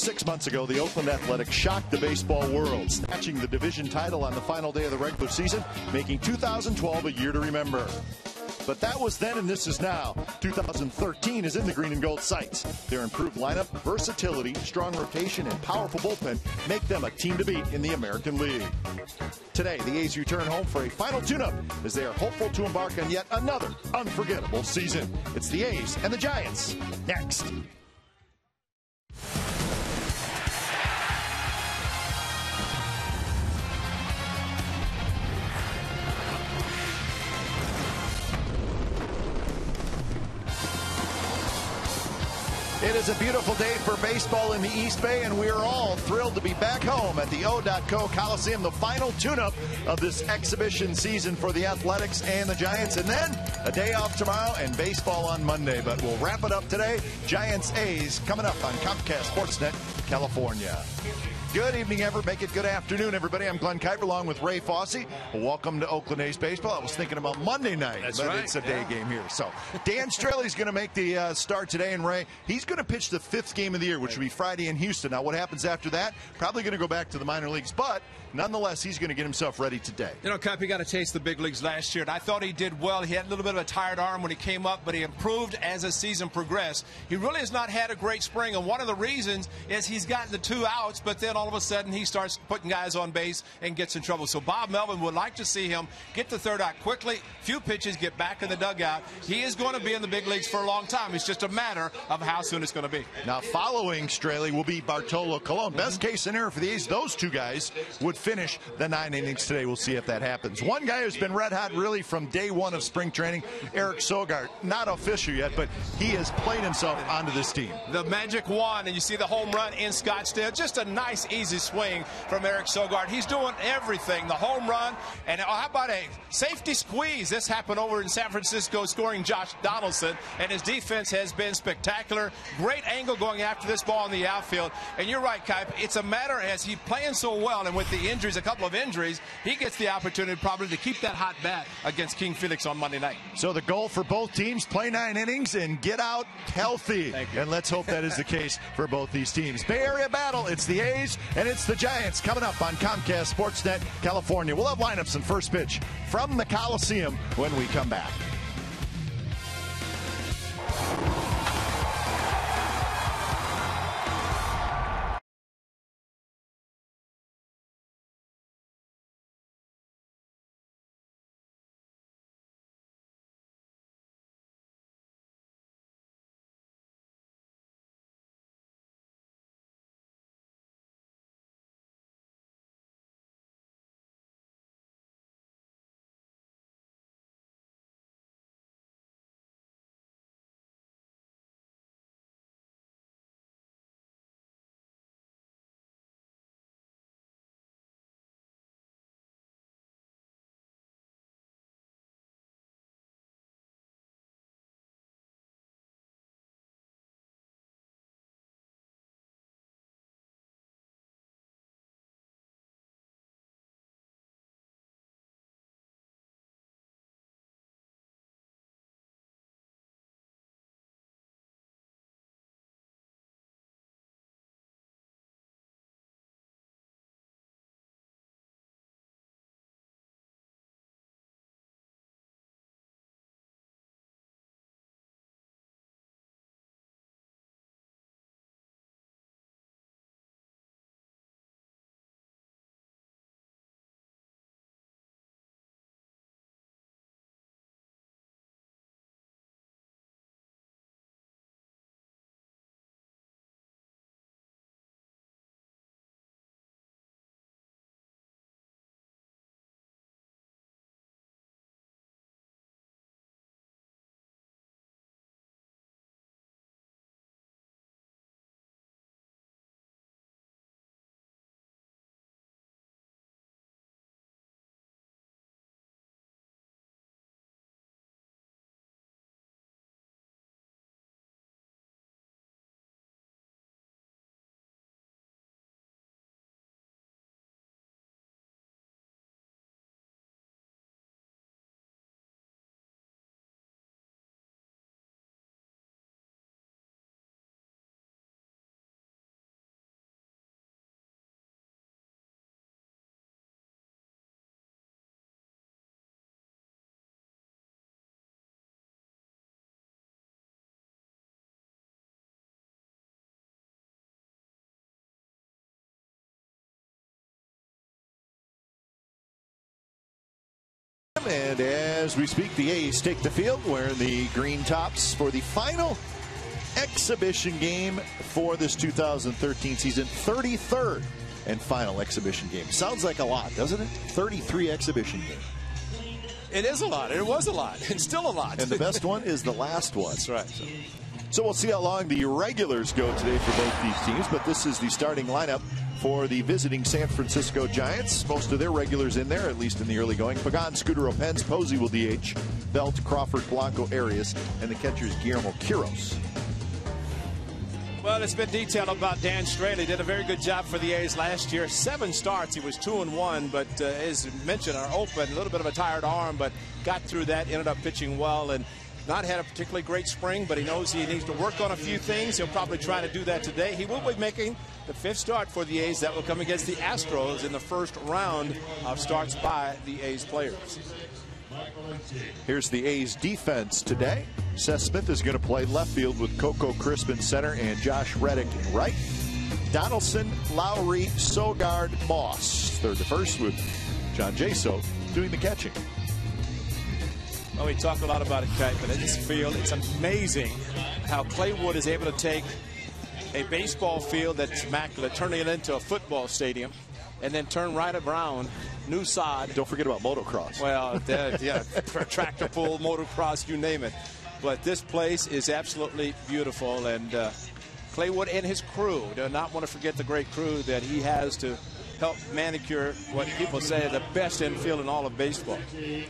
6 months ago, the Oakland Athletics shocked the baseball world, snatching the division title on the final day of the regular season, making 2012 a year to remember. But that was then and this is now. 2013 is in the green and gold sights. Their improved lineup, versatility, strong rotation, and powerful bullpen make them a team to beat in the American League. Today, the A's return home for a final tune-up as they are hopeful to embark on yet another unforgettable season. It's the A's and the Giants next. It is a beautiful day for baseball in the East Bay, and we are all thrilled to be back home at the O.co Coliseum, the final tune-up of this exhibition season for the Athletics and the Giants. And then a day off tomorrow and baseball on Monday. But we'll wrap it up today. Giants-A's coming up on Comcast Sportsnet, California. Good evening, make it good afternoon, everybody. I'm Glenn Kuiper along with Ray Fosse. Welcome to Oakland A's baseball. I was thinking about Monday night, but it's a day game here. So Dan Straley's going to make the start today, and Ray, he's going to pitch the 5th game of the year, which will be Friday in Houston. Now, what happens after that? Probably going to go back to the minor leagues, but nonetheless, he's going to get himself ready today. You know, Kuip, he got a taste of the big leagues last year, and I thought he did well. He had a little bit of a tired arm when he came up, but he improved as the season progressed. He really has not had a great spring, and one of the reasons is he's gotten the 2 outs, but then all of a sudden he starts putting guys on base and gets in trouble. So Bob Melvin would like to see him get the 3rd out quickly, few pitches, get back in the dugout. He is going to be in the big leagues for a long time. It's just a matter of how soon it's going to be. Now, following Straley will be Bartolo Colon. Best case scenario for the A's, those 2 guys would finish the 9 innings today. We'll see if that happens. One guy who's been red hot really from day 1 of spring training, Eric Sogard. Not official yet, but he has played himself onto this team. The magic wand, and you see the home run in Scottsdale. Just a nice, easy swing from Eric Sogard. He's doing everything. The home run, and how about a safety squeeze? This happened over in San Francisco, scoring Josh Donaldson, and his defense has been spectacular. Great angle going after this ball in the outfield. And you're right, Kuip. It's a matter as he's playing so well, and with the injuries, a couple of injuries, he gets the opportunity probably to keep that hot bat against King Felix on Monday night. So the goal for both teams, play 9 innings and get out healthy. And let's hope that is the case for both these teams. Bay Area battle, it's the A's and it's the Giants coming up on Comcast Sportsnet, California. We'll have lineups and first pitch from the Coliseum when we come back. As we speak, the A's take the field wearing the green tops for the final exhibition game for this 2013 season. 33rd and final exhibition game. Sounds like a lot, doesn't it? 33 exhibition games. It is a lot. It was a lot. It's still a lot. And the best one is the last one. That's right. So we'll see how long the regulars go today for both these teams. But this is the starting lineup for the visiting San Francisco Giants. Most of their regulars in there, at least in the early going. Pagan, Scudero, Pence, Posey will DH. Belt, Crawford, Blanco, Arias, and the catchers Guillermo Quiros. Well, it's been detailed about Dan Straley. Did a very good job for the A's last year. 7 starts. He was 2-1, but as mentioned, are open. A little bit of a tired arm, but got through that. Ended up pitching well and not had a particularly great spring, but he knows he needs to work on a few things. He'll probably try to do that today. He will be making the 5th start for the A's. That will come against the Astros in the first round of starts by the A's players. Here's the A's defense today. Seth Smith is going to play left field with Coco Crisp in center and Josh Reddick in right. Donaldson, Lowry, Sogard, Moss. Third to first with John Jaso doing the catching. Well, we talk a lot about it, Kite, but in this field, it's amazing how Claywood is able to take a baseball field that's immaculate, turning it into a football stadium, and then turn right around, new sod. Don't forget about motocross. Well, yeah, tractor pull, motocross, you name it. But this place is absolutely beautiful, and Claywood and his crew do not want to forget the great crew that he has to help manicure what people say are the best infield in all of baseball.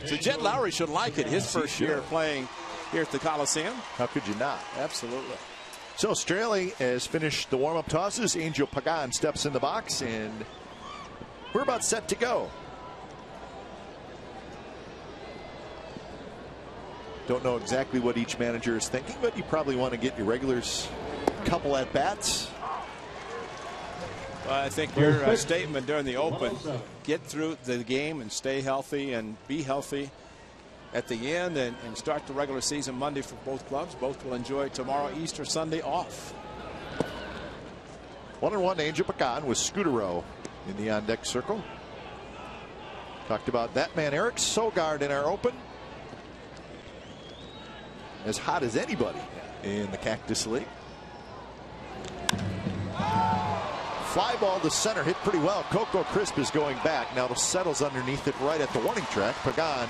So Jed Lowry should like it. His first year playing here at the Coliseum. How could you not? Absolutely. So Straley has finished the warm-up tosses. Angel Pagan steps in the box, and we're about set to go. Don't know exactly what each manager is thinking, but you probably want to get your regulars a couple at bats. Well, I think your statement during the open, get through the game and stay healthy and be healthy at the end and start the regular season Monday for both clubs. Both will enjoy tomorrow, Easter Sunday off. 1-1 Angel Pagan with Scudero in the on-deck circle. Talked about that man, Eric Sogard, in our open. As hot as anybody in the Cactus League. Fly ball to center, hit pretty well. Coco Crisp is going back. Now settles underneath it right at the warning track. Pagan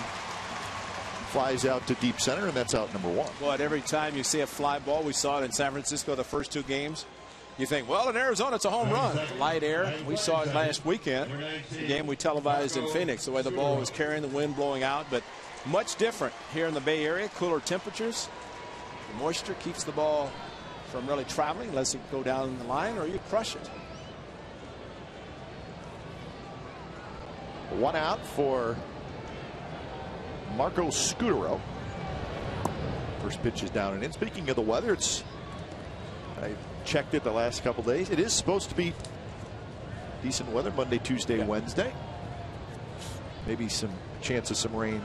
flies out to deep center, and that's out number 1. But every time you see a fly ball, we saw it in San Francisco the first 2 games. You think, well, in Arizona, it's a home run. Light air. We saw it last weekend, the game we televised in Phoenix, the way the ball was carrying, the wind blowing out. But much different here in the Bay Area. Cooler temperatures. The moisture keeps the ball from really traveling unless it go down the line or you crush it. 1 out for Marco Scudero. First pitch is down and in. Speaking of the weather, I checked it the last couple days. It is supposed to be decent weather Monday, Tuesday, Wednesday. Maybe some chance of some rain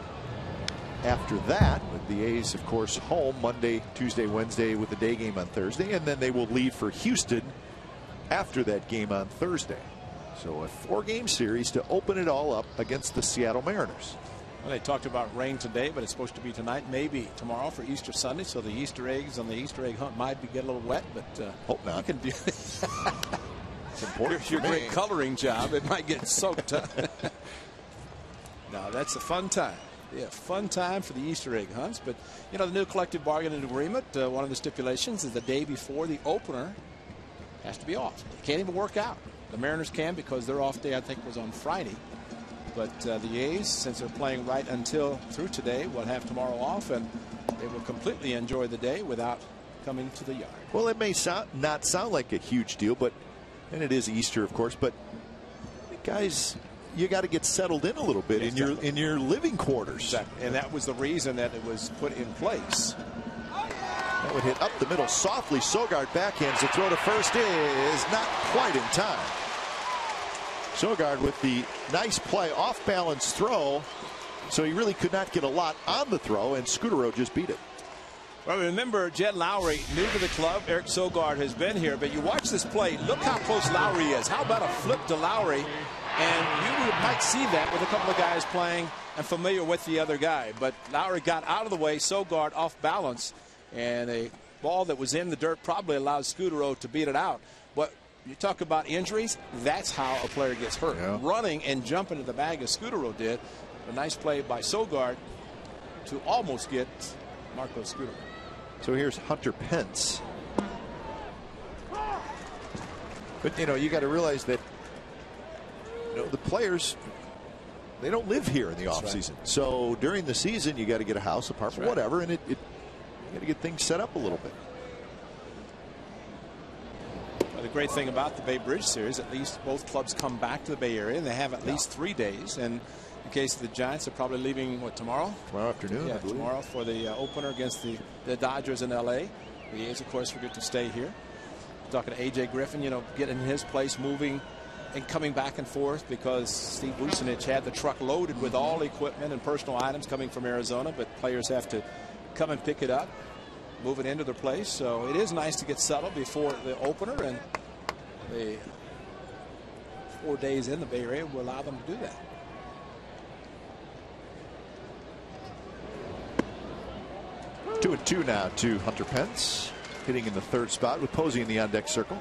after that. With the A's, of course, home Monday, Tuesday, Wednesday with the day game on Thursday, and then they will leave for Houston after that game on Thursday. So a 4-game series to open it all up against the Seattle Mariners. Well, they talked about rain today, but it's supposed to be tonight, maybe tomorrow for Easter Sunday. So the Easter eggs on the Easter egg hunt might get a little wet, but hope not. You can do it's important. your great coloring job. It might get soaked. No, that's a fun time. Yeah, fun time for the Easter egg hunts. But you know, the new collective bargaining agreement, one of the stipulations is the day before the opener has to be off. It can't even work out. The Mariners can because their off day, I think, was on Friday. But the A's, since they're playing right through today, will have tomorrow off, and they will completely enjoy the day without coming to the yard. Well, it may not sound like a huge deal, and it is Easter, of course, but guys, you got to get settled in a little bit in your living quarters. Exactly. And that was the reason that it was put in place. That would hit up the middle softly. Sogard backhands. The throw to first is not quite in time. Sogard with the nice play, off balance throw, so he really could not get a lot on the throw, and Scudero just beat it. Well, remember, Jed Lowry, new to the club. Eric Sogard has been here, but you watch this play. Look how close Lowry is. How about a flip to Lowry? And you might see that with a couple of guys playing and familiar with the other guy. But Lowry got out of the way, Sogard off balance, and a ball that was in the dirt probably allowed Scutaro to beat it out. But you talk about injuries, that's how a player gets hurt. Yeah. Running and jumping to the bag as Scutaro did. A nice play by Sogard to almost get Marco Scutaro. So here's Hunter Pence. But, you know, you got to realize that, you know, the players, they don't live here in the offseason. Right. So during the season, you got to get a house, apartment, whatever, and you got to get things set up a little bit. Well, the great thing about the Bay Bridge series, at least both clubs come back to the Bay Area, and they have at least 3 days. And in the case of the Giants, they're probably leaving, what, tomorrow? Tomorrow afternoon, yeah, tomorrow for the opener against the Dodgers in L.A. The A's, of course, forget to stay here. Talking to A.J. Griffin, you know, getting his place, moving and coming back and forth because Steve Vucinich had the truck loaded with all equipment and personal items coming from Arizona, but players have to come and pick it up, move it into their place. So it is nice to get settled before the opener, and the 4 days in the Bay Area will allow them to do that. Two and two now to Hunter Pence, hitting in the 3rd spot with Posey in the on-deck circle.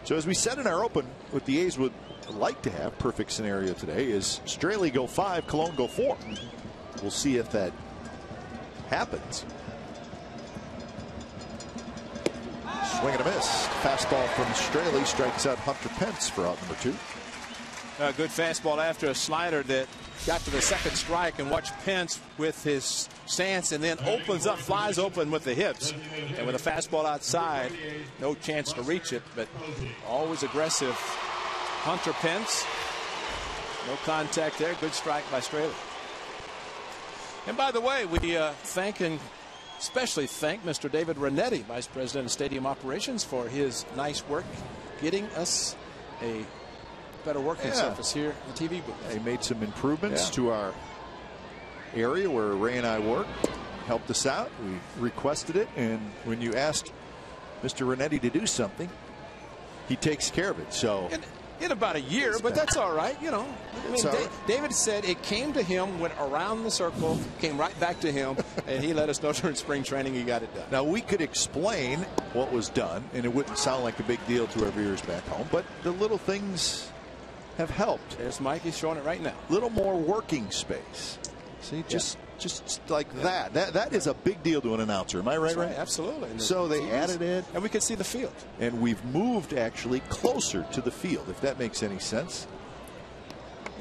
So as we said in our open, what the A's would like to have, perfect scenario today, is Straley go 5, Cologne go 4. We'll see if that happens. Swing and a miss. Fastball from Straley strikes out Hunter Pence for out number 2. A good fastball after a slider that got to the 2nd strike, and watch Pence with his stance and then opens up, flies open with the hips, and with a fastball outside, no chance to reach it, but always aggressive. Hunter Pence, no contact there. Good strike by Straley. And by the way, we thank and especially thank Mr. David Renetti, Vice President of Stadium Operations, for his nice work getting us a better working surface here in the TV booth. He made some improvements to our area where Ray and I work. Helped us out. We requested it, and when you asked Mr. Renetti to do something, he takes care of it. So in about a year, but that's all right, you know. I mean, David said it came to him, went around the circle, came right back to him, and he let us know during spring training he got it done. Now, we could explain what was done, and it wouldn't sound like a big deal to our viewers back home, but the little things have helped. There's Mike. He's showing it right now. Little more working space. See, just like that. That is a big deal to an announcer. Am I right? Right. Absolutely. And so they added it, and we could see the field. And we've moved actually closer to the field, if that makes any sense.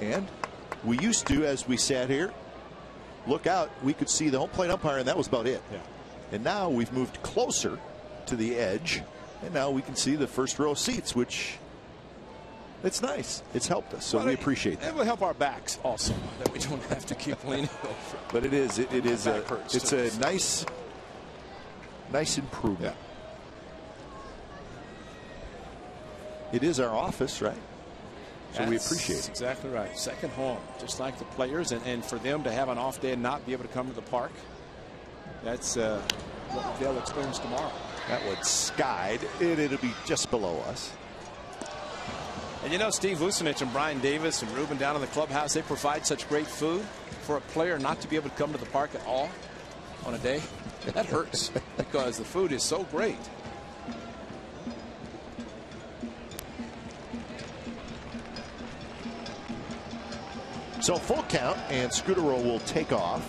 And we used to, as we sat here, look out, we could see the home plate umpire, and that was about it. Yeah. And now we've moved closer to the edge, and now we can see the first row seats, which it's nice. It's helped us, so we appreciate that. It will help our backs also, that we don't have to keep leaning over. But it is it's a nice improvement. Yeah. It is our office, right? So we appreciate it. That's exactly right. Second home, just like the players, and for them to have an off day and not be able to come to the park, that's what they'll experience tomorrow. That one's skied. It'll be just below us. And you know, Steve Vucinich and Brian Davis and Ruben down in the clubhouse, they provide such great food. For a player not to be able to come to the park at all on a day, that hurts because the food is so great. So full count, and Scutaro will take off.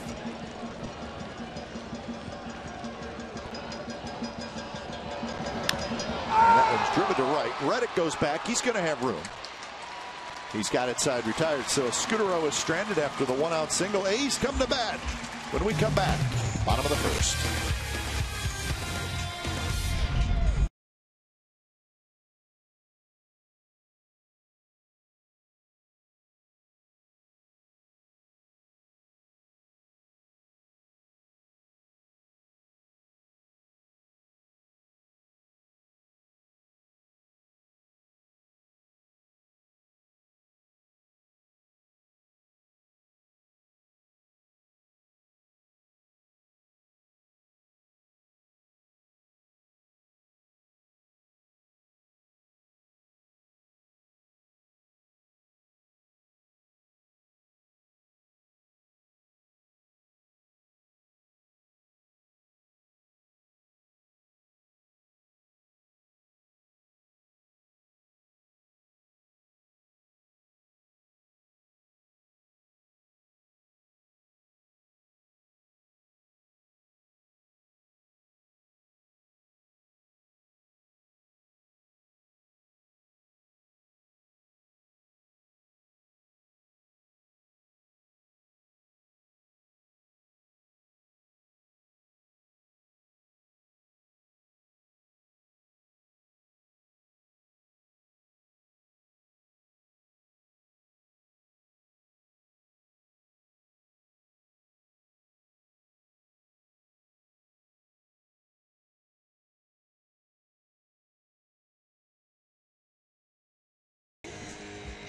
And that one's driven to right. Reddick goes back. He's going to have room. He's got it side retired. So Scutaro is stranded after the 1-out single. A's come to bat. When we come back, bottom of the 1st.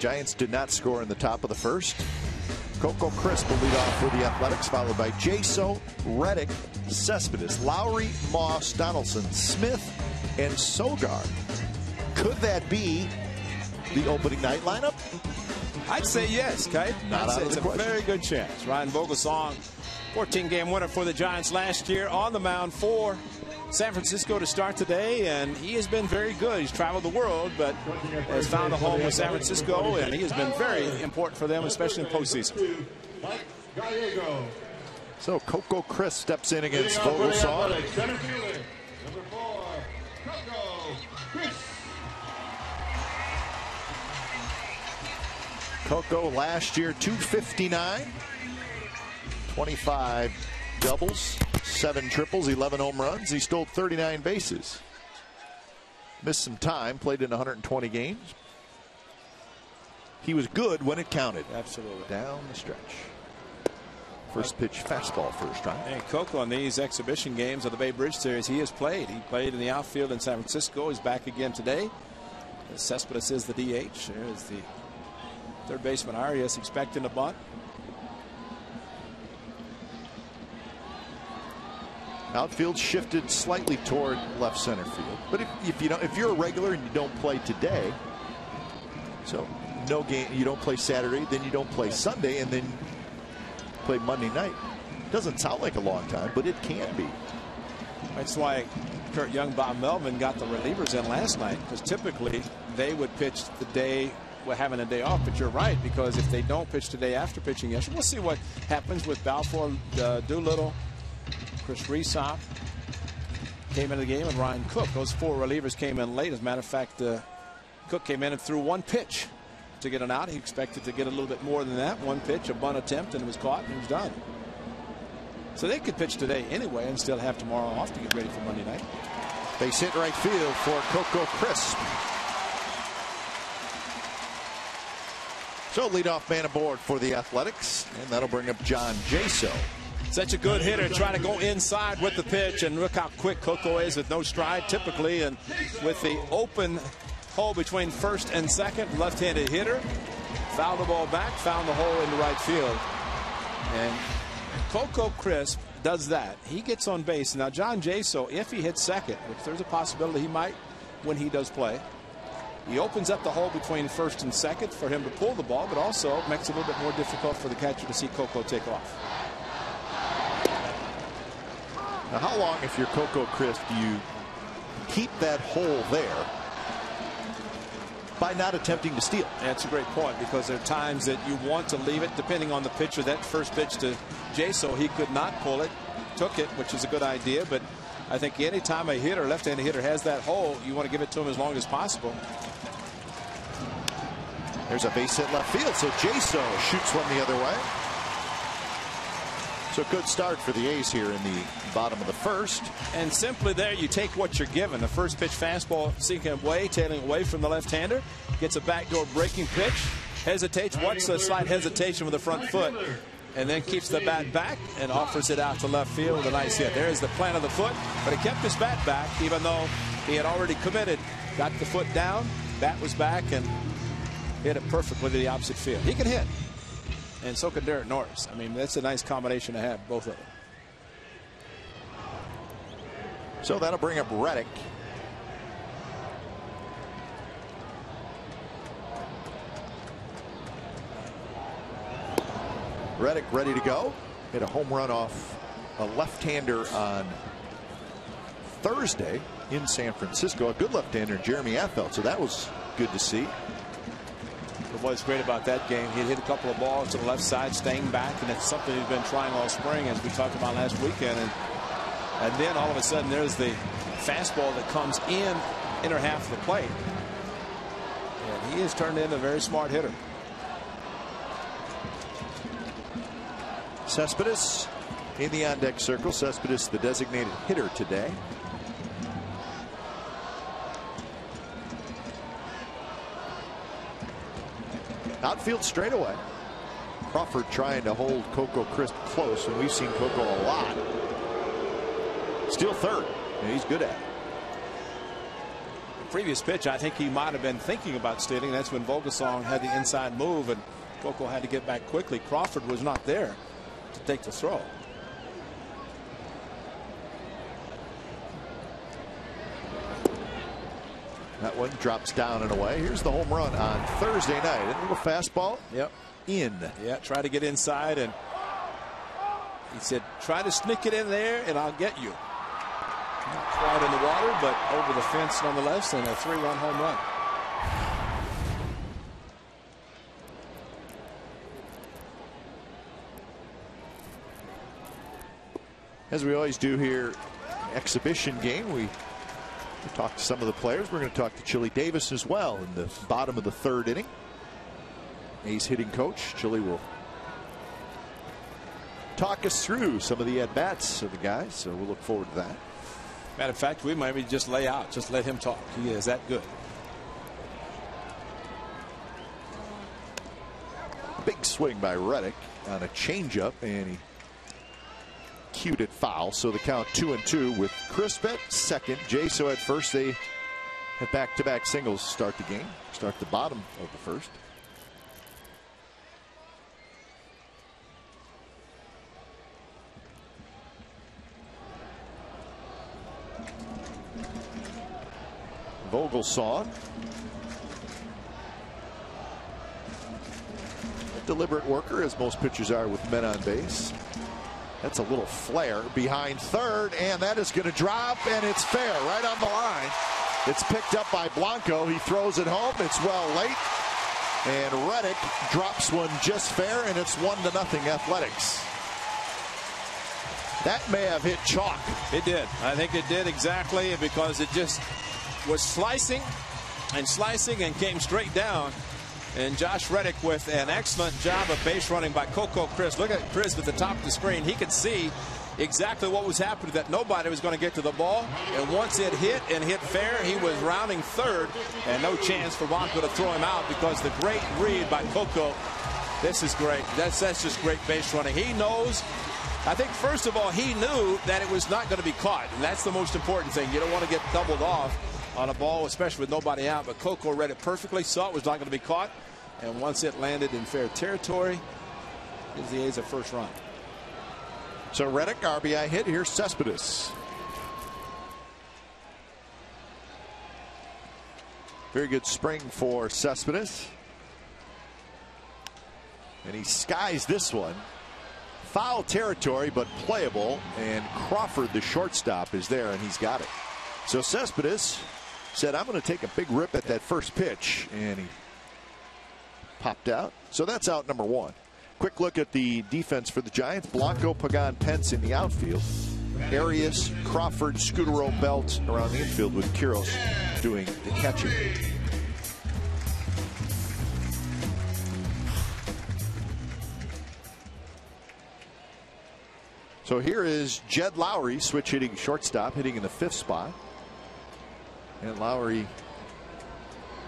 Giants did not score in the top of the first. Coco Crisp will lead off for the Athletics, followed by Jaso, Reddick, Cespedes, Lowry, Moss, Donaldson, Smith, and Sogard. Could that be the opening night lineup? I'd say yes, Kite. Not out of it's the a question. very good chance. Ryan Vogelsong, 14-game winner for the Giants last year, on the mound for San Francisco to start today, and he has been very good. He's traveled the world, but has found a home with San Francisco, and he has been very important for them, especially in postseason. So Coco Crisp steps in against Vogelsong. Coco last year 259, 25 doubles, 7 triples, 11 home runs. He stole 39 bases. Missed some time, played in 120 games. He was good when it counted. Absolutely. Down the stretch. First pitch fastball first time. And Coco on these exhibition games of the Bay Bridge Series, he has played. He played in the outfield in San Francisco. He's back again today. Cespedes is the DH. There's the third baseman Arias expecting a bunt. Outfield shifted slightly toward left center field. But if you're a regular and you don't play today, so no game, you don't play Saturday, then you don't play Sunday, and then play Monday night. Doesn't sound like a long time, but it can be. That's why Kurt Young, Bob Melvin got the relievers in last night, because typically they would pitch the day we're having a day off. But you're right, because if they don't pitch today after pitching yesterday, we'll see what happens with Balfour, Doolittle, Chris Resop came into the game, and Ryan Cook. Those 4 relievers came in late. As a matter of fact, Cook came in and threw 1 pitch to get an out. He expected to get a little bit more than that. 1 pitch, a bunt attempt, and it was caught, and he was done. So they could pitch today anyway and still have tomorrow off to get ready for Monday night. Base hit right field for Coco Crisp. So leadoff man aboard for the Athletics, and that'll bring up John Jaso. Such a good hitter, trying to go inside with the pitch, and look how quick Coco is with no stride typically, and with the open hole between first and second, left-handed hitter, fouled the ball back, found the hole in the right field. And Coco Crisp does that. He gets on base. Now John Jaso, if he hits second, which there's a possibility he might when he does play, he opens up the hole between first and second for him to pull the ball, but also makes it a little bit more difficult for the catcher to see Coco take off. Now, how long, if you're Coco Crisp, do you keep that hole there by not attempting to steal? That's a great point, because there are times that you want to leave it, depending on the pitcher. That first pitch to Jaso, he could not pull it, took it, which is a good idea. But I think any time a hitter, left-handed hitter, has that hole, you want to give it to him as long as possible. There's a base hit left field, so Jaso shoots one the other way. So good start for the A's here in the bottom of the first. And simply there, you take what you're given. The first pitch fastball sinking away, tailing away from the left-hander. Gets a backdoor breaking pitch. Hesitates, watch the slight hesitation with the front foot. And then keeps the bat back and offers it out to left field with a nice hit. There's the plant of the foot, but he kept his bat back even though he had already committed. Got the foot down, bat was back, and hit it perfectly to the opposite field. He can hit. And so can Derek Norris. I mean, that's a nice combination to have, both of them. So that'll bring up Reddick. Reddick ready to go. Hit a home run off a left-hander on Thursday in San Francisco. A good left-hander, Jeremy Affeldt. So that was good to see. What's great about that game, he hit a couple of balls to the left side, staying back, and it's something he's been trying all spring, as we talked about last weekend. And then all of a sudden, there's the fastball that comes in inner half of the plate. And he has turned into a very smart hitter. Cespedes in the on-deck circle. Cespedes, the designated hitter today. Outfield straightaway. Crawford trying to hold Coco Crisp close, and we've seen Coco a lot. Still third, and he's good at it. previous pitch, I think he might have been thinking about stealing. That's when Vogelsong had the inside move, and Coco had to get back quickly. Crawford was not there to take the throw. That one drops down and away. Here's the home run on Thursday night. A little fastball. Yep. In. Yeah, try to get inside, and he said, try to sneak it in there and I'll get you. Not quite in the water, but over the fence nonetheless, and a 3-run home run. As we always do here, exhibition game, we talk to some of the players. We're going to talk to Chili Davis as well in the bottom of the third inning. A's hitting coach. Chili will talk us through some of the at-bats of the guys, so we'll look forward to that. Matter of fact, we might just lay out, just let him talk. He is that good. Big swing by Reddick on a changeup, and he cued it foul. So the count 2-2 with Crisp at second, Jaso at first. They have back-to-back singles to start the game, start the bottom of the first. Vogelsong. A deliberate worker, as most pitchers are with men on base. That's a little flare behind third, and that is going to drop, and it's fair right on the line. It's picked up by Blanco. He throws it home. It's well late, and Reddick drops one just fair, and it's 1-0 Athletics. That may have hit chalk. It did. I think it did exactly, because it just was slicing and came straight down. And Josh Reddick with an excellent job of base running by Coco Crisp. Look at Crisp at the top of the screen. He could see exactly what was happening, that nobody was going to get to the ball. And once it hit and hit fair, he was rounding third, and no chance for Blanco to throw him out, because the great read by Coco. This is great. That's just great base running. He knows. I think, first of all, he knew that it was not going to be caught, and that's the most important thing. You don't want to get doubled off on a ball, especially with nobody out. But Coco read it perfectly, saw it was not going to be caught, and once it landed in fair territory, gives the A's a first run. So Reddick, RBI hit. Here's Cespedes. Very good spring for Cespedes, and he skies this one. Foul territory, but playable, and Crawford, the shortstop, is there, and he's got it. So Cespedes said, I'm going to take a big rip at that first pitch, and he popped out. So that's out number one. Quick look at the defense for the Giants. Blanco, Pagan, Pence in the outfield. Arias, Crawford, Scutaro, Belt around the infield, with Quiros doing the catching. So here is Jed Lowry, switch hitting shortstop, hitting in the 5th spot. And Lowry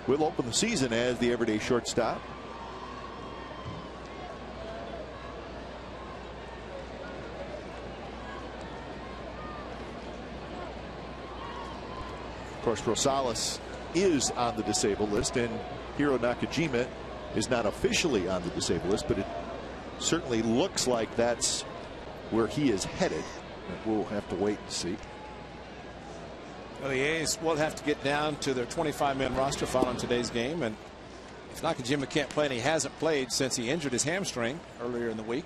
will open the season as the everyday shortstop. Of course, Rosales is on the disabled list, and Hiro Nakajima is not officially on the disabled list, but it certainly looks like that's where he is headed. We'll have to wait and see. Well, the A's will have to get down to their 25-man roster following today's game, and if Nakajima can't play, and he hasn't played since he injured his hamstring earlier in the week,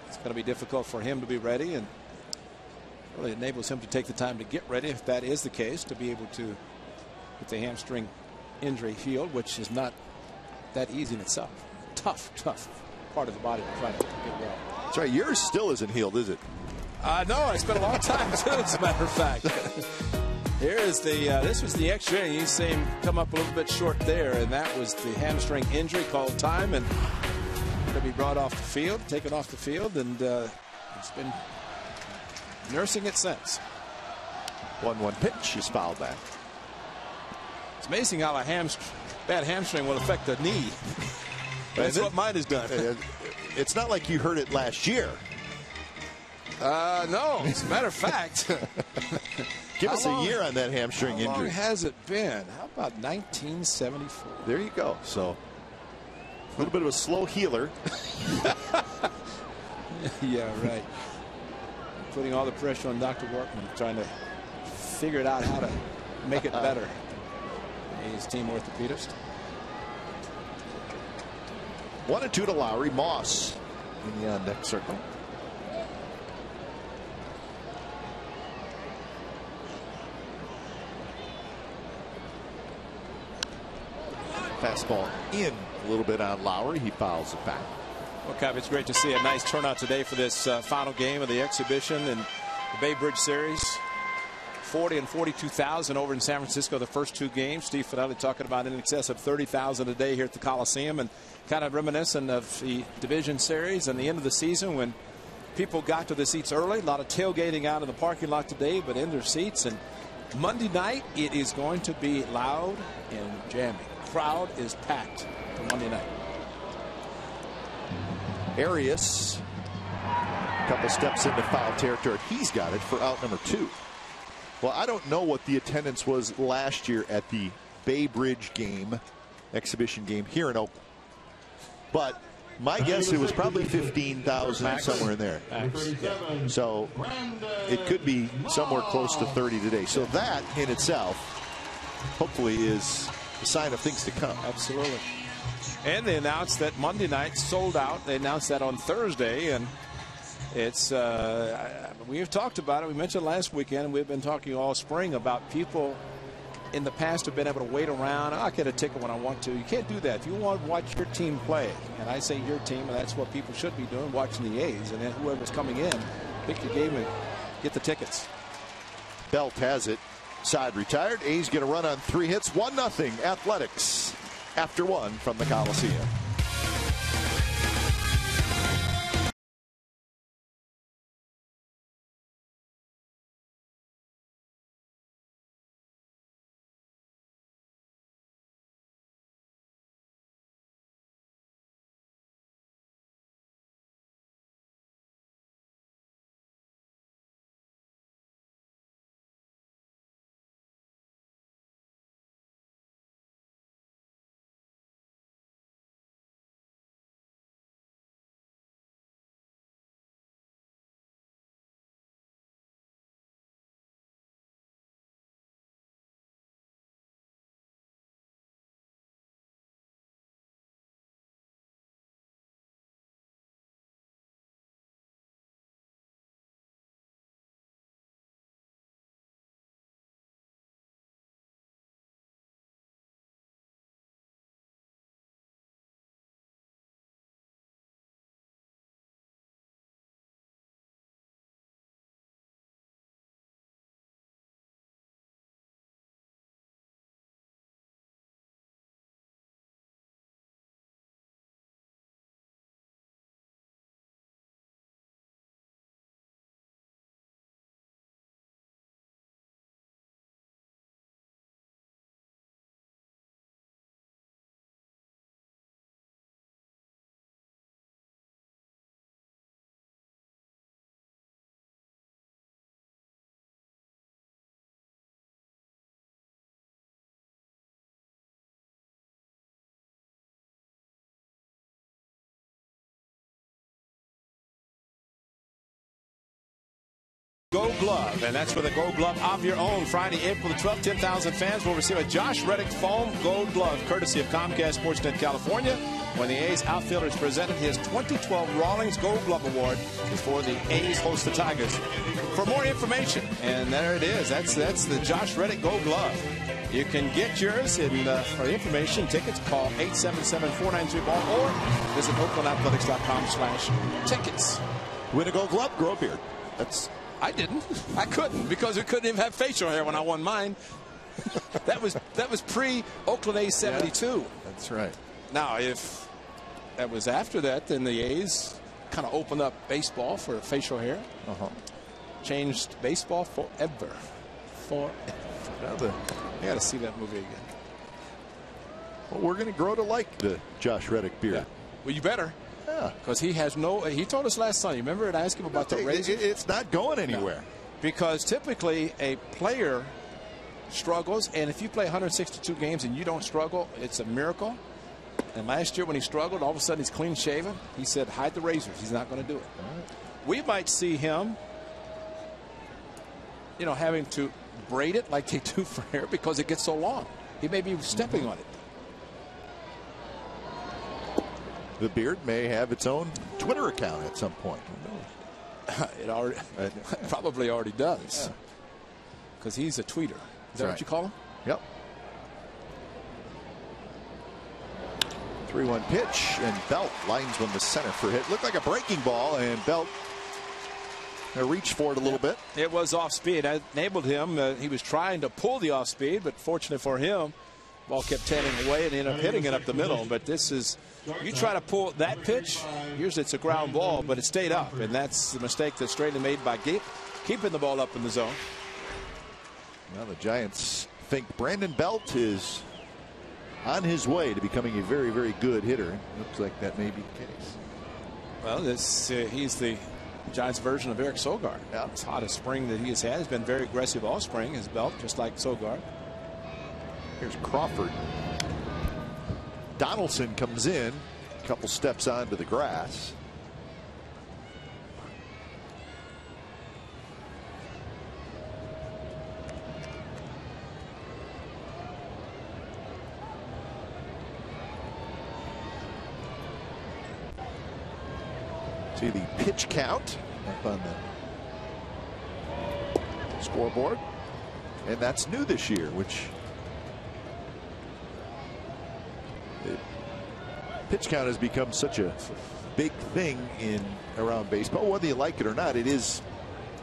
it's going to be difficult for him to be ready, and really enables him to take the time to get ready, if that is the case, to be able to get the hamstring injury healed, which is not that easy in itself. Tough part of the body to try to get well. That's right. Yours still isn't healed, is it? No, it's been a long time too, as a matter of fact. Here is the this was the X-ray. You see him come up a little bit short there, and that was the hamstring injury called time, and going to be brought off the field, taken off the field, and it's been nursing it since. 1-1 pitch is fouled back. It's amazing how a bad hamstring will affect the knee. That's what mine has done. It's not like you heard it last year. No, as a matter of fact, Give us a year on that hamstring injury. How long has it been? How about 1974? There you go. So a little bit of a slow healer. Yeah, right. Putting all the pressure on Dr. Workman, trying to figure it out how to make it better. He's team orthopedist. 1-2 to Lowry. Moss in the on-deck circle. Fastball in a little bit on Lowry. He fouls it back. Well, Kev, it's great to see a nice turnout today for this final game of the exhibition and the Bay Bridge Series. 40 and 42,000 over in San Francisco the first two games. Steve Finelli talking about in excess of 30,000 a day here at the Coliseum, and kind of reminiscent of the division series and the end of the season when people got to the seats early. A lot of tailgating out in the parking lot today, but in their seats. And Monday night, it is going to be loud and jamming. Crowd is packed for Monday night. Arias, a couple steps into foul territory. He's got it for out number 2. Well, I don't know what the attendance was last year at the Bay Bridge game, exhibition game here in Oakland. But my guess it was probably 15,000 somewhere in there. So it could be somewhere close to 30 today. So that in itself hopefully is a sign of things to come. Absolutely. And they announced that Monday night sold out. They announced that on Thursday, and it's we've talked about it. We mentioned last weekend, and we've been talking all spring about people in the past have been able to wait around. I'll get a ticket when I want to. You can't do that. If you want to watch your team play, and I say your team, and that's what people should be doing, watching the A's, and then whoever's coming in, pick your game and get the tickets. Belt has it. Side retired. A's going to run on 3 hits. 1-0 Athletics after 1 from the Coliseum. Gold Glove, and that's for the Gold Glove of your own. Friday, April the 12th, 10,000 fans will receive a Josh Reddick foam Gold Glove, courtesy of Comcast Sportsnet California, when the A's outfielder is presented his 2012 Rawlings Gold Glove Award before the A's host the Tigers. For more information, and there it is, that's the Josh Reddick Gold Glove. You can get yours, and for information, tickets, call 877-493-BALL or visit OaklandAthletics.com/tickets. Win a Gold Glove, grow a beard. I didn't. I couldn't, because we couldn't even have facial hair when I won mine. that was pre-Oakland A's 72. Yeah, that's right. Now, if that was after that, then the A's kind of opened up baseball for facial hair. Changed baseball forever. You got to see that movie again. Well, we're going to grow to like the Josh Reddick beard. Yeah. Well, you better. Because he has no. He told us last Sunday. Remember, I asked him about the razor. It's not going anywhere. because typically a player struggles, and if you play 162 games and you don't struggle, it's a miracle. And last year when he struggled, all of a sudden he's clean shaven. He said, hide the razors. He's not going to do it. We might see him, you know, having to braid it like they do for hair because it gets so long. He may be stepping on it. The beard may have its own Twitter account at some point. It already probably already does, because he's a tweeter. Is that what you call him? Yep. 3-1 pitch, and Belt lines one to center for a hit. Looked like a breaking ball, and Belt reached for it a little bit. It was off speed. I enabled him. He was trying to pull the off speed, but fortunately for him, ball kept tailing away and he ended up hitting it up the middle. But this is, you try to pull that pitch, usually it's a ground ball, but it stayed up, and that's the mistake that Straley made by keeping the ball up in the zone. Well, the Giants think Brandon Belt is on his way to becoming a very, very good hitter. Looks like that may be the case. Well, he's the Giants version of Eric Sogard. Yeah. It's hottest spring that he has had. He's been very aggressive all spring, his Belt, just like Sogard. Here's Crawford. Donaldson comes in, a couple steps onto the grass. See the pitch count up on the scoreboard, and that's new this year, which the pitch count has become such a big thing in around baseball. Whether you like it or not, it is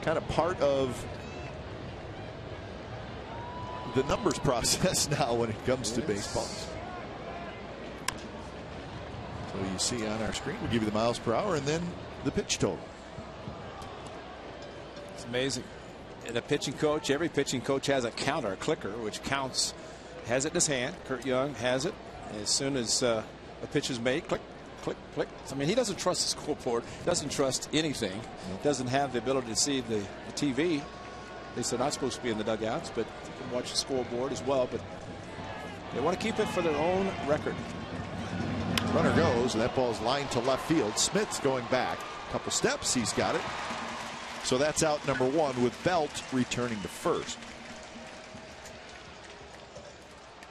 kind of part of the numbers process now when it comes to baseball. So you see on our screen, we'll give you the miles per hour and then the pitch total. It's amazing. And a pitching coach, every pitching coach has a counter, a clicker, which counts, has it in his hand. Kurt Young has it. As soon as a pitch is made, click, click, click. I mean, he doesn't trust the scoreboard, doesn't trust anything, doesn't have the ability to see the TV. They said not supposed to be in the dugouts, but you can watch the scoreboard as well. But they want to keep it for their own record. Runner goes, and that ball's lined to left field. Smith's going back a couple steps. He's got it. So that's out number one, with Belt returning to first.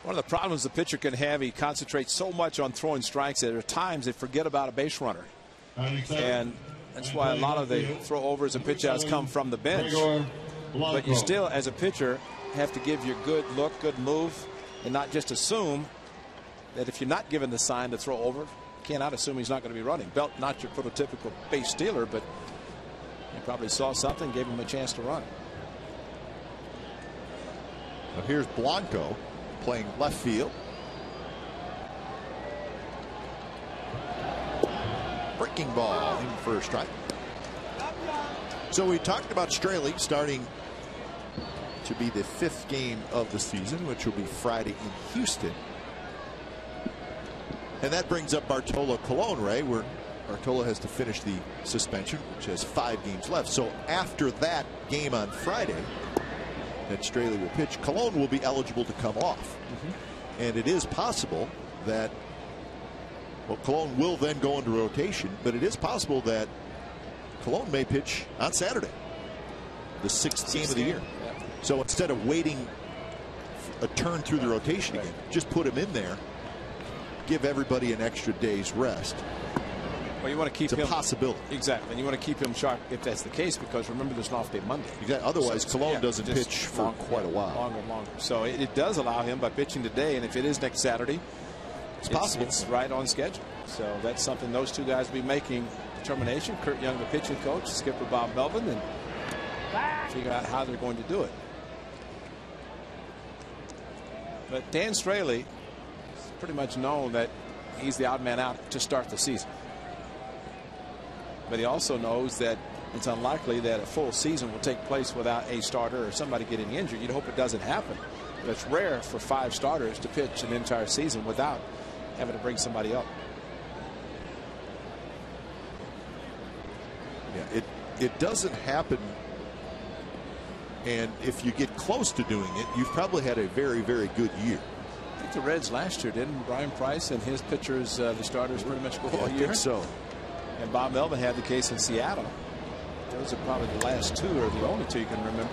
One of the problems the pitcher can have, he concentrates so much on throwing strikes that at times they forget about a base runner. And that's why a lot of the throw overs and pitch outs come from the bench. But you still, as a pitcher, have to give your good look, good move, and not just assume that if you're not given the sign to throw over, you cannot assume he's not going to be running. Belt, not your prototypical base stealer, but he probably saw something, gave him a chance to run. Now here's Blanco playing left field. Breaking ball in for a strike. So we talked about Straley starting to be the 5th game of the season, which will be Friday in Houston. And that brings up Bartolo Colon, Ray, where Bartolo has to finish the suspension, which has 5 games left. So after that game on Friday that Straley will pitch, Colon will be eligible to come off. And it is possible that, well, Colon will then go into rotation, but it is possible that Colon may pitch on Saturday, the 6th game of the year. So instead of waiting a turn through the rotation again, just put him in there, give everybody an extra day's rest. Well, you want to keep him. It's a possibility. Exactly. And you want to keep him sharp if that's the case, because remember, there's an off day Monday. Exactly. Otherwise, so Colon doesn't pitch for quite a while. Longer and longer. So it does allow him, by pitching today, and if it is next Saturday, it's possible. It's right on schedule. So that's something those two guys will be making determination. Kurt Young, the pitching coach, skipper Bob Melvin, and figure out how they're going to do it. But Dan Straley is pretty much known that he's the odd man out to start the season. But he also knows that it's unlikely that a full season will take place without a starter or somebody getting injured. You'd hope it doesn't happen. But it's rare for 5 starters to pitch an entire season without having to bring somebody up. Yeah, it doesn't happen And if you get close to doing it, you've probably had a very, very good year. I think the Reds last year, didn't Brian Price and his pitchers, the starters, pretty much go all year? I think so. And Bob Melvin had the case in Seattle. Those are probably the last two, or the only two you can remember.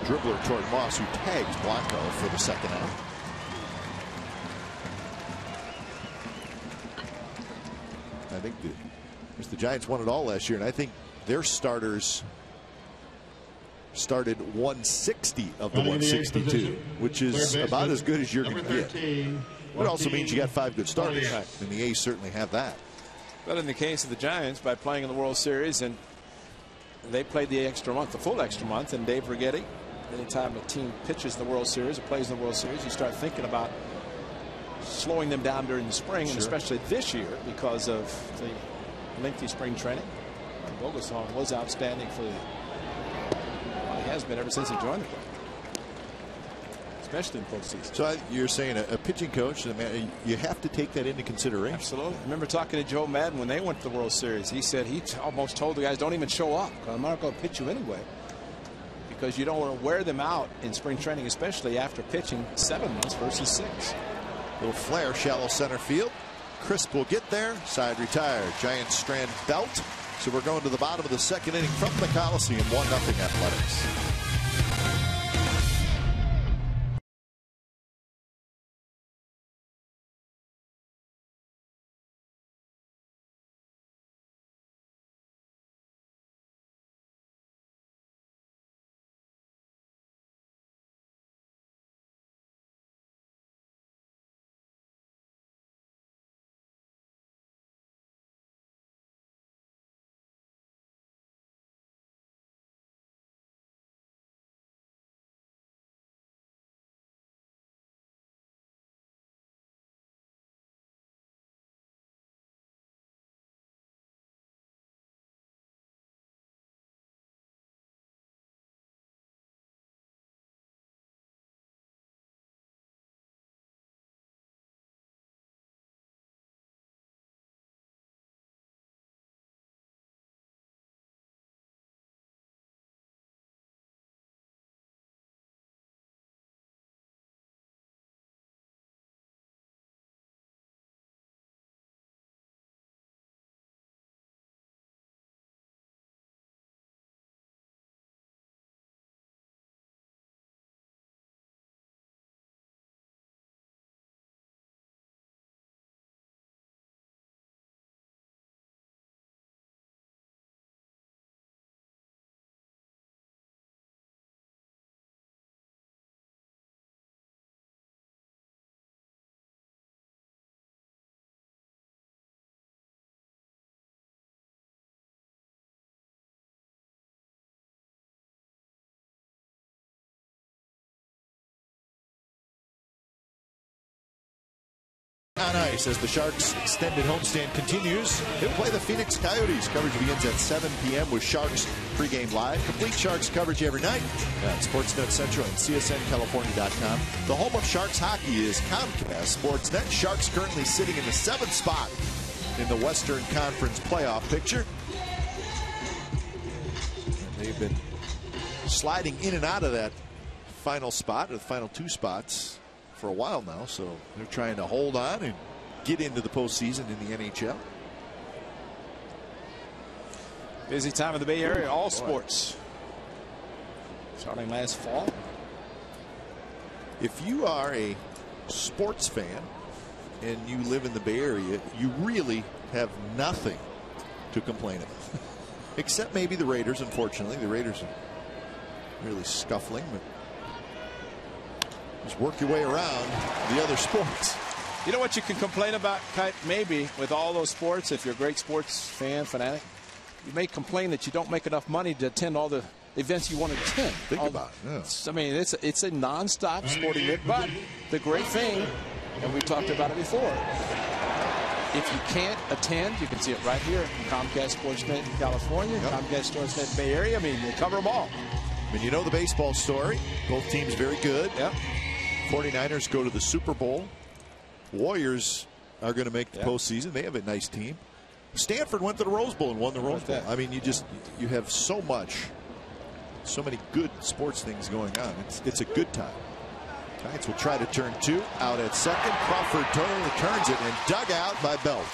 Dribbler toward Moss, who tags Blanco for the second out. I think the Giants won it all last year, and I think their starters started 160 of the 162, which is about as good as you're going to get. It also means you got 5 good starters, and the A's certainly have that. But in the case of the Giants, by playing in the World Series, and they played the extra month, the full extra month, and Dave Righetti, anytime a team pitches the World Series or plays in the World Series, you start thinking about slowing them down during the spring, and especially this year because of the lengthy spring training. Bogason was outstanding for he has been ever since he joined the club, especially in postseason. So you're saying a pitching coach, you have to take that into consideration. Absolutely. I remember talking to Joe Madden when they went to the World Series. He said he almost told the guys, don't even show up, because I'm not going to pitch you anyway, because you don't want to wear them out in spring training, especially after pitching 7 months versus 6. Little flare, shallow center field. Crisp will get there. Side retired. Giants strand Belt. So we're going to the bottom of the second inning from the Coliseum. 1-0 Athletics. On ice as the Sharks' extended homestand continues. They'll play the Phoenix Coyotes. Coverage begins at 7 p.m. with Sharks pregame live. Complete Sharks coverage every night at Sportsnet Central and CSNCalifornia.com. The home of Sharks hockey is Comcast Sportsnet. Sharks currently sitting in the 7th spot in the Western Conference playoff picture. They've been sliding in and out of that final spot, or the final 2 spots, for a while now, so they're trying to hold on and get into the postseason in the NHL. Busy time in the Bay Area, all sports. Starting last fall. If you are a sports fan and you live in the Bay Area, you really have nothing to complain about. Except maybe the Raiders, unfortunately. The Raiders are really scuffling, but just work your way around the other sports. You know what you can complain about, Kite? Maybe with all those sports, if you're a great sports fan, fanatic, you may complain that you don't make enough money to attend all the events you want to attend. Think about it. Yeah. I mean, it's a nonstop sporting event, but the great thing, and we talked about it before, if you can't attend, you can see it right here. Comcast Sportsnet in California, Comcast Sportsnet in Bay Area. I mean, they cover them all. I mean, you know the baseball story. Both teams very good. Yep. 49ers go to the Super Bowl. Warriors are going to make the postseason. They have a nice team. Stanford went to the Rose Bowl and won the Rose Bowl. I mean, you have so much So many good sports things going on. It's a good time. Giants will try to turn 2 out at second. Crawford totally turns it and dug out by Belt.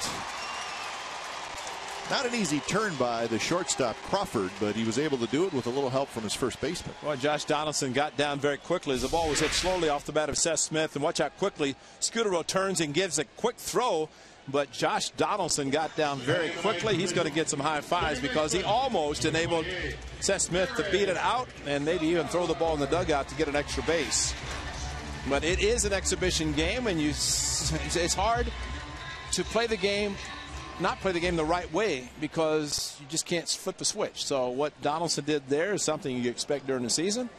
Not an easy turn by the shortstop Crawford, but he was able to do it with a little help from his first baseman. Well, Josh Donaldson got down very quickly as the ball was hit slowly off the bat of Seth Smith, and watch how quickly Scutaro turns and gives a quick throw. But Josh Donaldson got down very quickly. He's going to get some high fives because he almost enabled Seth Smith to beat it out and maybe even throw the ball in the dugout to get an extra base. But it is an exhibition game, and it's hard to play the game, not play the game the right way, because you just can't flip the switch. So what Donaldson did there is something you expect during the season,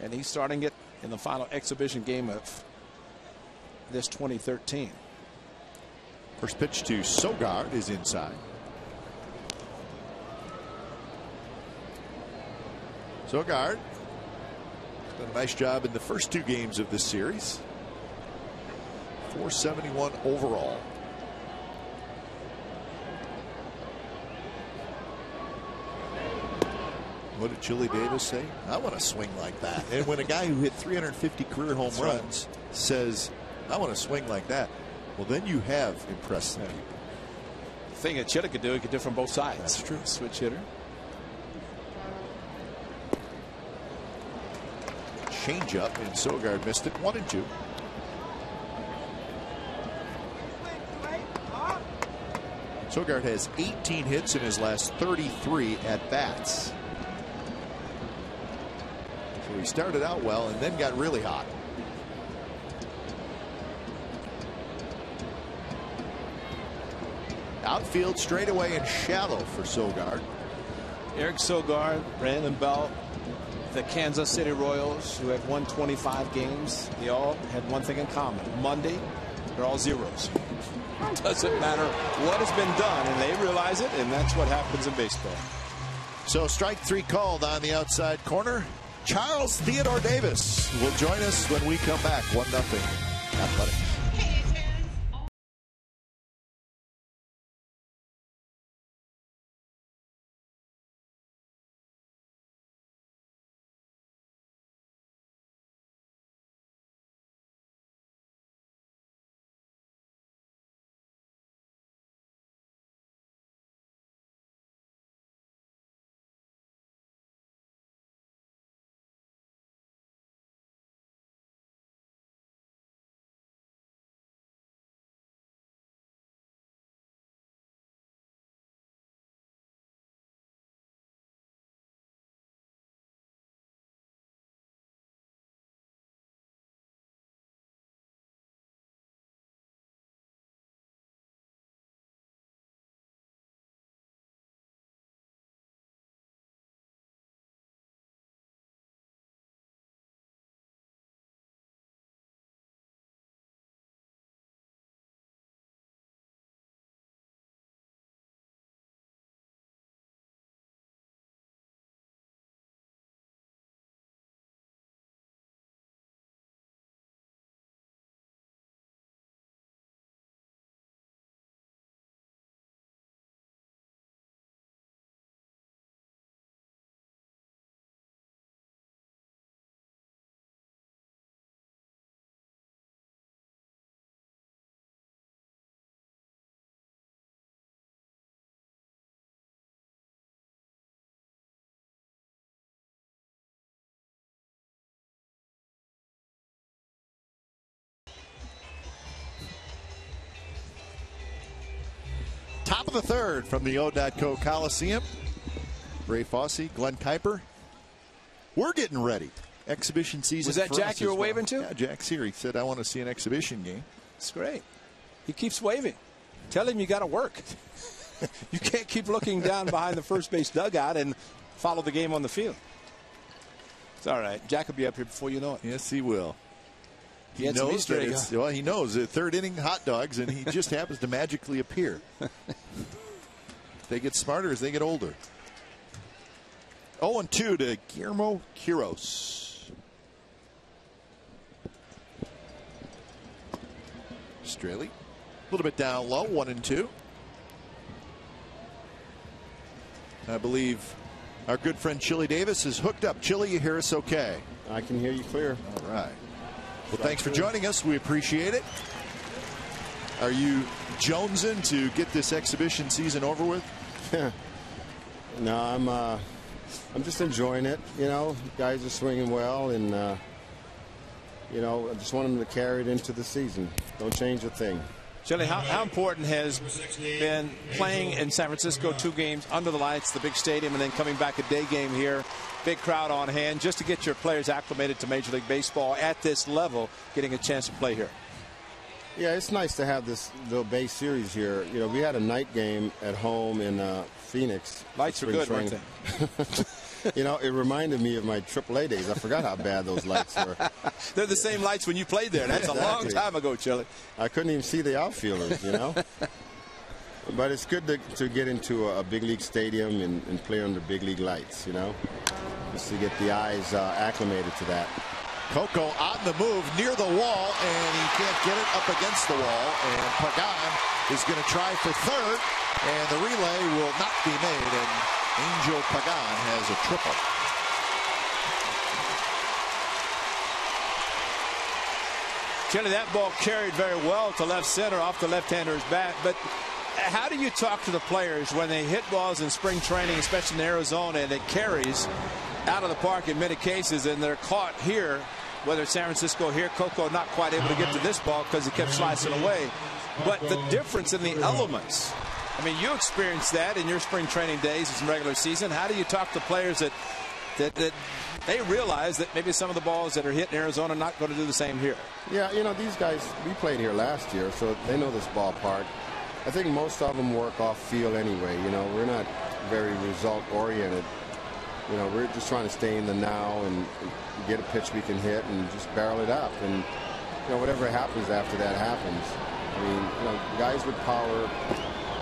and he's starting it in the final exhibition game of this 2013. First pitch to Sogard is inside. Sogard done a nice job in the first 2 games of this series. 471 overall. What did Chili Davis say? I want to swing like that. And when a guy who hit 350 career home runs says, I want to swing like that, well, then you have impressed people. The thing that Chili could do, he could do from both sides. That's true. Switch hitter. Change up, and Sogard missed it. 1-2. Sogard has 18 hits in his last 33 at bats. So he started out well and then got really hot. Outfield straightaway and shallow for Sogard. Eric Sogard, Brandon Belt, the Kansas City Royals, who have won 25 games, they all had one thing in common. Monday, they're all zeros. Doesn't matter what has been done, and they realize it, and that's what happens in baseball. So strike 3 called on the outside corner. Charles Theodore Davis will join us when we come back. 1-0 Athletics. Top of the 3rd from the O.co Coliseum. Ray Fosse, Glenn Kuiper. We're getting ready. Exhibition season. Was that for Jack us you were as well. waving to? Yeah, Jack's here. He said, I want to see an exhibition game. It's great. He keeps waving. Tell him you got to work. You can't keep looking down behind the first base dugout and follow the game on the field. It's all right. Jack will be up here before you know it. Yes, he will. He knows that it's, well, he knows 3rd inning hot dogs, and he just happens to magically appear. They get smarter as they get older. 0-2 to Guillermo Quiros. Straley, a little bit down low, 1-2. I believe Our good friend Chili Davis is hooked up. Chili, you hear us okay? I can hear you clear. All right. Well, thanks for joining us. We appreciate it. Are you jonesing to get this exhibition season over with? No, I'm just enjoying it. You know, guys are swinging well, and you know, I just want them to carry it into the season. Don't change a thing. Chili, how important has been playing in San Francisco 2 games under the lights, the big stadium, and then coming back a day game here, big crowd on hand, just to get your players acclimated to Major League Baseball at this level, getting a chance to play here? Yeah, it's nice to have this little base series here. You know, we had a night game at home in Phoenix. Lights are good, weren't they? You know, it reminded me of my AAA days. I forgot how bad those lights were. They're the same lights when you played there. That's exactly. A long time ago, Chili. I couldn't even see the outfielders, you know. But it's good to get into a big league stadium and play under big league lights, you know, just to get the eyes acclimated to that. Coco on the move near the wall, and he can't get it up against the wall. And Pagan is going to try for third, and the relay will not be made. And Angel Pagan has a triple. Chili, that ball carried very well to left center off the left-hander's bat. But how do you talk to the players when they hit balls in spring training, especially in Arizona, and it carries out of the park in many cases, and they're caught here, whether it's San Francisco here, Coco not quite able to get to this ball because he kept slicing away. But the difference in the elements, I mean, you experienced that in your spring training days as in regular season. How do you talk to players that they realize that maybe some of the balls that are hit in Arizona are not going to do the same here? Yeah, you know, these guys, we played here last year, so they know this ballpark. I think most of them work off feel anyway. You know, we're not very result-oriented. You know, we're just trying to stay in the now and get a pitch we can hit and just barrel it up. And, you know, whatever happens after that happens. I mean, you know, guys with power,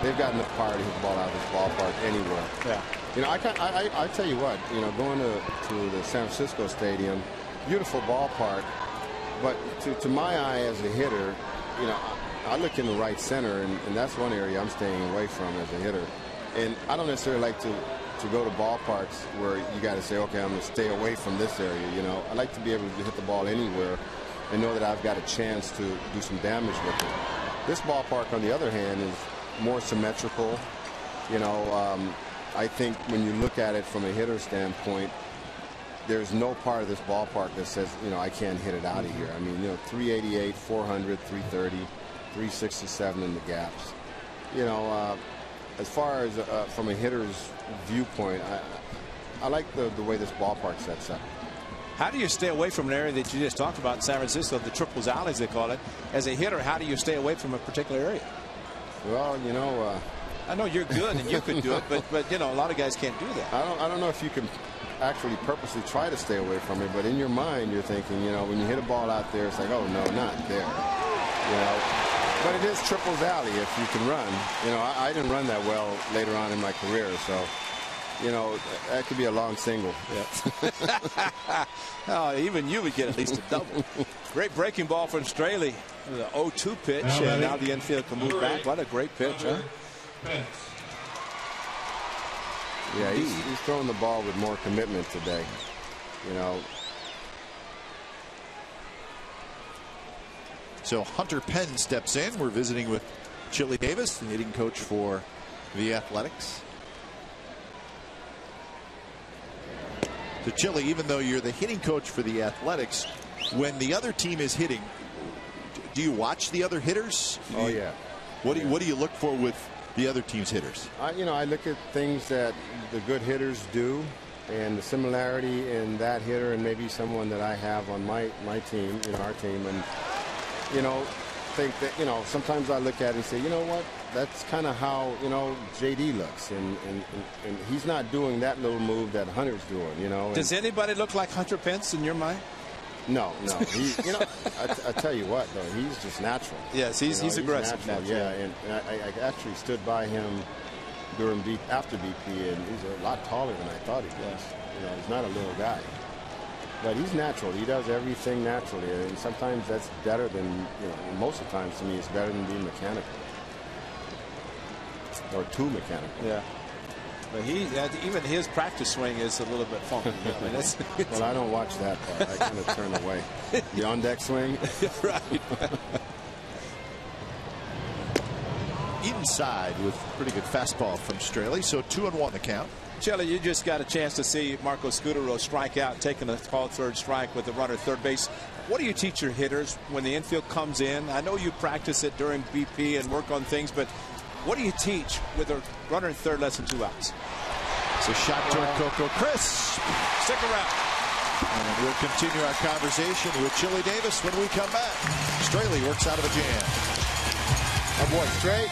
they've got enough power to hit the ball out of this ballpark anywhere. Yeah. You know, I tell you what, you know, going to the San Francisco Stadium, beautiful ballpark, but to my eye as a hitter, you know, I look in the right center, and that's one area I'm staying away from as a hitter. And I don't necessarily like to go to ballparks where you got to say, okay, I'm going to stay away from this area. You know, I like to be able to hit the ball anywhere and know that I've got a chance to do some damage with it. This ballpark, on the other hand, is more symmetrical. You know, I think when you look at it from a hitter standpoint, there's no part of this ballpark that says, you know, I can't hit it out of here. I mean, you know, 388, 400, 330, 367 in the gaps. You know, as far as from a hitter's viewpoint, I like the way this ballpark sets up. How do you stay away from an area that you just talked about in San Francisco, the triples alleys they call it? As a hitter, how do you stay away from a particular area? Well, you know, I know you're good and you could do it, but you know, a lot of guys can't do that. I don't know if you can actually purposely try to stay away from it, but in your mind you're thinking, you know, when you hit a ball out there, it's like, oh no, not there. You know, but it is triples alley if you can run. You know, I didn't run that well later on in my career, so you know, that could be a long single. Yeah. Oh, even you would get at least a double. Great breaking ball from Straley. The 0-2 pitch, and now the infield can move back. What a great pitch, huh? Yeah, he's throwing the ball with more commitment today. You know. So Hunter Penn steps in. We're visiting with Chili Davis, the hitting coach for the Athletics. So Chili, even though you're the hitting coach for the Athletics, when the other team is hitting, do you watch the other hitters? Oh yeah. What do you look for with the other team's hitters? You know, I look at things that the good hitters do, and the similarity in that hitter and maybe someone that I have on my team, you know, our team, and you know, think that, you know, sometimes I look at it and say, you know what, that's kind of how, you know, JD looks, and he's not doing that little move that Hunter's doing, you know. Does anybody look like Hunter Pence in your mind? No. You know, I tell you what, though, he's just natural. Yes, he's aggressive. Natural, yeah, and I actually stood by him after BP, and he's a lot taller than I thought he was. You know, he's not a little guy. But he's natural. He does everything naturally, and sometimes that's better than, you know, most of the times to me it's better than being mechanical or too mechanical. Yeah. But even his practice swing is a little bit funky. I mean, well, I don't watch that part. I kind of turn away. The on-deck swing? Right. Inside with pretty good fastball from Straley. So 2-1 the count. Shelly, you just got a chance to see Marco Scutaro strike out, taking a called third strike with the runner third base. What do you teach your hitters when the infield comes in? I know you practice it during BP and work on things, but what do you teach with a runner in third, less than 2 outs? It's a shot toward Coco Crisp. Stick around. And we'll continue our conversation with Chili Davis when we come back. Straley works out of a jam. Oh boy, straight.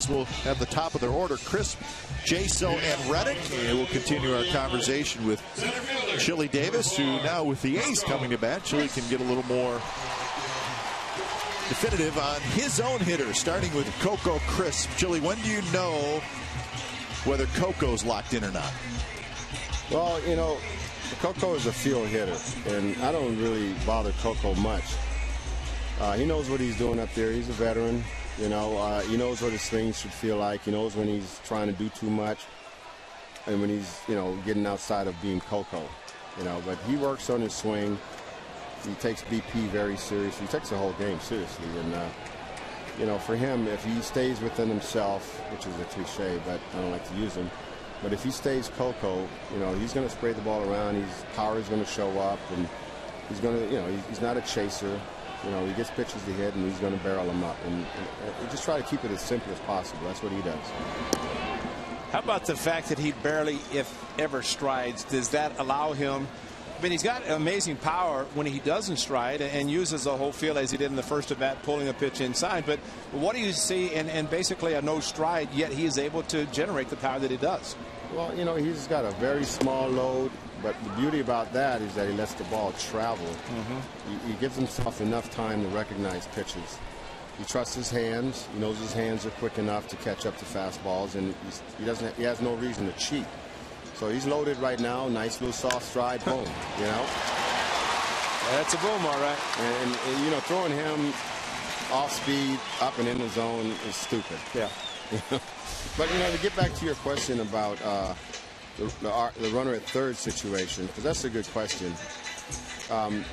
We'll have the top of their order: Crisp, Jaso, and Reddick. And we'll continue our conversation with Chili Davis, who now with the ace coming to bat, Chili can get a little more definitive on his own hitter, starting with Coco Crisp. Chili, when do you know whether Coco's locked in or not? Well, you know, Coco is a field hitter, and I don't really bother Coco much. He knows what he's doing up there. He's a veteran. You know, he knows what his swing should feel like. He knows when he's trying to do too much and when he's, you know, getting outside of being Coco. You know, but he works on his swing. He takes BP very seriously. He takes the whole game seriously. And, you know, for him, if he stays within himself, which is a cliche, but I don't like to use him, but if he stays Coco, you know, he's going to spray the ball around. His power is going to show up, and he's going to, you know, he's not a chaser. You know, he gets pitches to hit, and he's going to barrel them up. And just try to keep it as simple as possible. That's what he does. How about the fact that he barely, if ever, strides? Does that allow him? I mean, he's got amazing power when he doesn't stride and uses the whole field as he did in the first at bat, pulling a pitch inside. But what do you see in basically a no stride, yet he is able to generate the power that he does? Well, you know, he's got a very small load. But the beauty about that is that he lets the ball travel. He gives himself enough time to recognize pitches. He trusts his hands. He knows his hands are quick enough to catch up to fastballs, and he has no reason to cheat. So he's loaded right now. Nice little soft stride, boom. You know, that's a boom, all right. And you know, throwing him off speed up and in the zone is stupid. Yeah. But you know, to get back to your question about the runner at third situation, because that's a good question.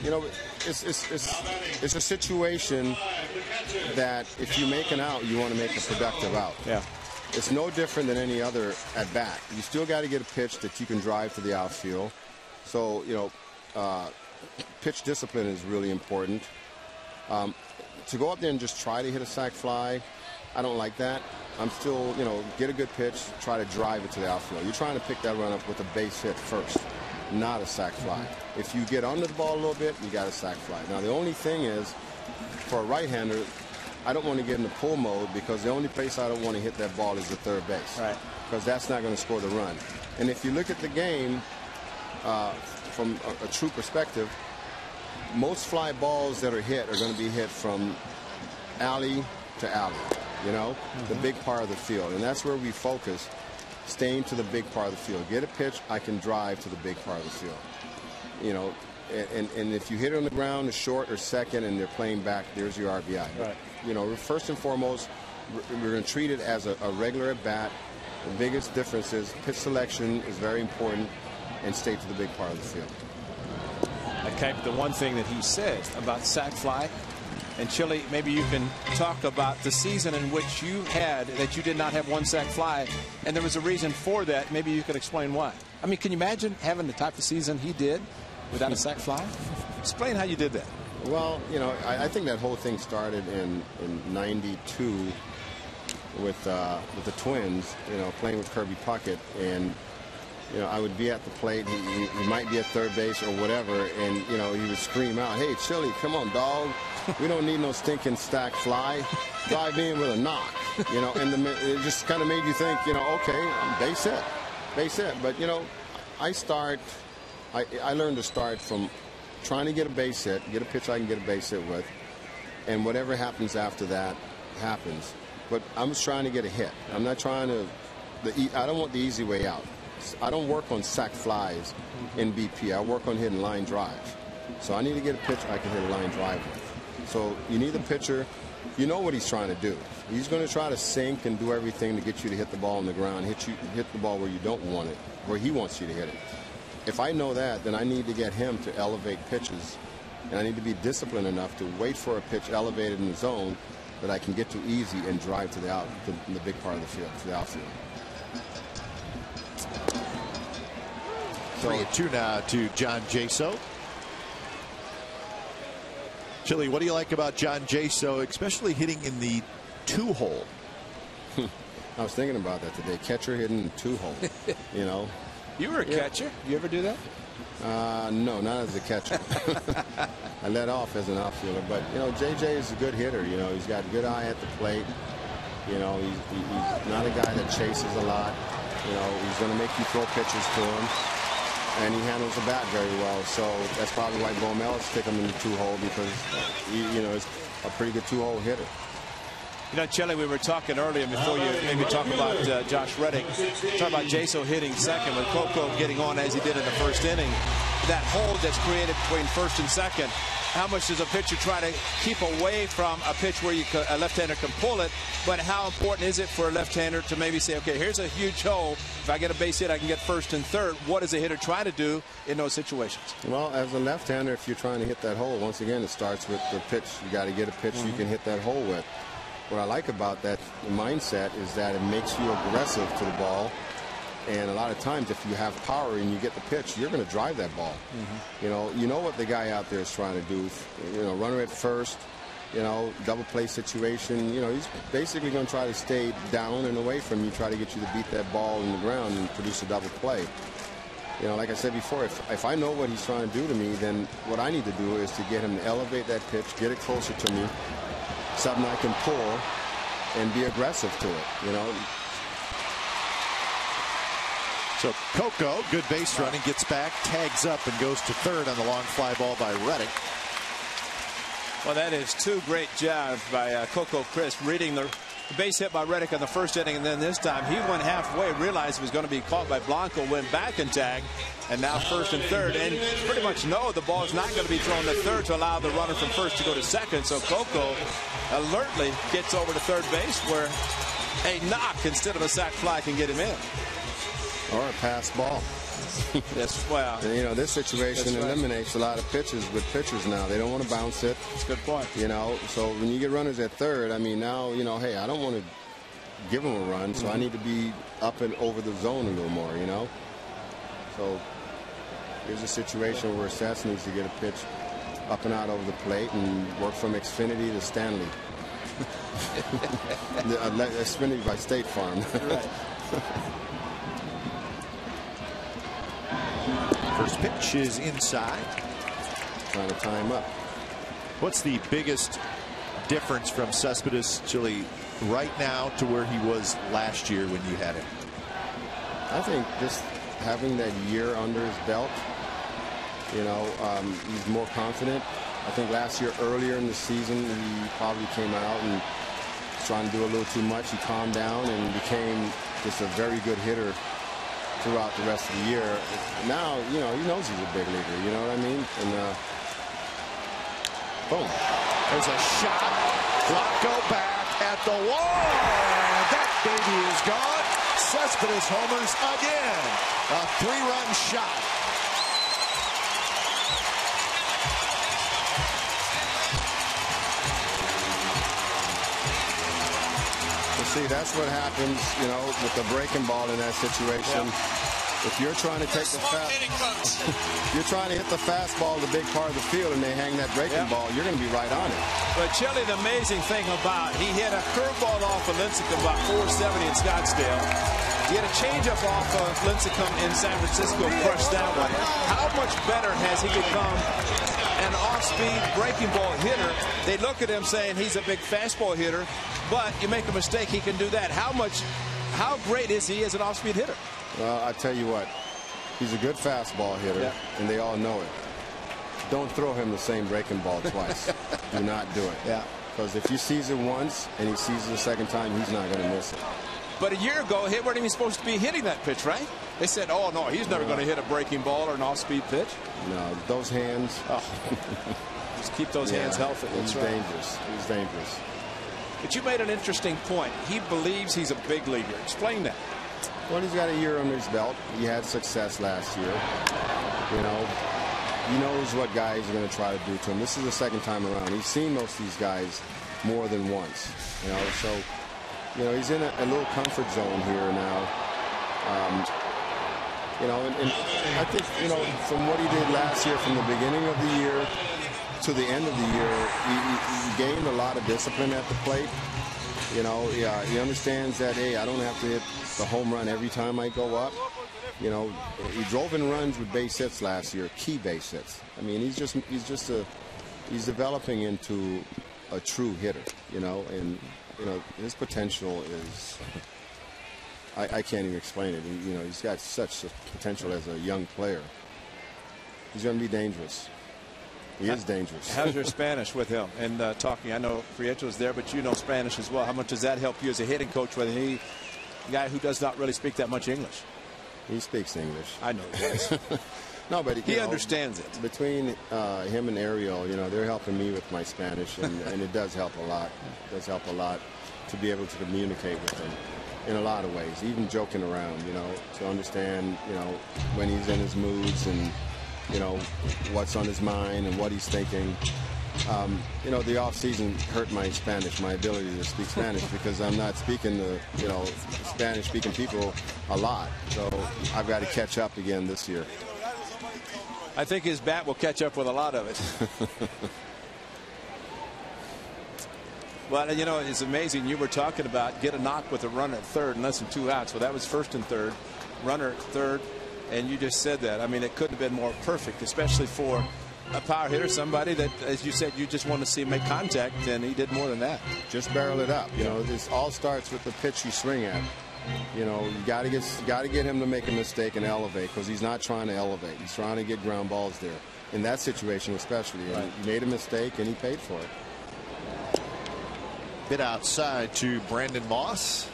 You know, it's a situation that if you make an out, you want to make a productive out. Yeah. It's no different than any other at bat. You still got to get a pitch that you can drive to the outfield. So, you know, pitch discipline is really important. To go up there and just try to hit a sac fly, I don't like that. I'm still, you know, get a good pitch, try to drive it to the outfield. You're trying to pick that run up with a base hit first, not a sac fly. If you get under the ball a little bit, you got a sac fly. Now, the only thing is, for a right-hander, I don't want to get into pull mode, because the only place I don't want to hit that ball is the third base. Right. Because that's not going to score the run. And if you look at the game from a true perspective, most fly balls that are hit are going to be hit from alley to alley, you know, the big part of the field. And that's where we focus, staying to the big part of the field. Get a pitch, I can drive to the big part of the field. You know, and if you hit it on the ground, the short or second, and they're playing back, there's your RBI. Right. You know, first and foremost, we're going to treat it as a regular at bat. The biggest difference is pitch selection is very important, and stay to the big part of the field. Okay, the one thing that he said about sac fly, and Chili, maybe you can talk about the season in which you had that you did not have one sac fly, and there was a reason for that. Maybe you could explain why. I mean, can you imagine having the type of season he did without a sac fly? Explain how you did that. Well, you know, I think that whole thing started in '92 with the Twins, you know, playing with Kirby Puckett, and you know, I would be at the plate. He might be at third base or whatever, and you know, he would scream out, "Hey, Chili, come on, dog! We don't need no stinking stack fly. Drive in with a knock." You know, and it just kind of made you think, you know, okay, base hit. But you know, I learned to start from trying to get a base hit, get a pitch I can get a base hit with, and whatever happens after that happens. But I'm just trying to get a hit. I'm not trying to. I don't want the easy way out. I don't work on sac flies in BP. I work on hitting line drives. So I need to get a pitch I can hit a line drive with. So you need a pitcher. You know what he's trying to do. He's going to try to sink and do everything to get you to hit the ball on the ground, hit the ball where you don't want it, where he wants you to hit it. If I know that, then I need to get him to elevate pitches, and I need to be disciplined enough to wait for a pitch elevated in the zone that I can get to easy and drive to the big part of the field, to the outfield. 3-2 now to John Jaso. Chili, what do you like about John Jaso, especially hitting in the 2-hole? I was thinking about that today. Catcher hitting in 2-hole. You know. You were a catcher. You ever do that? No, not as a catcher. I led off as an outfielder, but you know, JJ is a good hitter. You know, he's got a good eye at the plate. You know, he's not a guy that chases a lot. You know, he's going to make you throw pitches to him, and he handles the bat very well. So that's probably why Bo Mellis stick him in the 2-hole, because you know, he's a pretty good 2-hole hitter. You know, Chili, we were talking earlier before you maybe talk about Josh Reddick. Talk about Jaso hitting second with Coco getting on as he did in the first inning. That hole that's created between first and second, how much does a pitcher try to keep away from a pitch where a left-hander can pull it, but how important is it for a left-hander to maybe say, okay, here's a huge hole. If I get a base hit, I can get first and third. What does a hitter try to do in those situations? Well, as a left-hander, if you're trying to hit that hole, once again, it starts with the pitch. You got to get a pitch you can hit that hole with. What I like about that mindset is that it makes you aggressive to the ball. And a lot of times, if you have power and you get the pitch, you're going to drive that ball. You know what the guy out there is trying to do. You know, runner at first, you know, double play situation. You know, he's basically going to try to stay down and away from you, try to get you to beat that ball in the ground and produce a double play. You know, like I said before, if I know what he's trying to do to me, then what I need to do is to get him to elevate that pitch, get it closer to me, something I can pull, and be aggressive to it, you know. So Coco, good base running, gets back, tags up, and goes to third on the long fly ball by Reddick. Well, that is two great jobs by Coco Crisp, reading the base hit by Reddick in the first inning, and then this time he went halfway, realized he was going to be caught by Blanco, went back and tagged, and now first and third, and pretty much know the ball is not going to be thrown to third to allow the runner from first to go to second. So Coco alertly gets over to third base, where a knock instead of a sac fly can get him in. Or a pass ball. Yes, well, you know, this situation eliminates a lot of pitches with pitchers now. They don't want to bounce it. That's a good point. You know, so when you get runners at third, I mean, now, you know, hey, I don't want to give them a run, so I need to be up and over the zone a little more, you know. So here's a situation where Seth needs to get a pitch up and out over the plate and work from Xfinity to Stanley. Xfinity by State Farm. Right. First pitch is inside. Trying to tie him up. What's the biggest difference from Cespedes, Chile, right now to where he was last year when you had him? I think just having that year under his belt, you know, he's more confident. I think last year, earlier in the season, he probably came out and was trying to do a little too much. He calmed down and became just a very good hitter throughout the rest of the year. Now, you know, he knows he's a big leaguer. You know what I mean? And boom. There's a shot. Blanco back at the wall. That baby is gone. Cespedes homers again. A 3-run shot. See, that's what happens, you know, with the breaking ball in that situation. If you're trying to take the you're trying to hit the fastball the big part of the field and they hang that breaking ball, you're going to be right on it. But Chile, the amazing thing about, he hit a curveball off of Lincecum about 470 in Scottsdale. He had a changeup off of Lincecum in San Francisco, crushed that one. How much better has he become an off-speed breaking ball hitter? They look at him saying he's a big fastball hitter, but you make a mistake, he can do that. How great is he as an off-speed hitter? Well, I tell you what, he's a good fastball hitter, and they all know it. Don't throw him the same breaking ball twice. Do not do it. Because if he sees it once and he sees it a second time, he's not going to miss it. But a year ago, he wasn't even supposed to be hitting that pitch, right? They said, oh, no, he's never going to hit a breaking ball or an off-speed pitch. No, those hands. Just keep those hands healthy. He's dangerous. He's dangerous. But you made an interesting point. He believes he's a big leaguer. Explain that. Well, he's got a year under his belt. He had success last year. You know, he knows what guys are going to try to do to him. This is the second time around. He's seen most of these guys more than once. You know, so, you know, he's in a little comfort zone here now. You know, and I think, you know, from what he did last year, from the beginning of the year to the end of the year, he gained a lot of discipline at the plate. You know, he understands that, hey, I don't have to hit the home run every time I go up. You know, he drove in runs with base hits last year, key base hits. I mean, he's developing into a true hitter, you know, and, you know, his potential is, I can't even explain it. You know, he's got such a potential as a young player. He's going to be dangerous. He is dangerous. How's your Spanish with him? And talking, I know Prieto's there, but you know Spanish as well. How much does that help you as a hitting coach with a guy who does not really speak that much English? He speaks English. I know he does. No, but he understands it. Between him and Ariel, you know, they're helping me with my Spanish, and it does help a lot. It does help a lot to be able to communicate with him in a lot of ways, even joking around, you know, to understand, you know, when he's in his moods and, you know, what's on his mind and what he's thinking. You know, the off season hurt my Spanish, my ability to speak Spanish, because I'm not speaking to, you know, Spanish speaking people a lot. So I've got to catch up again this year. I think his bat will catch up with a lot of it. Well, you know, it's amazing. You were talking about get a knock with a runner at third and less than 2 outs. Well, that was first and third, runner at third. And you just said that. I mean, it couldn't have been more perfect, especially for a power hitter, somebody that, as you said, you just want to see him make contact, and he did more than that. Just barrel it up. You know, this all starts with the pitch you swing at. You know, you got to get him to make a mistake and elevate, because he's not trying to elevate. He's trying to get ground balls there. In that situation especially, right. He made a mistake and he paid for it. Bit outside to Brandon Moss.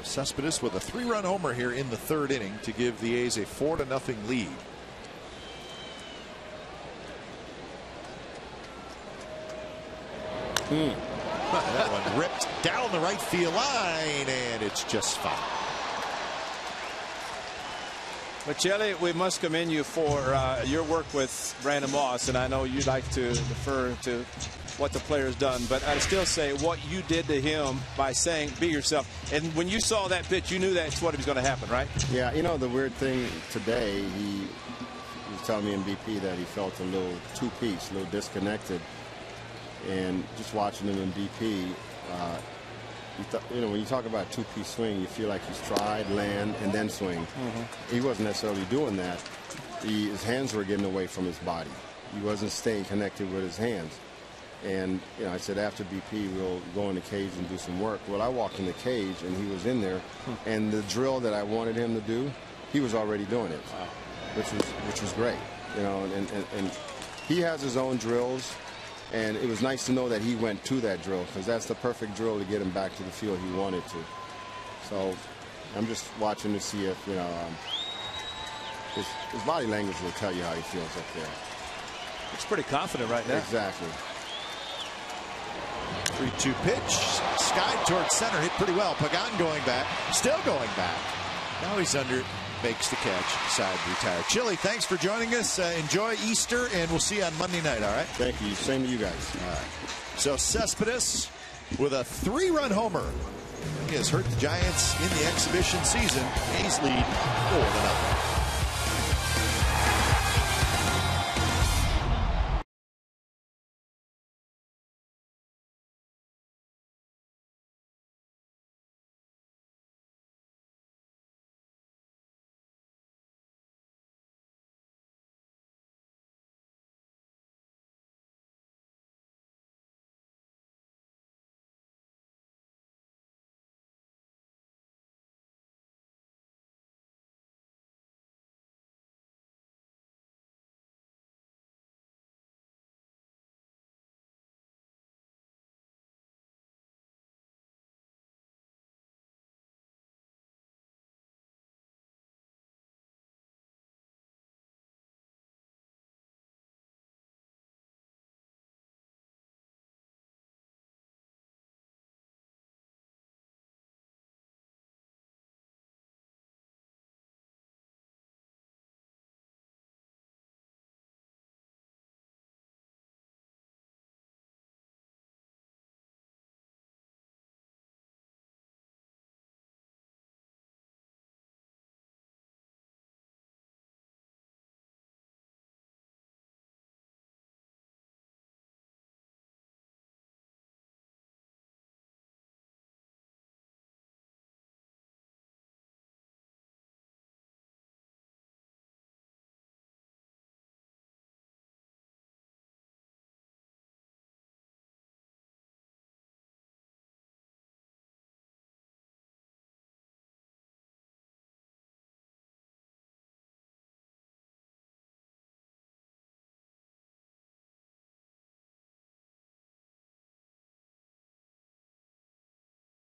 Cespedes with a 3-run homer here in the third inning to give the A's a 4-0 lead. That one ripped down the right field line, and it's just foul. But Chile, we must commend you for your work with Brandon Moss, and I know you'd like to defer to what the player's done, but I'd still say what you did to him by saying be yourself. And when you saw that pitch, you knew that's what was going to happen, right? Yeah, you know, the weird thing today, he was telling me in BP that he felt a little two-piece, a little disconnected. And just watching him in BP, you know, when you talk about two-piece swing, you feel like he's tried, land, and then swing. He wasn't necessarily doing that. His hands were getting away from his body. wasn't staying connected with his hands. And I said, after BP, we'll go in the cage and do some work. Well, I walked in the cage, and he was in there, and the drill that I wanted him to do, he was already doing it, which was great. And he has his own drills, and it was nice to know that he went to that drill, because that's the perfect drill to get him back to the field he wanted to. So I'm just watching to see if his body language will tell you how he feels up there. Looks pretty confident right now. Exactly. 3-2 pitch, skied towards center, hit pretty well. Pagan going back, still going back. Now he's under, makes the catch, side retired. Chili, thanks for joining us. Enjoy Easter, and we'll see you on Monday night, all right? Thank you. Same to you guys. All right. So Cespedes with a 3-run homer. He has hurt the Giants in the exhibition season. A's lead 4-0.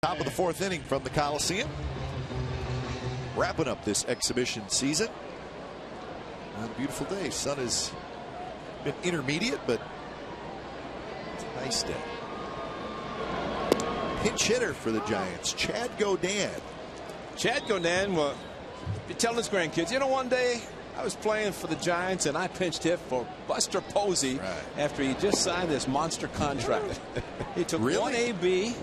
Top of the 4th inning from the Coliseum. Wrapping up this exhibition season on a beautiful day. Sun has been intermediate, but it's a nice day. Pinch hitter for the Giants, Chad Godin. Chad Godin will be telling his grandkids, one day I was playing for the Giants and I pinched hit for Buster Posey after he just signed this monster contract. He took one AB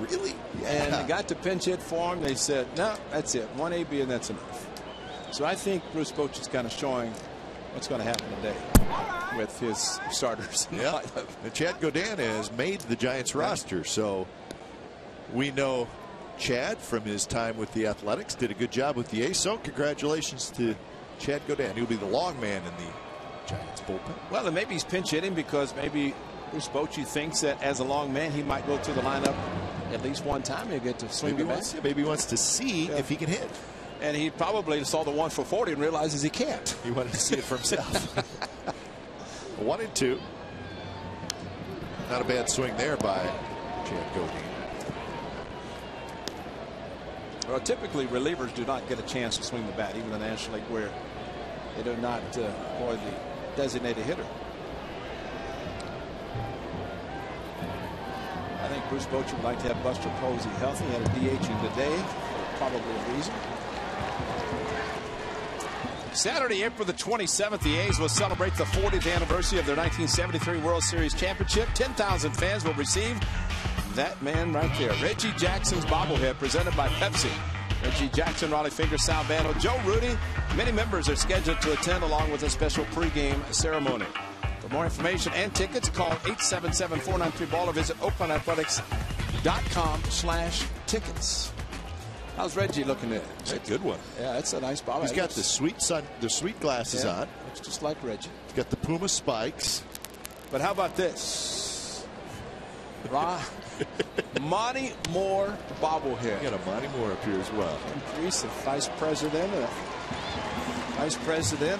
and got to pinch hit for him. They said, no, that's it. One AB and that's enough. So I think Bruce Bochy's kind of showing what's going to happen today with his starters. Yeah. And Chad Godin has made the Giants roster. So we know Chad from his time with the Athletics did a good job with the A's. So congratulations to Chad Godin. He'll be the long man in the Giants bullpen. Well, and maybe he's pinch hitting because maybe Bruce Bochy thinks that as a long man he might go to the lineup at least one time. He'll get to swing the bat. Maybe he wants to see if he can hit. And he probably saw the 1 for 40 and realizes he can't. He wanted to see it for himself. 1-2. Not a bad swing there by Chad Godin. Well, typically relievers do not get a chance to swing the bat, even in the National League, where they do not avoid the designated hitter. I think Bruce Bochy would like to have Buster Posey healthy. He had a DH today for probably a reason. Saturday, April the 27th, the A's will celebrate the 40th anniversary of their 1973 World Series championship. 10,000 fans will receive that man right there, Reggie Jackson's bobblehead, presented by Pepsi. Reggie Jackson, Raleigh Finger, Sal Bando, Joe Rudy. Many members are scheduled to attend along with a special pregame ceremony. For more information and tickets, call 877-493-BALL or visit OaklandAthletics.com/tickets. How's Reggie looking there? That's a good one. Yeah, that's a nice bobblehead. He's got the sweet glasses on. Looks just like Reggie. He's got the Puma spikes. But how about this? Monty Moore bobblehead. You got a Monty Moore up here as well. Ken Priest, the vice president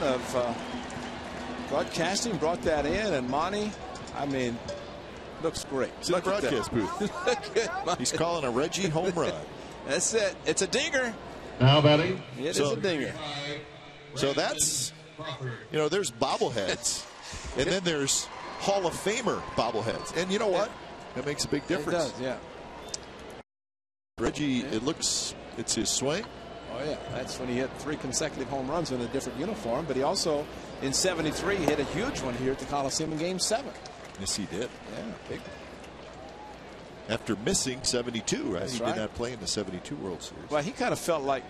of broadcasting, brought that in, and Monty, I mean, looks great. It's in the broadcast booth. He's calling a Reggie home run. That's it. It's a dinger. Now batting. It is a dinger. So that's, you know, there's bobbleheads, and then there's Hall of Famer bobbleheads. And you know what? That makes a big difference. It does, yeah. Reggie, it looks, it's his swing. Oh, yeah. That's when he hit 3 consecutive home runs in a different uniform. But he also, in '73, hit a huge one here at the Coliseum in Game 7. Yes, he did. Yeah, big. After missing 72, right? That's He right. did not play in the 72 World Series. Well, he kind of felt like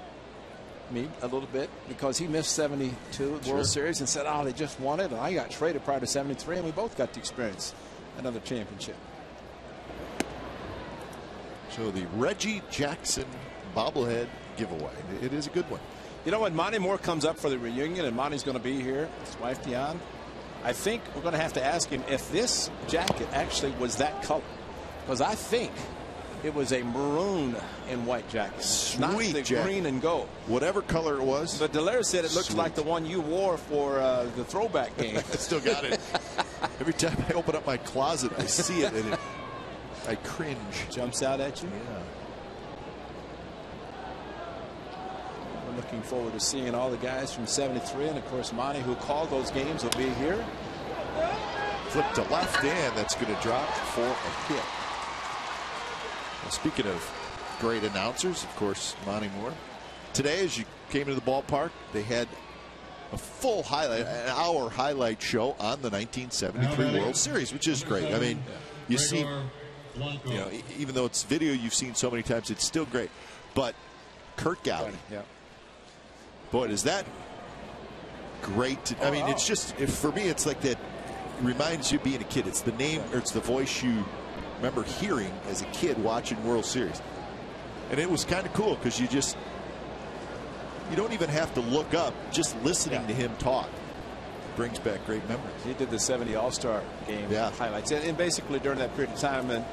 me a little bit because he missed 72 World Series and said, oh, they just won it. And I got traded prior to '73, and we both got to experience another championship. So the Reggie Jackson bobblehead giveaway. It is a good one. You know, when Monty Moore comes up for the reunion, and Monty's going to be here, his wife Dion, I think we're going to have to ask him if this jacket actually was that color. Because I think it was a maroon and white jacket, not the green and gold. Whatever color it was. But Delaire said it looks like the one you wore for the throwback game. I still got it. Every time I open up my closet, I see it, and I cringe. Jumps out at you? Yeah. We're looking forward to seeing all the guys from '73, and of course Monty, who called those games, will be here. Flip to left, and that's going to drop for a hit. Well, speaking of great announcers, of course, Monty Moore. Today, as you came into the ballpark, they had a full highlight, an hour highlight show on the 1973 World Series, which is great. I mean, you see, you know, even though it's video you've seen so many times, it's still great. But Kurt Gowdy, boy, is that great. I mean, it's just, for me, it's like that. It reminds you of being a kid. It's the name, or it's the voice you remember hearing as a kid watching World Series. And it was kind of cool because you don't even have to look up. Just listening to him talk brings back great memories. He did the '70 All-Star game highlights, and basically during that period of time, and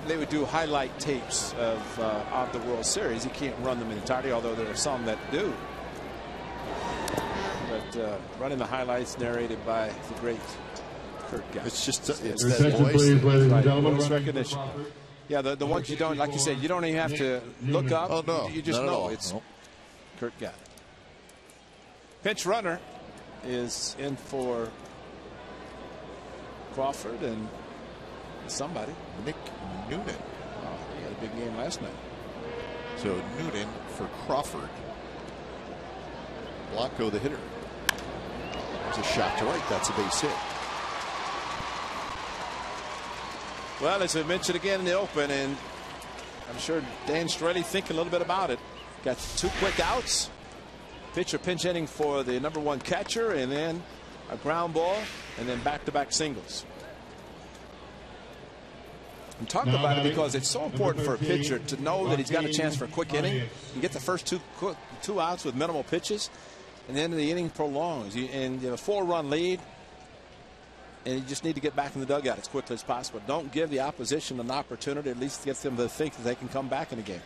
they would do highlight tapes of the World Series. You can't run them in entirety, although there are some that do. But running the highlights narrated by the great Kurt Gowdy. It's just it's Your that attention, voice. please, ladies and gentlemen. Voice recognition. Yeah, the ones you don't, like you said, you don't even have to look up. Oh, no. You just Not at know all. it's Nope. Kurt Gowdy. Pinch runner is in for Crawford and somebody. Nick Noonan. Oh, he had a big game last night. So Noonan for Crawford. Blanco the hitter. There's a shot to right. That's a base hit. Well, as I mentioned again in the open, and I'm sure Dan Strelly thinking a little bit about it. Got 2 quick outs. Pitcher pinch hitting for the #1 catcher, and then a ground ball, and then back-to-back singles. I'm talking about it because it's so important for a pitcher to know that he's got a chance for a quick inning. You get the first two outs with minimal pitches, and then the inning prolongs. And you have a 4-run lead, and you just need to get back in the dugout as quickly as possible. Don't give the opposition an opportunity, at least get them to think that they can come back in the game.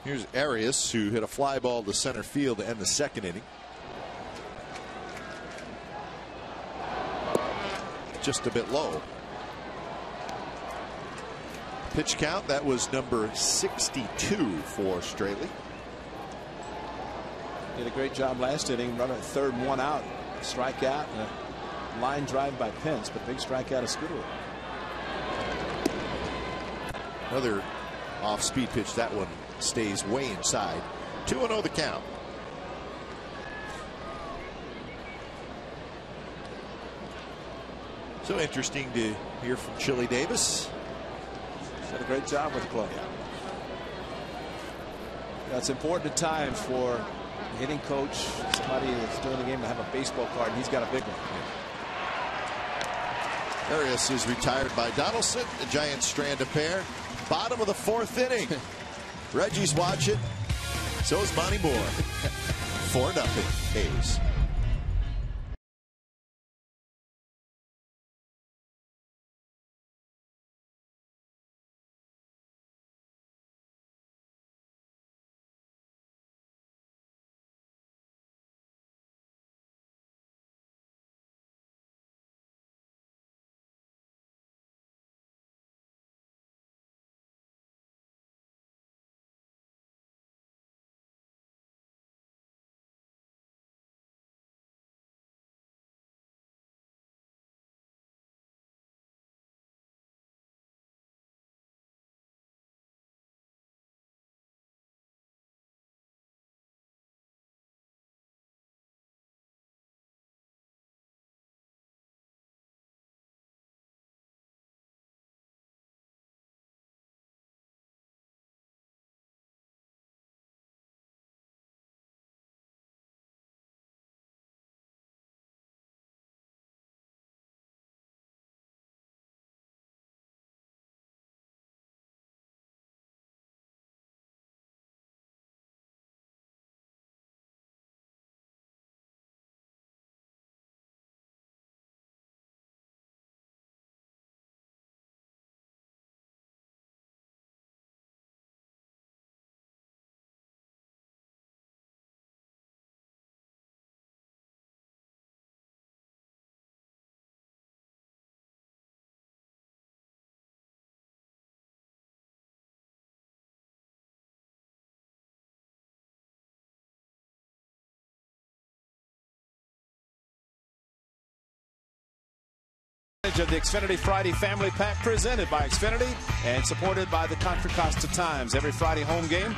Here's Arias, who hit a fly ball to center field to end the 2nd inning. Just a bit low. Pitch count, that was number 62 for Straley. Did a great job last inning, running 3rd and 1 out, strikeout, and a line drive by Pence, but big strikeout of Scooter. Another off-speed pitch. That one stays way inside. 2-0 the count. So interesting to hear from Chili Davis. Did a great job with the club. That's important at times for a hitting coach, somebody that's doing the game, to have a baseball card, and he's got a big one. Arias is retired by Donaldson. The Giants strand a pair. Bottom of the 4th inning. Reggie's watching. So is Monty Moore. 4-0 A's. advantage of the Xfinity Friday Family Pack presented by Xfinity and supported by the Contra Costa Times. Every Friday home game,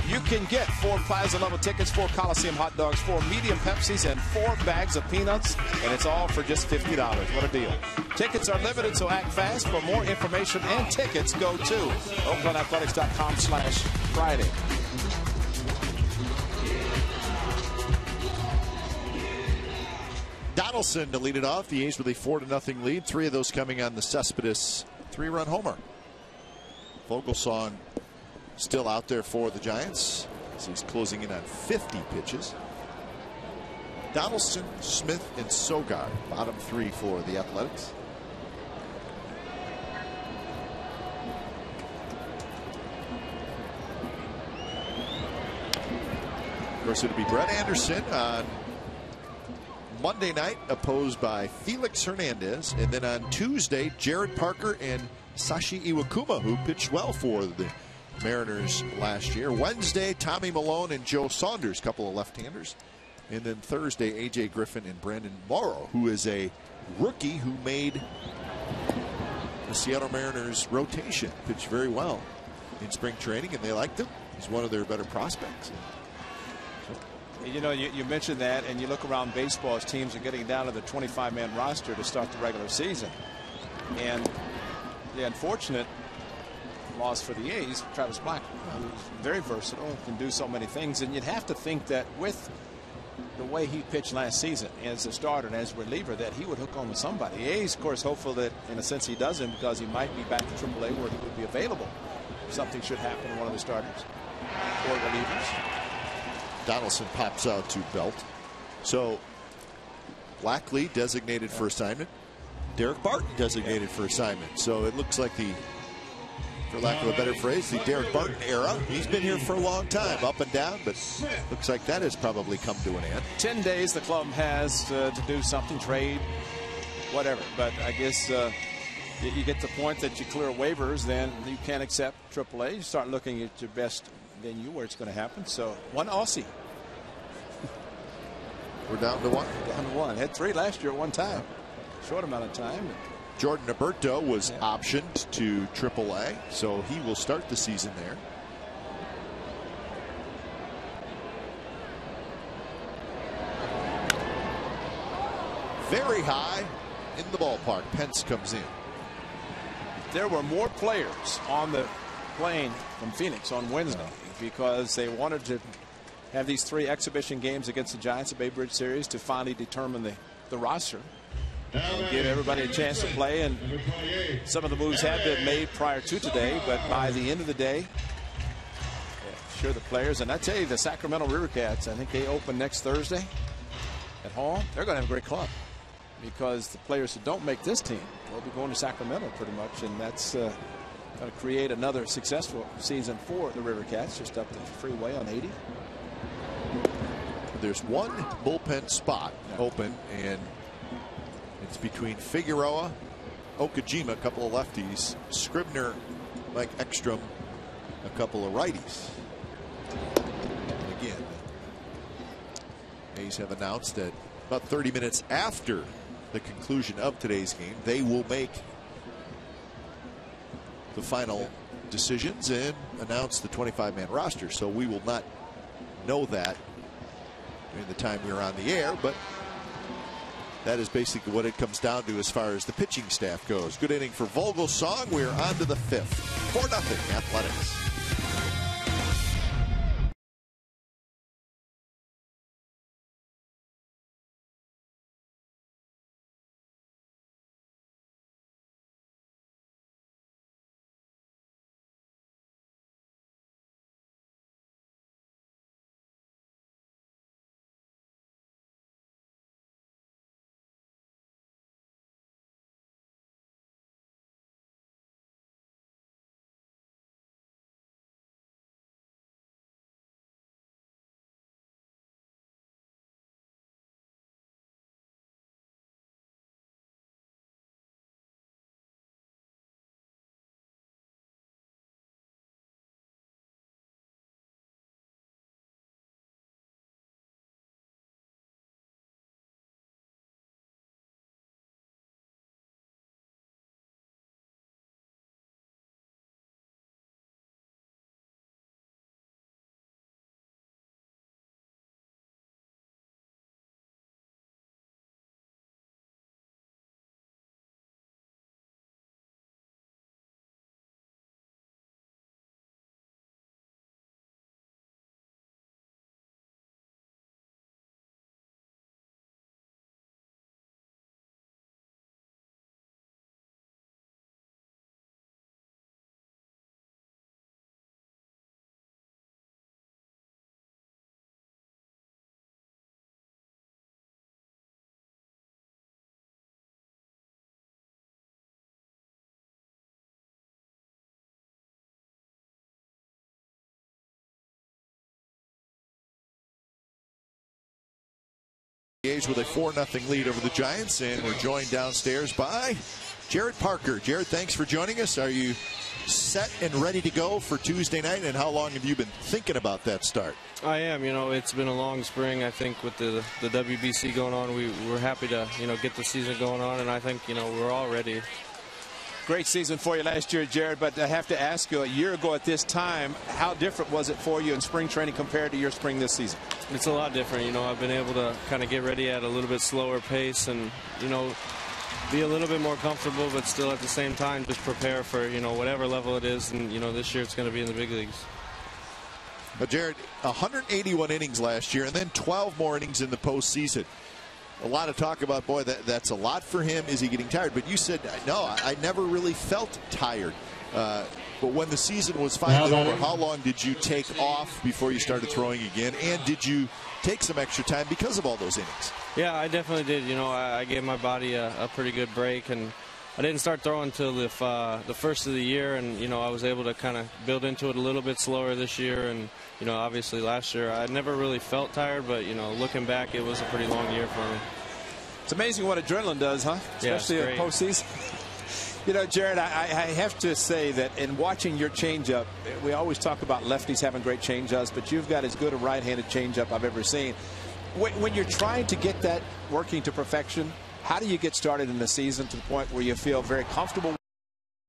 you can get 4 Plaza level tickets, 4 Coliseum hot dogs, 4 medium Pepsis, and 4 bags of peanuts, and it's all for just $50. What a deal. Tickets are limited, so act fast. For more information and tickets, go to oaklandathletics.com/Friday. Donaldson to lead it off. The A's with a 4-0 lead. 3 of those coming on the Cespedes 3-run homer. Vogelsong still out there for the Giants as he's closing in on 50 pitches. Donaldson, Smith, and Sogard, bottom 3 for the Athletics. Of course, it'll be Brett Anderson on Monday night, opposed by Felix Hernandez, and then on Tuesday, Jared Parker and Sashi Iwakuma, who pitched well for the Mariners last year. Wednesday, Tommy Malone and Joe Saunders, couple of left-handers, and then Thursday, AJ Griffin and Brandon Morrow, who is a rookie who made the Seattle Mariners rotation. Pitched very well in spring training, and they liked him. He's one of their better prospects. You know, you mentioned that, and you look around baseball as teams are getting down to the 25-man roster to start the regular season. And the unfortunate loss for the A's, Travis Black, who's very versatile, can do so many things. And you'd have to think that with the way he pitched last season as a starter and as a reliever, that he would hook on with somebody. The A's, of course, hopeful that in a sense he doesn't, because he might be back to AAA where he would be available. Something should happen to one of the starters or relievers. Donaldson pops out to Belt. So Blackley designated for assignment. Derek Barton designated for assignment. So it looks like the, for lack of a better phrase, the Derek Barton era. He's been here for a long time, up and down, but looks like that has probably come to an end. 10 days the club has to do something, trade, whatever. But I guess you get to the point that you clear waivers, then you can't accept AAA. You start looking at your best venue where it's going to happen. So 1 Aussie. We're down to 1. Down to 1. Had 3 last year at one time. Short amount of time. Jordan Alberto was optioned to AAA, so he will start the season there. Very high in the ballpark. Pence comes in. There were more players on the plane from Phoenix on Wednesday because they wanted to have these 3 exhibition games against the Giants at Bay Bridge Series to finally determine the roster and give everybody a chance to play. And some of the moves had been made prior to today, but by the end of the day, sure, the players, and I tell you, the Sacramento River Cats, I think they open next Thursday at home. They're going to have a great club because the players who don't make this team will be going to Sacramento pretty much, and that's going to create another successful season for the River Cats just up the freeway on 80. There's one bullpen spot open, and it's between Figueroa, Okajima, a couple of lefties, Scribner, Mike Ekstrom, a couple of righties. And again, A's have announced that about 30 minutes after the conclusion of today's game, they will make the final decisions and announce the 25-man roster. So we will not know that during the time we're on the air, but that is basically what it comes down to as far as the pitching staff goes. Good inning for Vogelsong. We're on to the 5th. 4-0 Athletics. With a 4-0 lead over the Giants, and we're joined downstairs by Jared Parker. Jared, thanks for joining us. Are you set and ready to go for Tuesday night, and how long have you been thinking about that start? I am. You know, it's been a long spring. I think with the WBC going on, we're happy to, you know, get the season going on, and I think, you know, we're all ready. Great season for you last year, Jared, but I have to ask you, a year ago at this time, how different was it for you in spring training compared to your spring this season? It's a lot different. You know, I've been able to kind of get ready at a little bit slower pace and, you know, be a little bit more comfortable, but still at the same time just prepare for, you know, whatever level it is. And, you know, this year it's going to be in the big leagues. But Jared, 181 innings last year and then 12 more innings in the postseason. A lot of talk about, boy, that's a lot for him. Is he getting tired? But you said, no, I never really felt tired. But when the season was finally over, how long did you take off before you started throwing again? And did you take some extra time because of all those innings? Yeah, I definitely did. You know, I gave my body a pretty good break, and I didn't start throwing until the first of the year, and, you know, I was able to kind of build into it a little bit slower this year. And, you know, obviously last year I never really felt tired, but, you know, looking back, it was a pretty long year for me. It's amazing what adrenaline does, huh? Especially in postseason. You know, Jared, I have to say that in watching your changeup, we always talk about lefties having great changeups, but you've got as good a right-handed changeup I've ever seen. When you're trying to get that working to perfection, how do you get started in the season to the point where you feel very comfortable?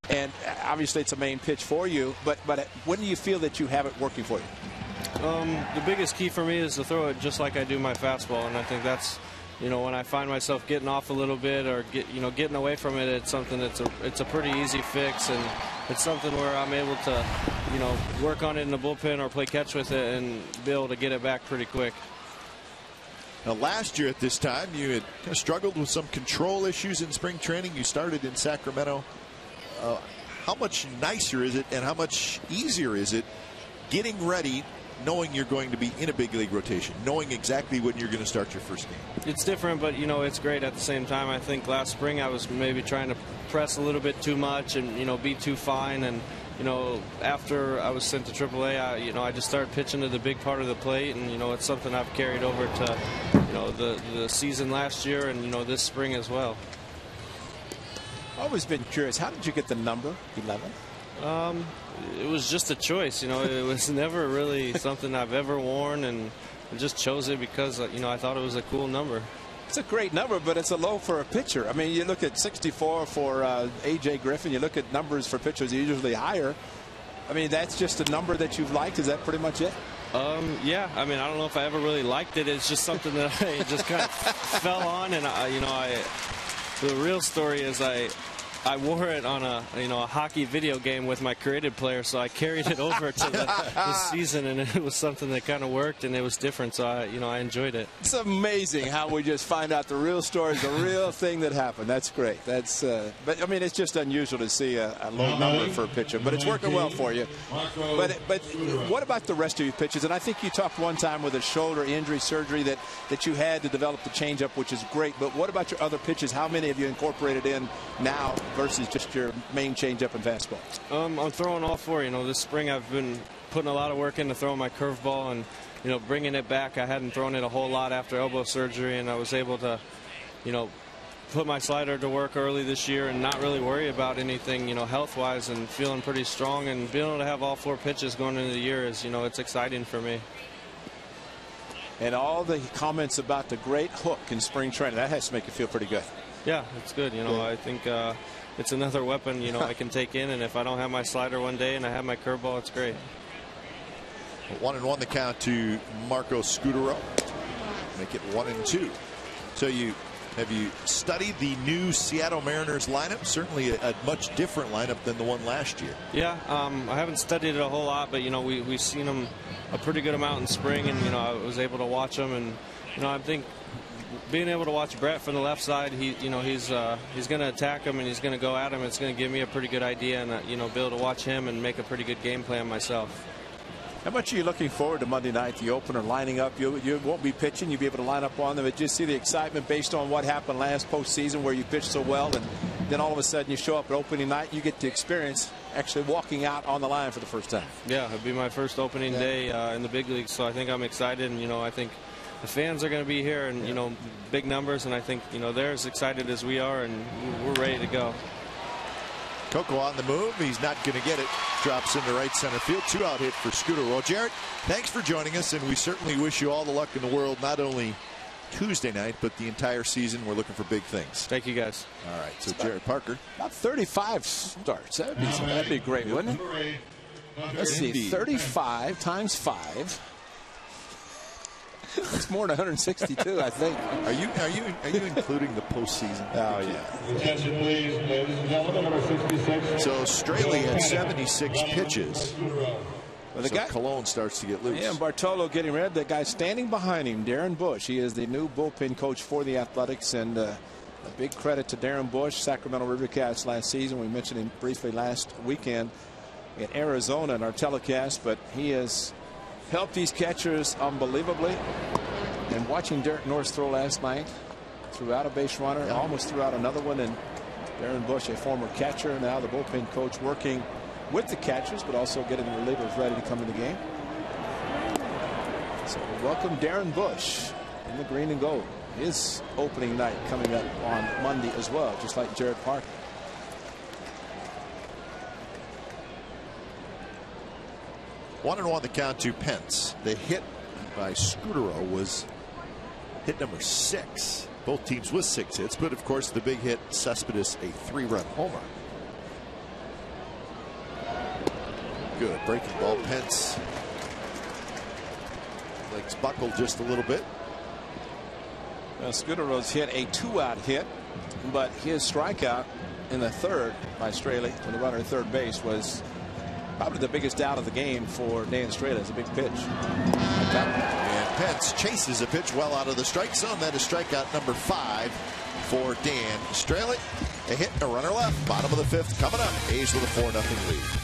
And obviously it's a main pitch for you, but when do you feel that you have it working for you? The biggest key for me is to throw it just like I do my fastball, and I think that's, you know, when I find myself getting off a little bit or getting away from it, it's something that's it's a pretty easy fix, and it's something where I'm able to, you know, work on it in the bullpen or play catch with it and be able to get it back pretty quick. Now, last year at this time, you had kind of struggled with some control issues in spring training. You started in Sacramento. How much nicer is it, and how much easier is it getting ready, knowing you're going to be in a big league rotation, knowing exactly when you're going to start your first game? It's different, but, you know, it's great at the same time. I think last spring I was maybe trying to press a little bit too much and, you know, be too fine. And, you know, after I was sent to AAA, I just started pitching to the big part of the plate, and, you know, it's something I've carried over to, you know, the season last year and, you know, this spring as well. I've always been curious, how did you get the number 11? It was just a choice. You know, it was never really something I've ever worn, and I just chose it because, you know, I thought it was a cool number. It's a great number, but it's a low for a pitcher. I mean, you look at 64 for A.J. Griffin. You look at numbers for pitchers usually higher. I mean, that's just a number that you've liked. Is that pretty much it? Yeah. I mean, I don't know if I ever really liked it. It's just something that I just kind of fell on, and the real story is I wore it on a hockey video game with my created player, so I carried it over to the season, and it was something that kind of worked, and it was different, so I enjoyed it. It's amazing how we just find out the real story, the real thing that happened. That's great. That's but I mean, it's just unusual to see a low number for a pitcher, but it's working well for you. But what about the rest of your pitches? And I think you talked one time with a shoulder injury surgery that you had to develop the changeup, which is great. But what about your other pitches? How many have you incorporated in now versus just your main changeup and fastball? I'm throwing all four. You know, this spring I've been putting a lot of work into throwing my curveball and, you know, bringing it back. I hadn't thrown it a whole lot after elbow surgery, and I was able to, you know, put my slider to work early this year and not really worry about anything, you know, health-wise, and feeling pretty strong, and being able to have all four pitches going into the year is, you know, it's exciting for me. And all the comments about the great hook in spring training, that has to make you feel pretty good. Yeah, it's good. You know, I think it's another weapon, you know, I can take in, and if I don't have my slider one day and I have my curveball, it's great. 1-1 the count to Marco Scutaro. Make it 1-2. So have you studied the new Seattle Mariners lineup? Certainly a much different lineup than the one last year. Yeah, I haven't studied it a whole lot, but, you know, we've seen them a pretty good amount in spring, and, you know, I was able to watch them, and, you know, I think being able to watch Brett from the left side, he's going to attack him, and he's going to go at him. It's going to give me a pretty good idea, and, you know, be able to watch him and make a pretty good game plan myself. How much are you looking forward to Monday night, the opener, lining up? You won't be pitching. You'll be able to line up on them. But just see the excitement based on what happened last postseason where you pitched so well, and then all of a sudden you show up at opening night, you get to experience actually walking out on the line for the first time. Yeah, it'll be my first opening day in the big leagues, so I think I'm excited, and, you know, I think the fans are going to be here, and, you know, big numbers, and I think, you know, they're as excited as we are, and we're ready to go. Coco on the move. He's not going to get it. Drops into right center field. 2-out hit for Scooter. Well, Jarrett, thanks for joining us, and we certainly wish you all the luck in the world, not only Tuesday night, but the entire season. We're looking for big things. Thank you, guys. All right, so Jarrett Parker. About 35 starts. That'd be great, wouldn't it? Let's see, 35 times 5. It's more than 162, I think. Are you including the postseason? Oh yeah. Attention, please, ladies and gentlemen, number 66. So Straley had 76 pitches. Well, the guy, Cologne starts to get loose. Yeah, and Bartolo getting red. The guy standing behind him, Darren Bush. He is the new bullpen coach for the Athletics, and a big credit to Darren Bush, Sacramento River Cats last season. We mentioned him briefly last weekend in Arizona in our telecast, but he has helped these catchers unbelievably. And watching Derek Norris throw last night, threw out a base runner, almost threw out another one, and Darren Bush, a former catcher, now the bullpen coach, working with the catchers, but also getting the relievers ready to come in the game. So welcome Darren Bush in the green and gold. His opening night coming up on Monday as well, just like Jarrett Parker. One and one the count to Pence. The hit by Scutero was hit number 6. Both teams with 6 hits, but of course the big hit, Cespedes, a 3-run homer. Good breaking ball. Pence legs buckled just a little bit. Well, Scutero's hit a 2-out hit, but his strikeout in the third by Straley when the runner at third base was probably the biggest out of the game for Dan Straley. It's a big pitch. And Pence chases a pitch well out of the strike zone. That is strikeout number 5 for Dan Straley. A hit, a runner left. Bottom of the 5th coming up. A's with a 4-0 lead.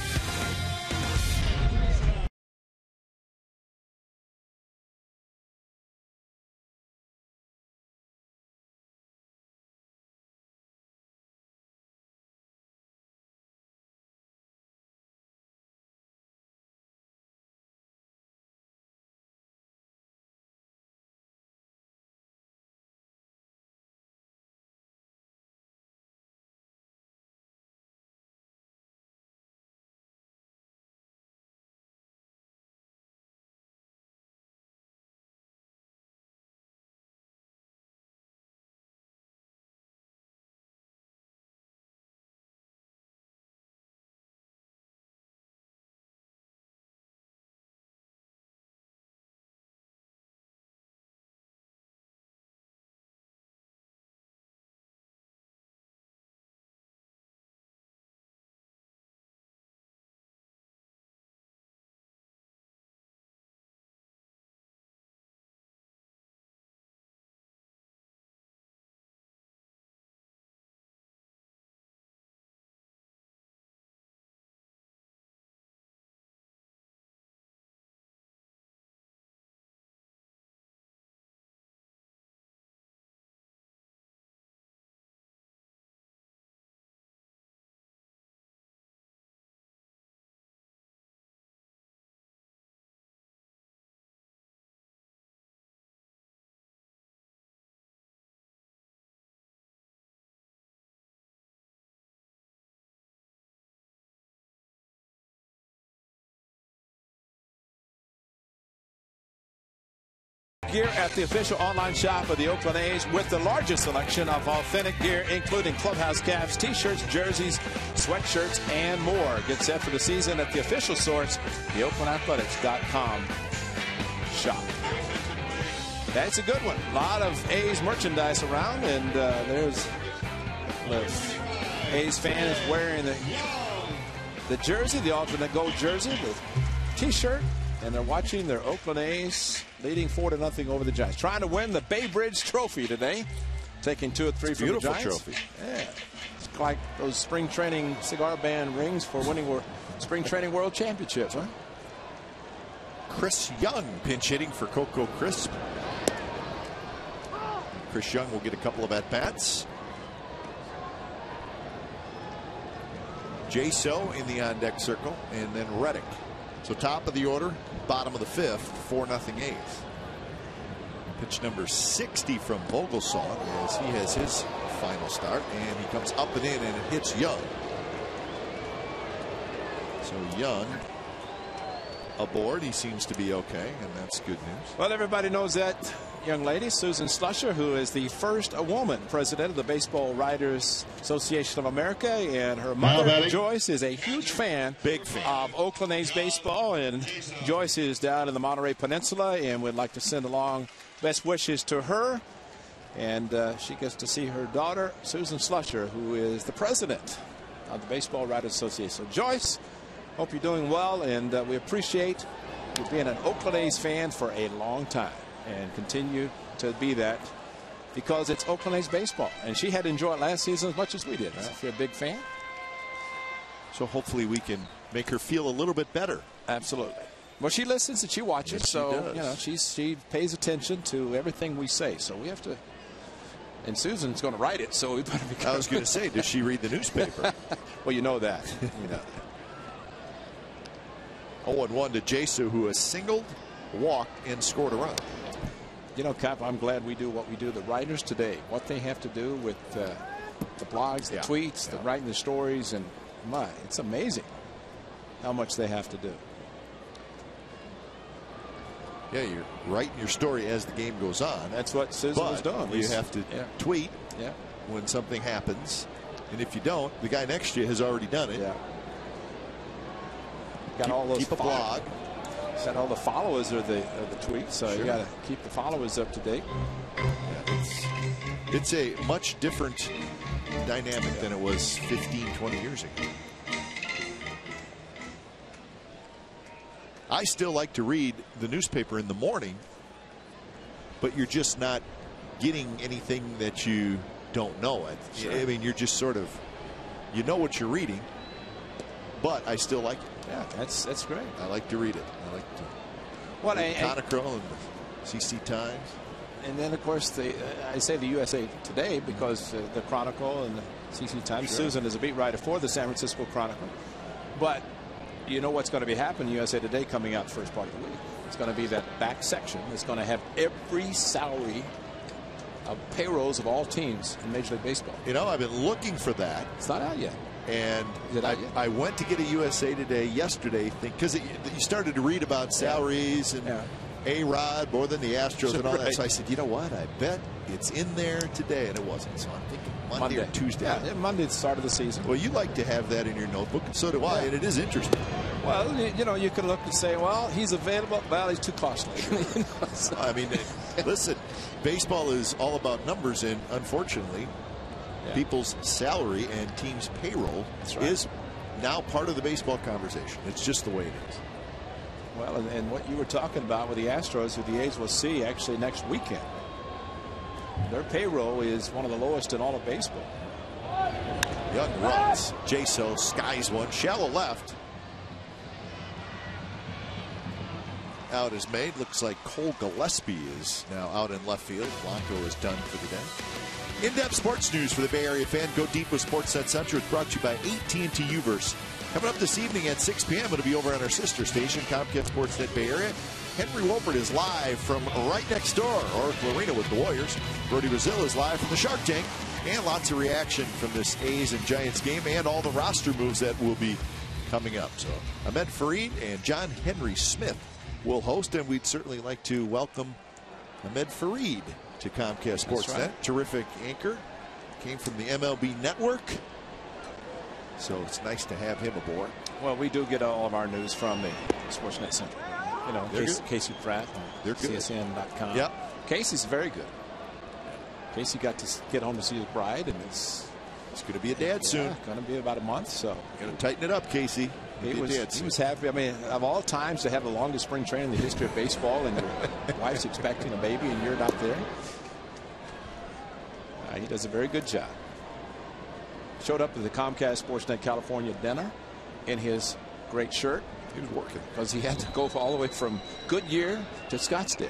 Gear at the official online shop of the Oakland A's with the largest selection of authentic gear, including clubhouse caps, t-shirts, jerseys, sweatshirts, and more. Get set for the season at the official source, the OaklandAthletics.com shop. That's a good one. A lot of A's merchandise around, and there's the A's fans wearing the jersey, the alternate gold jersey, the t-shirt, and they're watching their Oakland A's leading 4-0 over the Giants, trying to win the Bay Bridge Trophy today, taking 2 of 3 from the Giants. Beautiful trophy. Yeah, it's like those spring training cigar band rings for winning spring training world championships, huh? Chris Young pinch hitting for Coco Crisp. Chris Young will get a couple of at-bats. J-So in the on-deck circle, and then Reddick. So top of the order, bottom of the 5th, 4-0 A's. Pitch number 60 from Vogelsong as he has his final start, and he comes up and in, and it hits Young. So Young aboard. He seems to be okay, and that's good news. Well, everybody knows that young lady, Susan Slusher, who is the first woman president of the Baseball Writers Association of America, and her mother, Joyce, is a huge fan, of Oakland A's baseball, and Joyce is down in the Monterey Peninsula, and would like to send along best wishes to her, and she gets to see her daughter, Susan Slusher, who is the president of the Baseball Writers Association. So, Joyce, hope you're doing well, and we appreciate you being an Oakland A's fan for a long time, and continue to be that, because it's Oakland A's baseball, and she had enjoyed last season as much as we did. If you're a big fan, so hopefully we can make her feel a little bit better. Absolutely. Well, she listens and she watches, yes, so she pays attention to everything we say. So we have to. And Susan's going to write it, so we better be careful. I was going to say, does she read the newspaper? Well, you know that. You know. 0-1 to Jesu, who has singled, walked, and scored a run. You know, Cap, I'm glad we do what we do. The writers today, what they have to do with the blogs, the tweets, the writing the stories, and it's amazing how much they have to do. Yeah, you're writing your story as the game goes on. That's what Susan was doing. You have to tweet when something happens, and if you don't, the guy next to you has already done it. Yeah. Got all those. Keep a blog. Got all the followers of the tweets, so you got to keep the followers up to date. Yeah, it's a much different dynamic than it was 15, 20 years ago. I still like to read the newspaper in the morning, but you're just not getting anything that you don't know. I mean, you're just sort of, you know what you're reading, but I still like it. Yeah, that's great. I like to read it. I like to read the Chronicle and the CC Times. And then, of course, I say the USA Today because the Chronicle and the CC Times. Sure. Susan is a beat writer for the San Francisco Chronicle. But you know what's going to be happening USA Today coming out the first part of the week. It's going to be that back section. It's going to have every salary of payrolls of all teams in Major League Baseball. You know, I've been looking for that. It's not out yet. And I went to get a USA Today yesterday because you started to read about salaries and A-Rod more than the Astros and all that. So I said, you know what? I bet it's in there today, and it wasn't. So I'm thinking Monday or Tuesday. Yeah, Monday, the start of the season. Well, you like to have that in your notebook, and so do I, and it is interesting. Well, you know, you could look and say, well, he's available. Well, he's too costly. I mean, listen, baseball is all about numbers, and unfortunately, people's salary and teams' payroll is now part of the baseball conversation. It's just the way it is. Well, and what you were talking about with the Astros, who the A's will see actually next weekend. Their payroll is one of the lowest in all of baseball. Young runs. Jaso skies one. Shallow left. Out is made. Looks like Cole Gillespie is now out in left field. Blanco is done for the day. In-depth sports news for the Bay Area fan. Go deep with Sportsnet Central. It's brought to you by AT&T Uverse. Coming up this evening at 6 p.m. It'll be over on our sister station, Comcast Sportsnet Bay Area. Henry Wolpert is live from right next door, Oracle Arena with the Warriors. Brody Brazil is live from the Shark Tank. And lots of reaction from this A's and Giants game and all the roster moves that will be coming up. So Ahmed Fareed and John Henry Smith will host, and we'd certainly like to welcome Ahmed Fareed to Comcast Sportsnet. Right. Terrific anchor. Came from the MLB Network. So it's nice to have him aboard. Well, we do get all of our news from the Sportsnet Center. You know, Casey Pratt, CSN.com. Yep. Casey's very good. Casey got to get home to see his bride, and it's going to be a dad soon. Going to be about a month. So going to tighten it up, Casey. He was happy. I mean, of all times to have the longest spring training in the history of baseball, and your wife's expecting a baby, and you're not there. He does a very good job. Showed up at the Comcast Sportsnet California dinner in his great shirt. He was working because he had to go all the way from Goodyear to Scottsdale.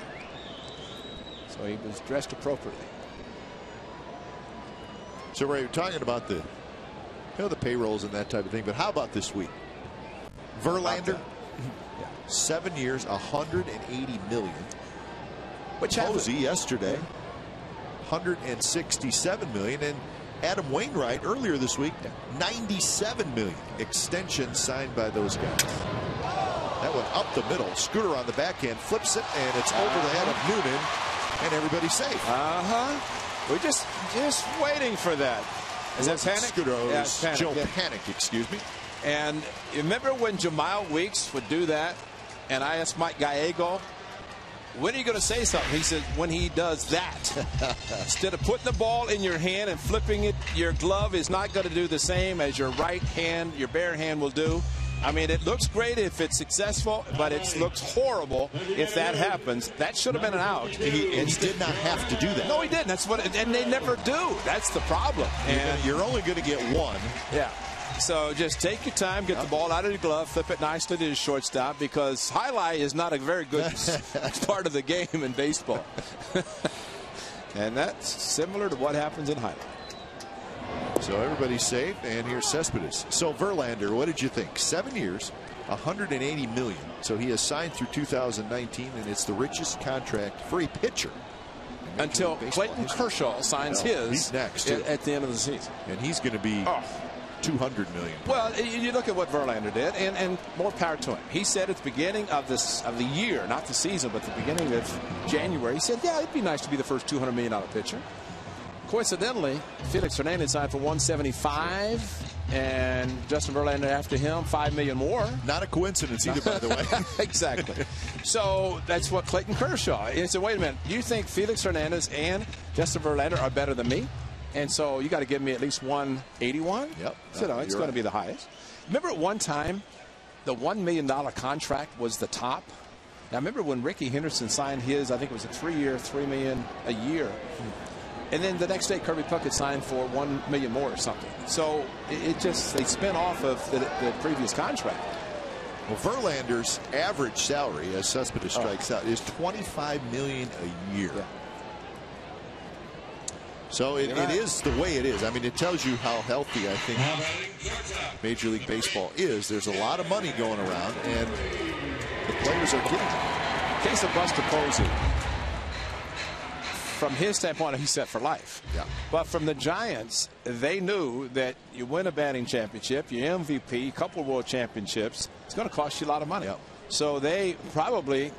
So he was dressed appropriately. So Ray, you're talking about the payrolls and that type of thing, but how about this week? Verlander, 7 years, $180 million. Which Posey yesterday, $167 million, and Adam Wainwright earlier this week, $97 million extension signed by those guys. That went up the middle. Scooter on the backhand flips it, and it's over the head of Noonan, and everybody's safe. We're just waiting for that. Is that Panic? Scooter, yeah, Panic. Joe Panic, excuse me. And you remember when Jamal Weeks would do that, and I asked Mike Gallego, when are you going to say something? He said, when he does that. Instead of putting the ball in your hand and flipping it, your glove is not going to do the same as your right hand, your bare hand will do. I mean, it looks great if it's successful, but it looks horrible if that happens. That should have been an out. He did not have to do that. No, he didn't. That's what, and they never do. That's the problem. And you're only going to get one. Yeah. So just take your time, get the ball out of your glove, flip it nicely to the shortstop, because highlight is not a very good part of the game in baseball. And that's similar to what happens in highlight. So everybody's safe, and here's Cespedes. So Verlander, what did you think? 7 years, $180 million. So he has signed through 2019, and it's the richest contract for a pitcher until Clayton Kershaw signs his he's next at the end of the season. And he's going to be $200 million. Well, you look at what Verlander did, and more power to him. He said at the beginning of the year, not the season, but the beginning of January, he said, yeah, it'd be nice to be the first $200 million pitcher. Coincidentally, Felix Hernandez signed for $175, and Justin Verlander after him, $5 million more. Not a coincidence either, by the way. Exactly. So that's what Clayton Kershaw. He said, wait a minute, you think Felix Hernandez and Justin Verlander are better than me? And so you got to give me at least 181. Yep. So no, it's going to be the highest. Remember at one time, the $1 million contract was the top. Now remember when Ricky Henderson signed his, I think it was a 3-year, $3 million a year. And then the next day, Kirby Puckett signed for $1 million more or something. So it just, they spin off of the previous contract. Well, Verlander's average salary, as Cespedes strikes out, is $25 million a year. Yeah. So it is the way it is. I mean, it tells you how healthy I think Major League Baseball is. There's a lot of money going around, and the players are getting it. Case of Buster Posey. From his standpoint, he's set for life. Yeah. But from the Giants, they knew that you win a batting championship, your MVP, a couple world championships, it's going to cost you a lot of money. Yep. So they probably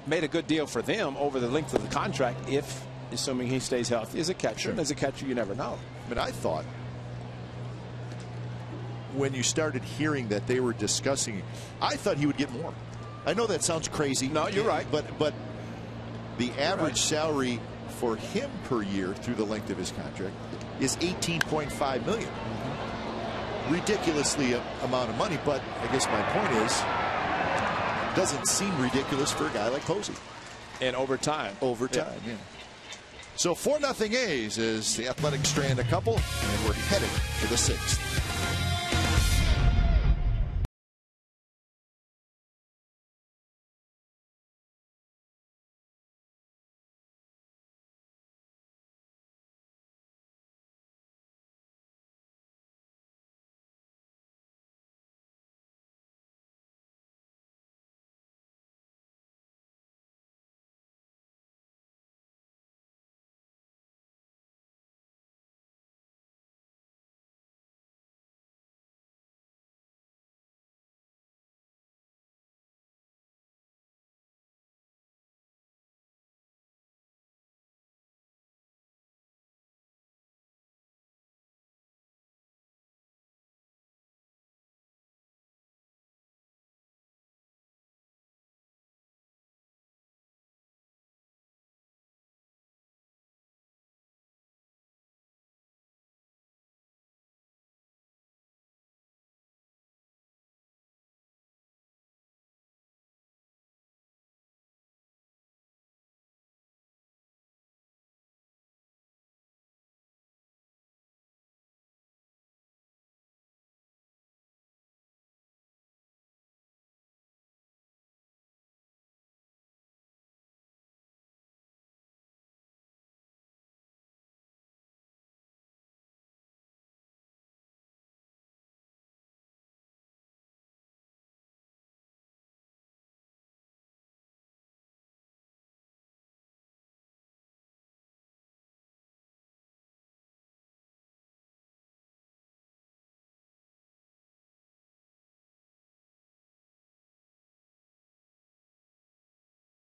made a good deal for them over the length of the contract, if assuming he stays healthy as a catcher. Sure. And as a catcher, you never know. But I thought when you started hearing that they were discussing, I thought he would get more. I know that sounds crazy. No, you're right. But the average salary for him per year through the length of his contract is $18.5 million. Ridiculously amount of money, but I guess my point is, it doesn't seem ridiculous for a guy like Posey. And over time. Yeah. So 4-0 A's as the Athletics strand a couple, and we're headed to the 6th.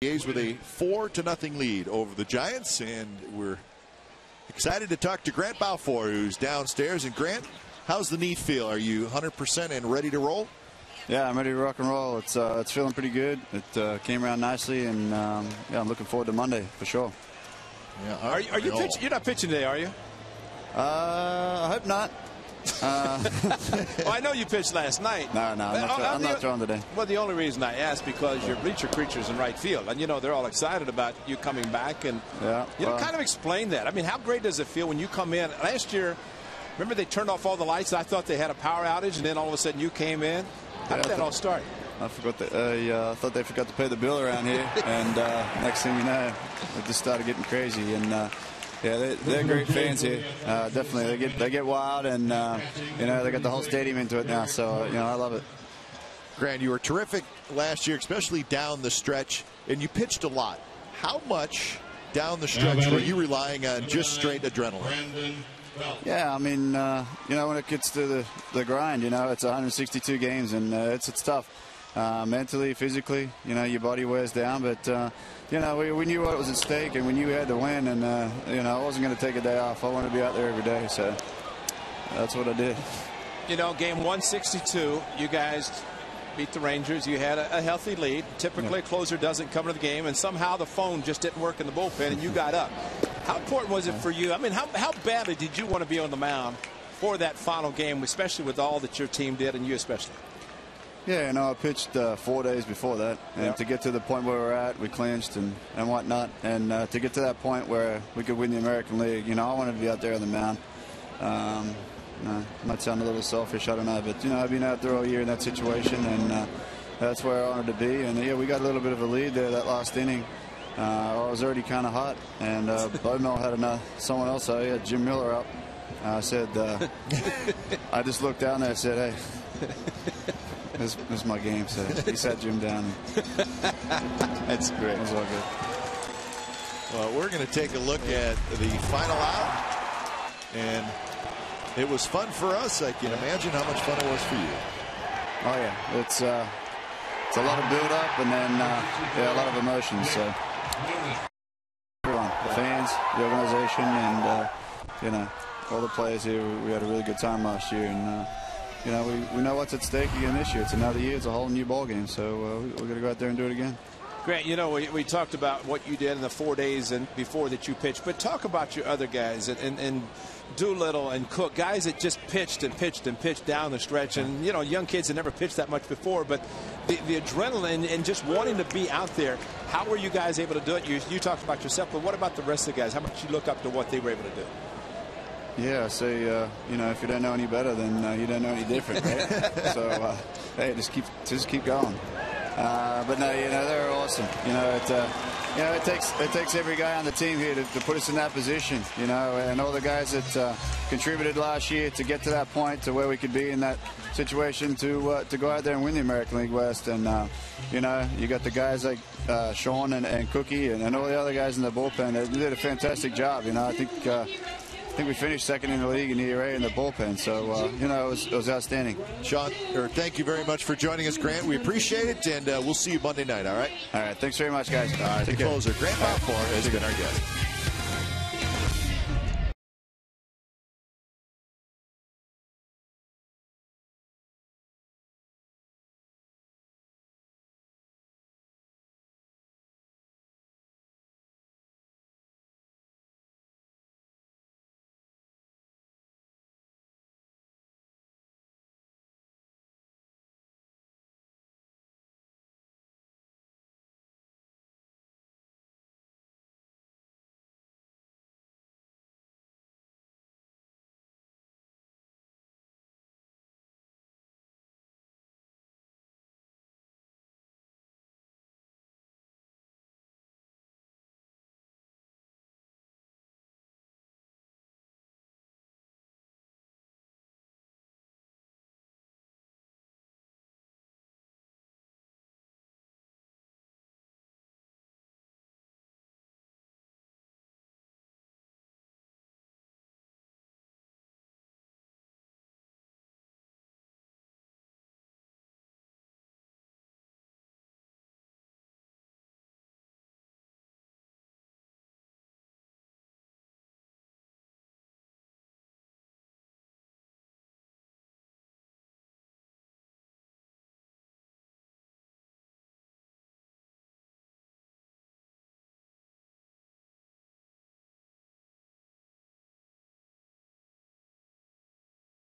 A's with a 4-0 lead over the Giants, and we're excited to talk to Grant Balfour, who's downstairs. And Grant, how's the knee feel? Are you 100% and ready to roll? Yeah, I'm ready to rock and roll. It's feeling pretty good. It came around nicely, and yeah, I'm looking forward to Monday for sure. Yeah, are you pitching? You're not pitching today, are you? I hope not. Well, I know you pitched last night. No, I'm not throwing today. Well, the only reason I asked because your bleacher creatures in right field, and they're all excited about you coming back, and kind of explain that. I mean, how great does it feel when you come in? Last year, remember they turned off all the lights. I thought they had a power outage, and then all of a sudden you came in. How did that all start? I forgot I thought they forgot to pay the bill around here, and next thing you know, it just started getting crazy. And yeah, they're great fans here. Definitely, they get wild, and they got the whole stadium into it now. So I love it. Grant, you were terrific last year, especially down the stretch, and you pitched a lot. How much down the stretch were you relying on just straight adrenaline? Yeah, I mean, when it gets to the grind, it's 162 games, and it's tough. Mentally, physically, your body wears down, but we knew what was at stake, and we knew we had to win, and I wasn't going to take a day off. I wanted to be out there every day, so that's what I did. Game 162, you guys beat the Rangers. You had a healthy lead. Typically, a closer doesn't come to the game, and somehow the phone just didn't work in the bullpen, and you got up. How important was it for you? I mean, how badly did you want to be on the mound for that final game, especially with all that your team did, and you especially? Yeah, I pitched 4 days before that, and to get to the point where we're at, we clinched and whatnot, and to get to that point where we could win the American League, I wanted to be out there on the mound. Might sound a little selfish, I don't know, but I've been out there all year in that situation, and that's where I wanted to be. And yeah, we got a little bit of a lead there that last inning. I was already kind of hot, and Bodemel had someone else out. He had Jim Miller up. I said, I just looked down there and said, hey. This is my game, so he sat Jim down. That's great. It was all good. Well, we're going to take a look at the final out, and it was fun for us. I can imagine how much fun it was for you. Oh yeah, it's a lot of build-up, and then a lot of emotions. So everyone, the fans, the organization, and all the players here. We had a really good time last year, and. We know what's at stake again this year. It's another year. It's a whole new ball game. So we're going to go out there and do it again. Grant, we talked about what you did in the 4 days and before that you pitched, but talk about your other guys and Doolittle and Cook, guys that just pitched and pitched and pitched down the stretch. And, young kids that never pitched that much before, but the adrenaline and just wanting to be out there. How were you guys able to do it? You talked about yourself, but what about the rest of the guys? How much you look up to what they were able to do? Yeah, so if you don't know any better, then you don't know any different, right? So hey, just keep going. But no, they're awesome. It takes every guy on the team here to put us in that position. And all the guys that contributed last year to get to that point, to where we could be in that situation to go out there and win the American League West. And you got the guys like Sean and Cookie and all the other guys in the bullpen. They did a fantastic job. I think we finished second in the league in the ERA in the bullpen, so it was outstanding. Sean, thank you very much for joining us, Grant. We appreciate it, and we'll see you Monday night. All right. All right. Thanks very much, guys. All right. The closer, Grant Balfour, has been our guest.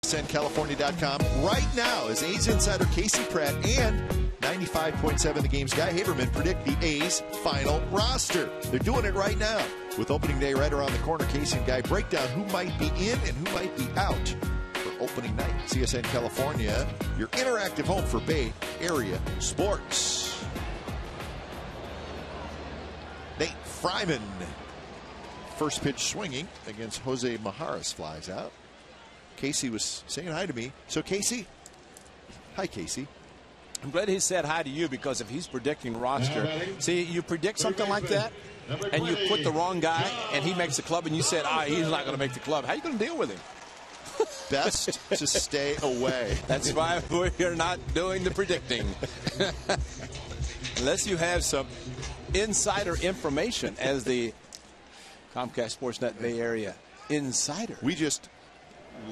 CSNCalifornia.com right now as A's insider Casey Pratt and 95.7 The Game's Guy Haberman predict the A's final roster. They're doing it right now. With opening day right around the corner, Casey and Guy break down who might be in and who might be out for opening night. CSN California, your interactive home for Bay Area sports. Nate Fryman, first pitch swinging against Jose Majares, flies out. Casey was saying hi to me. So Casey, hi Casey. I'm glad he said hi to you, because if he's predicting roster, see, you predict something like that and you put the wrong guy and he makes the club and you said, he's not going to make the club. How are you going to deal with him? Best to stay away. That's why we're not doing the predicting. Unless you have some insider information as the Comcast Sportsnet Bay Area insider. We just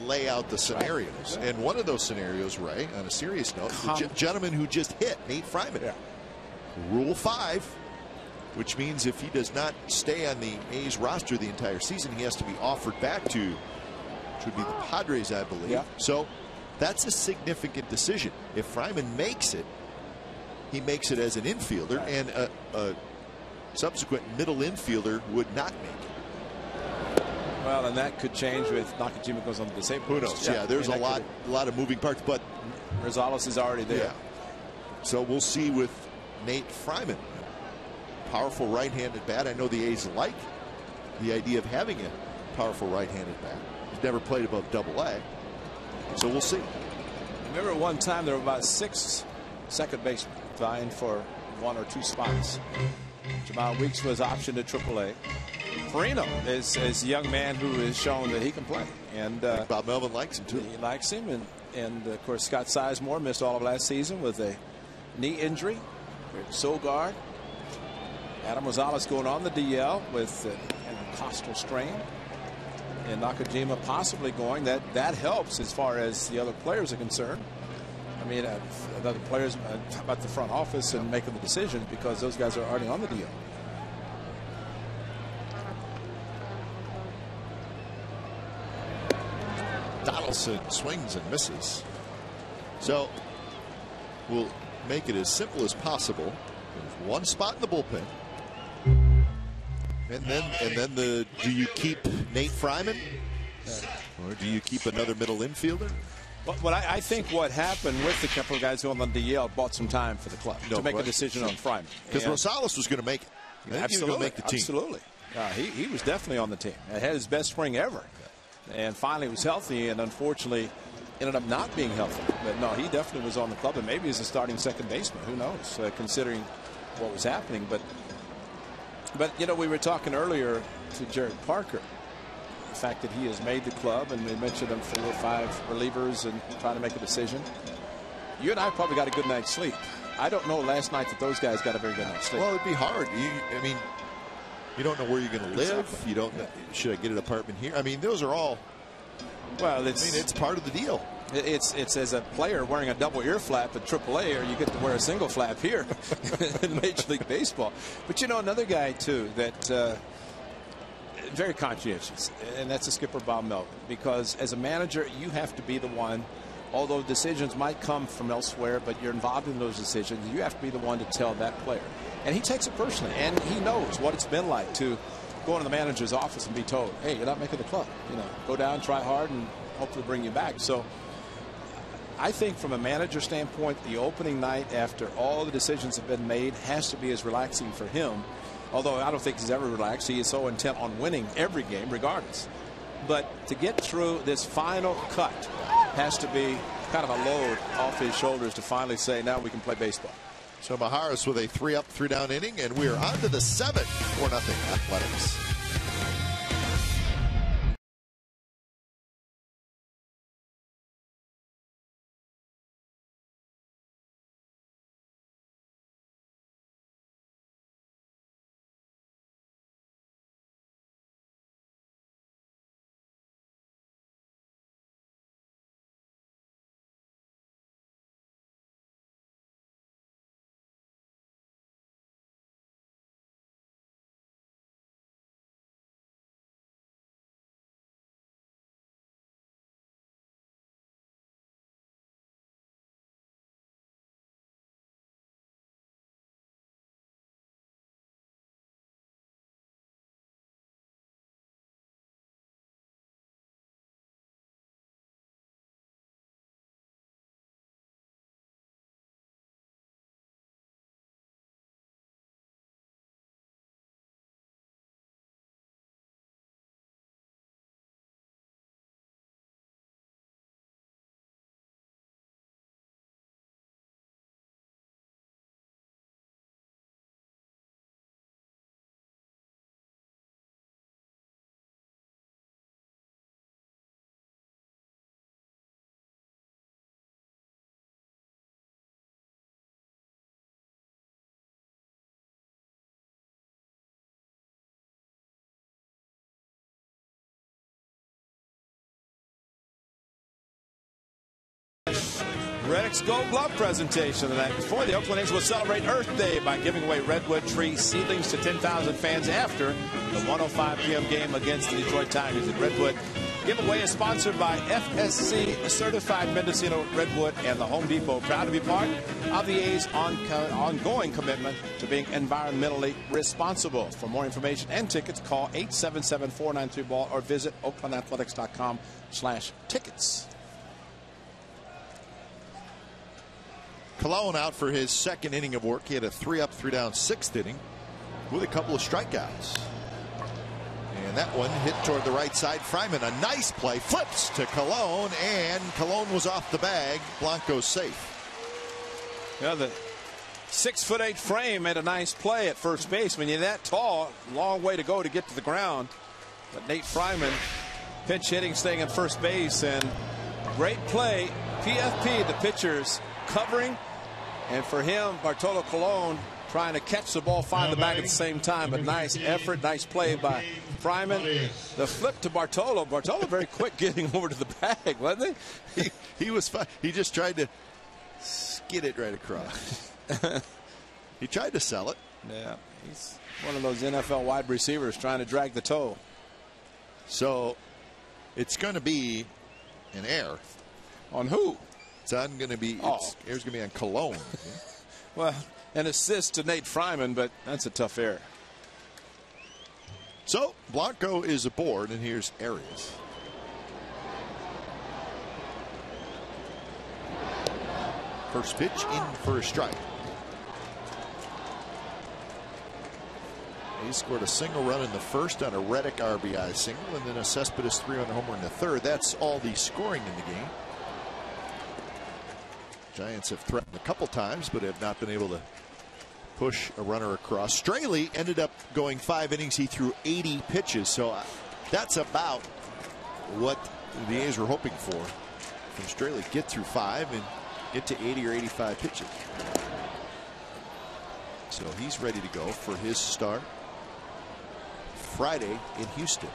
lay out the scenarios. And one of those scenarios, Ray, on a serious note, the gentleman who just hit, Nate Fryman. Yeah. Rule 5, which means if he does not stay on the A's roster the entire season, he has to be offered back to, which would be the Padres, I believe. Yeah. So that's a significant decision. If Fryman makes it, he makes it as an infielder, and a subsequent middle infielder would not make it. Well, and that could change with Nakajima goes on the disabled. Who knows? Yeah, there's a lot of moving parts, but Rosales is already there. Yeah. So we'll see with Nate Fryman. Powerful right-handed bat. I know the A's like the idea of having a powerful right-handed bat. He's never played above Double-A, so we'll see. Remember one time there were about 6 second basemen vying for 1 or 2 spots. Jamal Weeks was optioned to Triple-A. Perino is a young man who has shown that he can play, and Bob Melvin likes him too. He likes him, and of course Scott Sizemore missed all of last season with a knee injury. Sogard, Adam Rosales going on the DL with an intercostal strain, and Nakajima possibly going. That helps as far as the other players are concerned. I mean, the other players about the front office and making the decisions, because those guys are already on the deal. Donaldson swings and misses. So we'll make it as simple as possible. There's one spot in the bullpen, and then do you keep Nate Fryman, or do you keep another middle infielder? But I think what happened with the couple of guys who on the DL bought some time for the club to make a decision on Fryman, because Rosales was going to make it. Absolutely, make the team. Absolutely. He was definitely on the team. He had his best spring ever. And finally was healthy, and unfortunately ended up not being healthy. But no, he definitely was on the club, and maybe he's a starting second baseman. Who knows, considering what was happening. But you know, we were talking earlier to Jared Parker, the fact that he has made the club, and we mentioned him 4 or 5 relievers and trying to make a decision. You and I probably got a good night's sleep. I don't know last night that those guys got a very good night's sleep. Well, it'd be hard. I mean, you don't know where you're going to live. Exactly. You don't know, should I get an apartment here? I mean, those are all. Well, it's part of the deal. It's as a player wearing a double ear flap at AAA, or you get to wear a single flap here in Major League Baseball. But you know, another guy too that very conscientious, and that's the skipper Bob Melvin, because as a manager you have to be the one. Although decisions might come from elsewhere, but you're involved in those decisions, you have to be the one to tell that player. And he takes it personally, and he knows what it's been like to go into the manager's office and be told, hey, you're not making the club. You know, go down, try hard, and hopefully bring you back. So I think from a manager standpoint, the opening night after all the decisions have been made has to be as relaxing for him. Although I don't think he's ever relaxed. He is so intent on winning every game regardless. But to get through this final cut has to be kind of a load off his shoulders to finally say, now we can play baseball. So Majares with a 3-up, 3-down inning, and we are on to the 7th. 4-0 Athletics. Reddick's Gold Glove presentation the night before. The Oakland A's will celebrate Earth Day by giving away redwood tree seedlings to 10,000 fans after the 1:05 p.m. game against the Detroit Tigers. The Redwood giveaway is sponsored by FSC Certified Mendocino Redwood and the Home Depot. Proud to be part of the A's ongoing commitment to being environmentally responsible. For more information and tickets, call 877-493-BALL or visit oaklandathletics.com/tickets. Colon out for his second inning of work. He had a 3-up, 3-down, 6th inning with a couple of strikeouts. And that one hit toward the right side. Fryman, a nice play, flips to Colon, and Colon was off the bag. Blanco's safe. Yeah, the 6'8" frame made a nice play at first base. When you're that tall, long way to go to get to the ground. But Nate Fryman, pinch hitting, staying at first base, and great play. PFP, the pitchers covering, and for him, Bartolo Colon trying to catch the ball, find the bag at the same time. But nice effort, nice play by Fryman. The flip to Bartolo. Bartolo very quick getting over to the bag, wasn't he? He was fine. He just tried to skid it right across. He tried to sell it. Yeah, he's one of those NFL wide receivers trying to drag the toe. So it's going to be an error. On who? It's going to be. Error's going to be on Colon. Well, an assist to Nate Fryman, but that's a tough error. So Blanco is aboard, and here's Arias. First pitch in for a strike. He scored a single run in the first on a Reddick RBI single, and then a Cespedes 3-run homer in the third. That's all the scoring in the game. Giants have threatened a couple times, but have not been able to push a runner across. Straley ended up going 5 innings. He threw 80 pitches, so that's about what the A's were hoping for from Straley. Get through 5 and get to 80 or 85 pitches. So he's ready to go for his start Friday in Houston.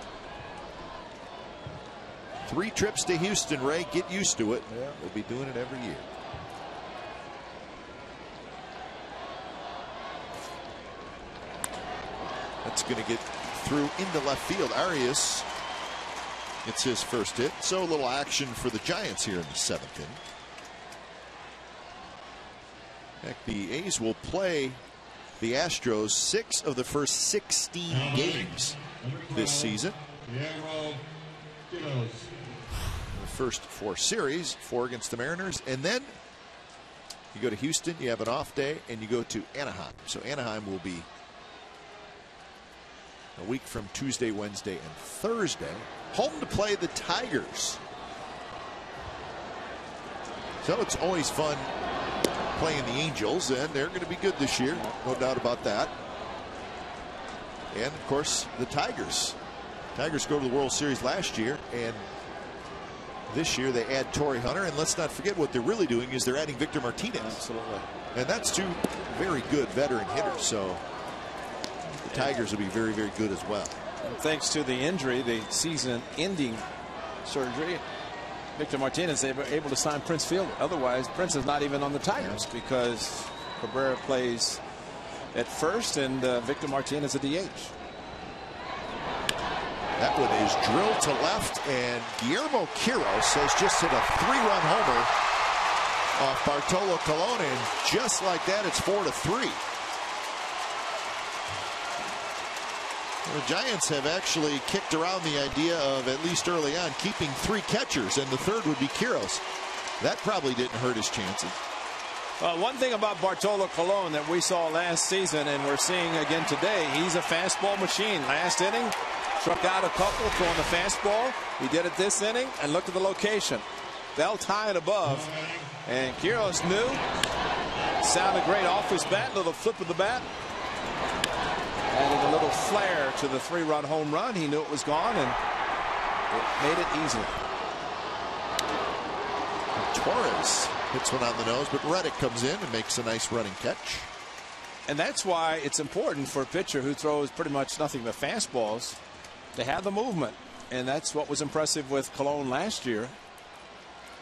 3 trips to Houston, Ray. Get used to it. Yeah. We'll be doing it every year. That's going to get through into left field. Arias gets his first hit. So a little action for the Giants here in the 7th inning. Heck, the A's will play the Astros 6 of the first 16 games this season. The first 4 series, 4 against the Mariners, and then you go to Houston, you have an off day, and you go to Anaheim. So Anaheim will be a week from Tuesday, Wednesday, and Thursday. Home to play the Tigers. So it's always fun playing the Angels, and they're going to be good this year, no doubt about that. And of course the Tigers go to the World Series last year, and this year they add Torrey Hunter, and let's not forget what they're really doing is they're adding Victor Martinez. Absolutely. And that's 2 very good veteran hitters, so the Tigers will be very, very good as well. And thanks to the injury, the season-ending surgery, Victor Martinez, they were able to sign Prince Fielder. Otherwise, Prince is not even on the Tigers because Cabrera plays at first and Victor Martinez at DH. That one is drilled to left, and Guillermo Quiros has just hit a 3-run homer off Bartolo Colon, and just like that, it's 4-3. The Giants have actually kicked around the idea of, at least early on, keeping 3 catchers, and the third would be Quiros. That probably didn't hurt his chances. One thing about Bartolo Colon that we saw last season and we're seeing again today, he's a fastball machine. Last inning, struck out a couple throwing the fastball. He did it this inning, and look at the location. Belt high and above, and Quiros knew. Sounded great off his bat, little flip of the bat. Added a little flair to the 3-run home run. He knew it was gone, and it made it easy. And Torres hits one on the nose, but Reddick comes in and makes a nice running catch. And that's why it's important for a pitcher who throws pretty much nothing but fastballs to have the movement. And that's what was impressive with Colon last year.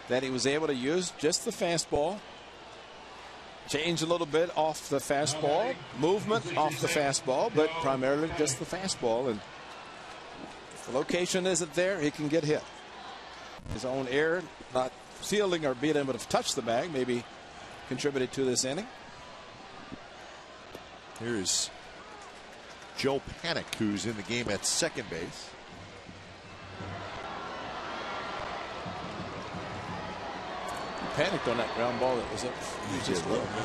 that he was able to use just the fastball, change a little bit off the fastball, movement off the fastball, but primarily just the fastball. And if the location isn't there, he can get hit. His own error, not fielding or being able to touch the bag, maybe contributed to this inning. Here's Joe Panic, who's in the game at second base. Panicked on that ground ball that was up just a little bit.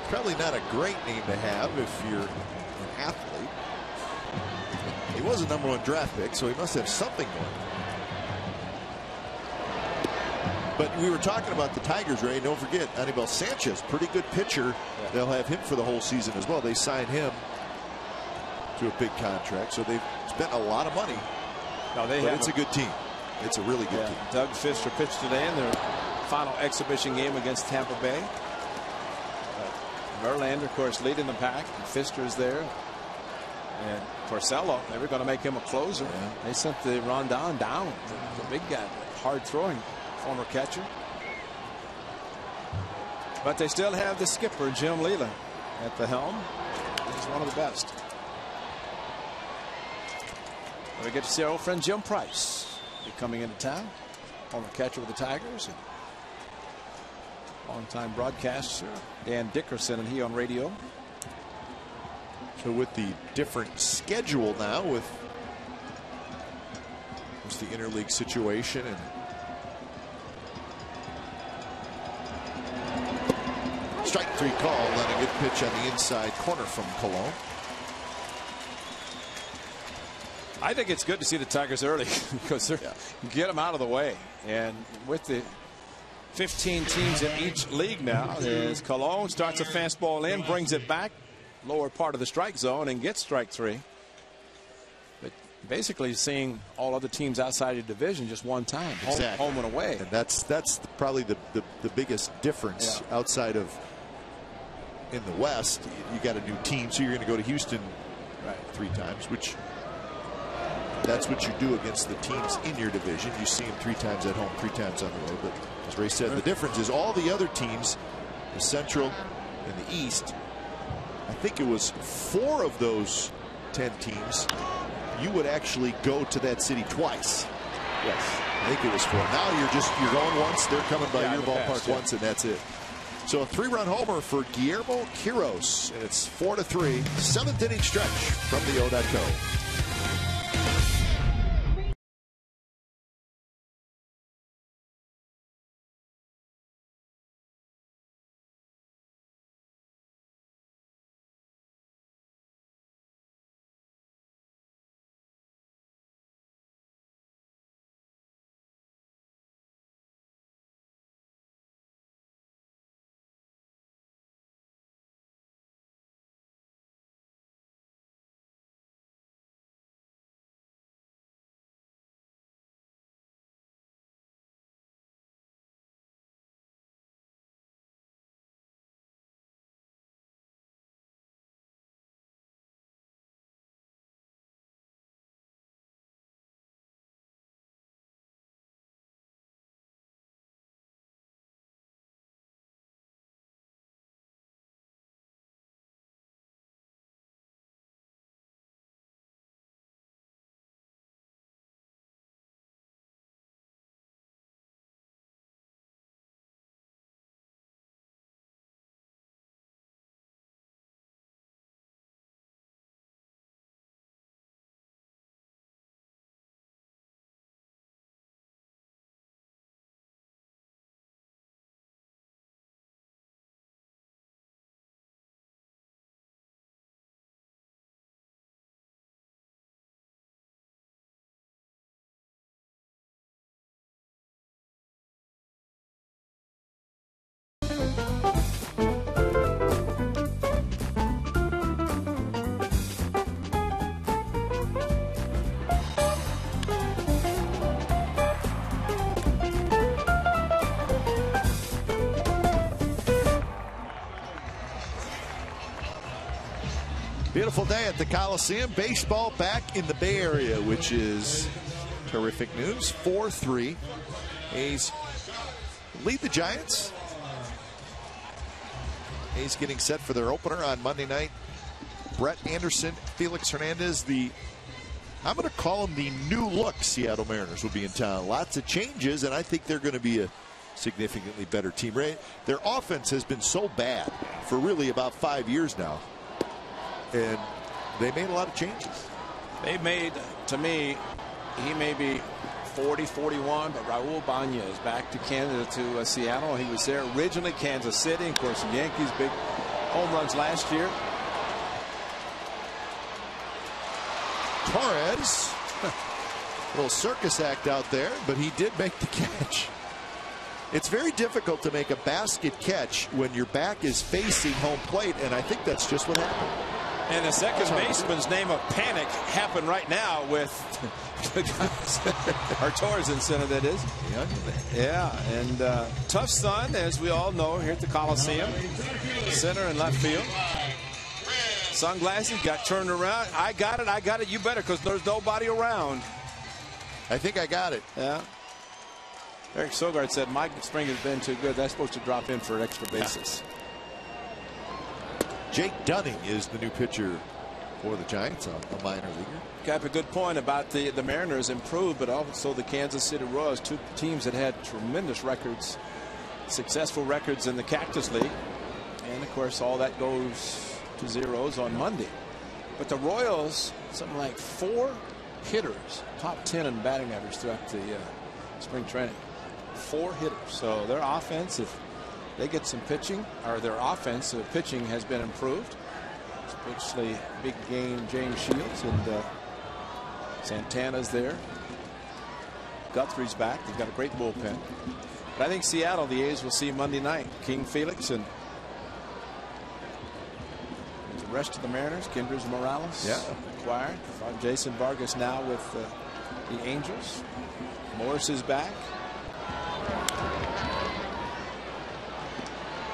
Probably not a great name to have if you're an athlete. He was a #1 draft pick, so he must have something going. But we were talking about the Tigers, Ray. Don't forget, Anibal Sanchez, pretty good pitcher. Yeah. They'll have him for the whole season as well. They signed him to a big contract, so they've spent a lot of money. No, but it's a good team. It's a really good team. Doug Fister pitched today in their final exhibition game against Tampa Bay. Verlander, of course, leading the pack. Fister's there. And Porcello, they were going to make him a closer. Yeah. They sent the Rondon down. The big guy, hard throwing former catcher. But they still have the skipper, Jim Leland, at the helm. He's one of the best. We get to see our old friend Jim Price be coming into town, former catcher with the Tigers, and longtime broadcaster Dan Dickerson, and he on radio. So with the different schedule now, with the interleague situation, and strike 3 call, and a good pitch on the inside corner from Colon. I think it's good to see the Tigers early because they're get them out of the way. And with the 15 teams in each league now, as Colon starts a fastball in, brings it back lower part of the strike zone and gets strike 3. But basically seeing all other teams outside your division just one time, exactly. home and away. And that's probably the biggest difference outside of in the West. You got a new team, so you're going to go to Houston 3 times, which that's what you do against the teams in your division. You see them 3 times at home, 3 times on the road. But as Ray said, the difference is all the other teams, the Central and the East, I think it was 4 of those 10 teams, you would actually go to that city twice. Yes. I think it was 4. Now you're going once, they're coming by your ballpark once, and that's it. So a 3-run homer for Guillermo Quiros, and it's 4-3, 7th inning stretch from the O.co. Beautiful day at the Coliseum. Baseball back in the Bay Area, which is terrific news. 4-3. A's lead the Giants. A's getting set for their opener on Monday night. Brett Anderson, Felix Hernandez, I'm going to call them the new look Seattle Mariners will be in town. Lots of changes, and I think they're going to be a significantly better team. Their offense has been so bad for really about 5 years now, and they made a lot of changes. They made, to me, he may be 40, 41, but Raul Banya is back to Canada, to Seattle. He was there originally, Kansas City. Of course, the Yankees, big home runs last year. Torres, little circus act out there, but he did make the catch. It's very difficult to make a basket catch when your back is facing home plate, and I think that's just what happened. And the second baseman's name of panic happened right now with our Torres center, that is. Yeah, and tough sun, as we all know, here at the Coliseum. Center and left field. Sunglasses got turned around. I got it. You better, because there's nobody around. I think I got it. Yeah. Eric Sogard said my spring has been too good. That's supposed to drop in for an extra basis. Jake Dunning is the new pitcher for the Giants, a minor leaguer. Got a good point about the Mariners improved, but also the Kansas City Royals, two teams that had tremendous records, successful records in the Cactus League. And, of course, all that goes to zeros on Monday. But the Royals, something like 4 hitters, top 10 in batting average throughout the spring training. 4 hitters. So their offense, if they get some pitching, or their offense, pitching has been improved. Especially big game James Shields, and Santana's there. Guthrie's back. They've got a great bullpen. But I think Seattle, the A's will see Monday night. King Felix and the rest of the Mariners. Kendrys Morales acquired. Jason Vargas now with the Angels. Morris is back.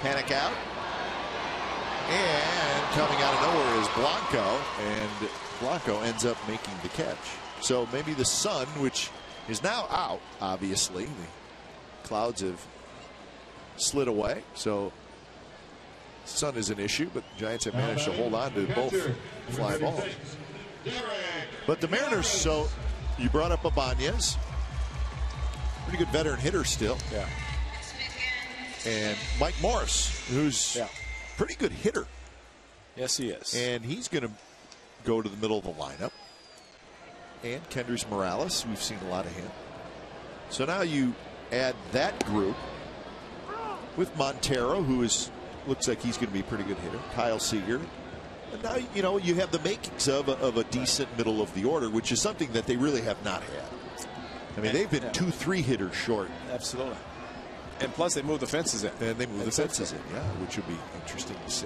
Panic out. And coming out of nowhere is Blanco, and Blanco ends up making the catch. So maybe the sun, which is now out, obviously. The clouds have slid away, so sun is an issue, but the Giants have managed to hold on to both fly balls. But the Mariners, so you brought up Ibanez. Pretty good veteran hitter still. Yeah. And Mike Morris, who's pretty good hitter. Yes, he is. And he's going to go to the middle of the lineup. And Kendrys Morales, we've seen a lot of him. So now you add that group with Montero, who looks like he's going to be a pretty good hitter. Kyle Seager. And now, you have the makings of a decent middle of the order, which is something that they really have not had. I mean, they've been 2-3 hitters short. Absolutely. And plus, they moved the fences in. And they moved the fences in, which would be interesting to see.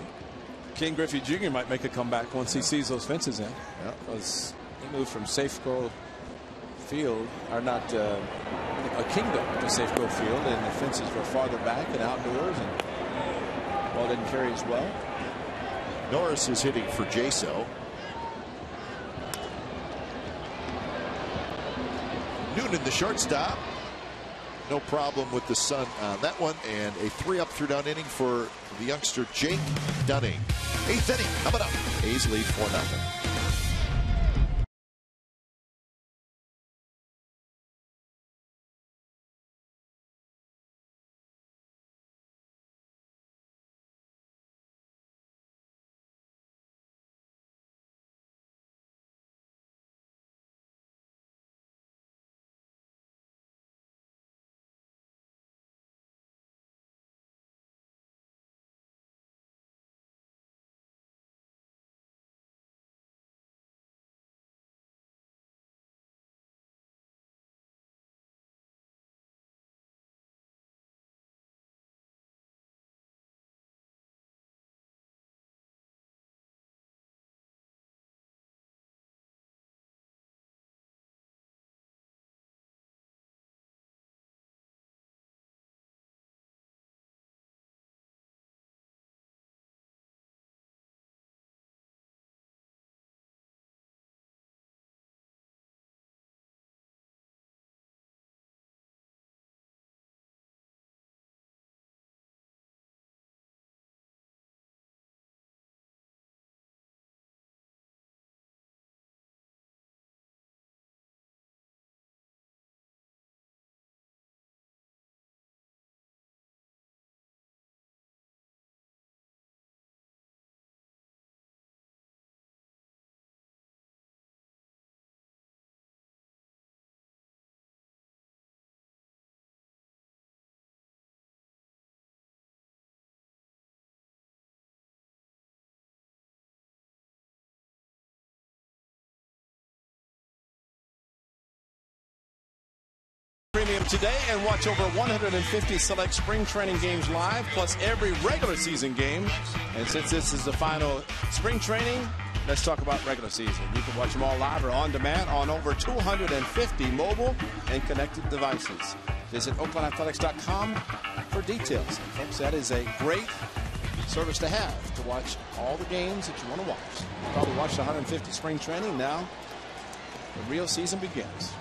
King Griffey Jr. might make a comeback once he sees those fences in. Because he moved from Safeco Field, or not a Kingdom, to Safeco Field, and the fences were farther back and outdoors, and ball didn't carry as well. Norris is hitting for Jaso. Noonan, the shortstop. No problem with the sun on that one, and a 3-up, 3-down inning for the youngster Jake Dunning. 8th inning coming up. A's lead 4-0. Premium today and watch over 150 select spring training games live, plus every regular season game. And since this is the final spring training, let's talk about regular season. You can watch them all live or on demand on over 250 mobile and connected devices. Visit OaklandAthletics.com for details. And folks, that is a great service to have, to watch all the games that you want to watch. You probably watched 150 spring training. Now the real season begins.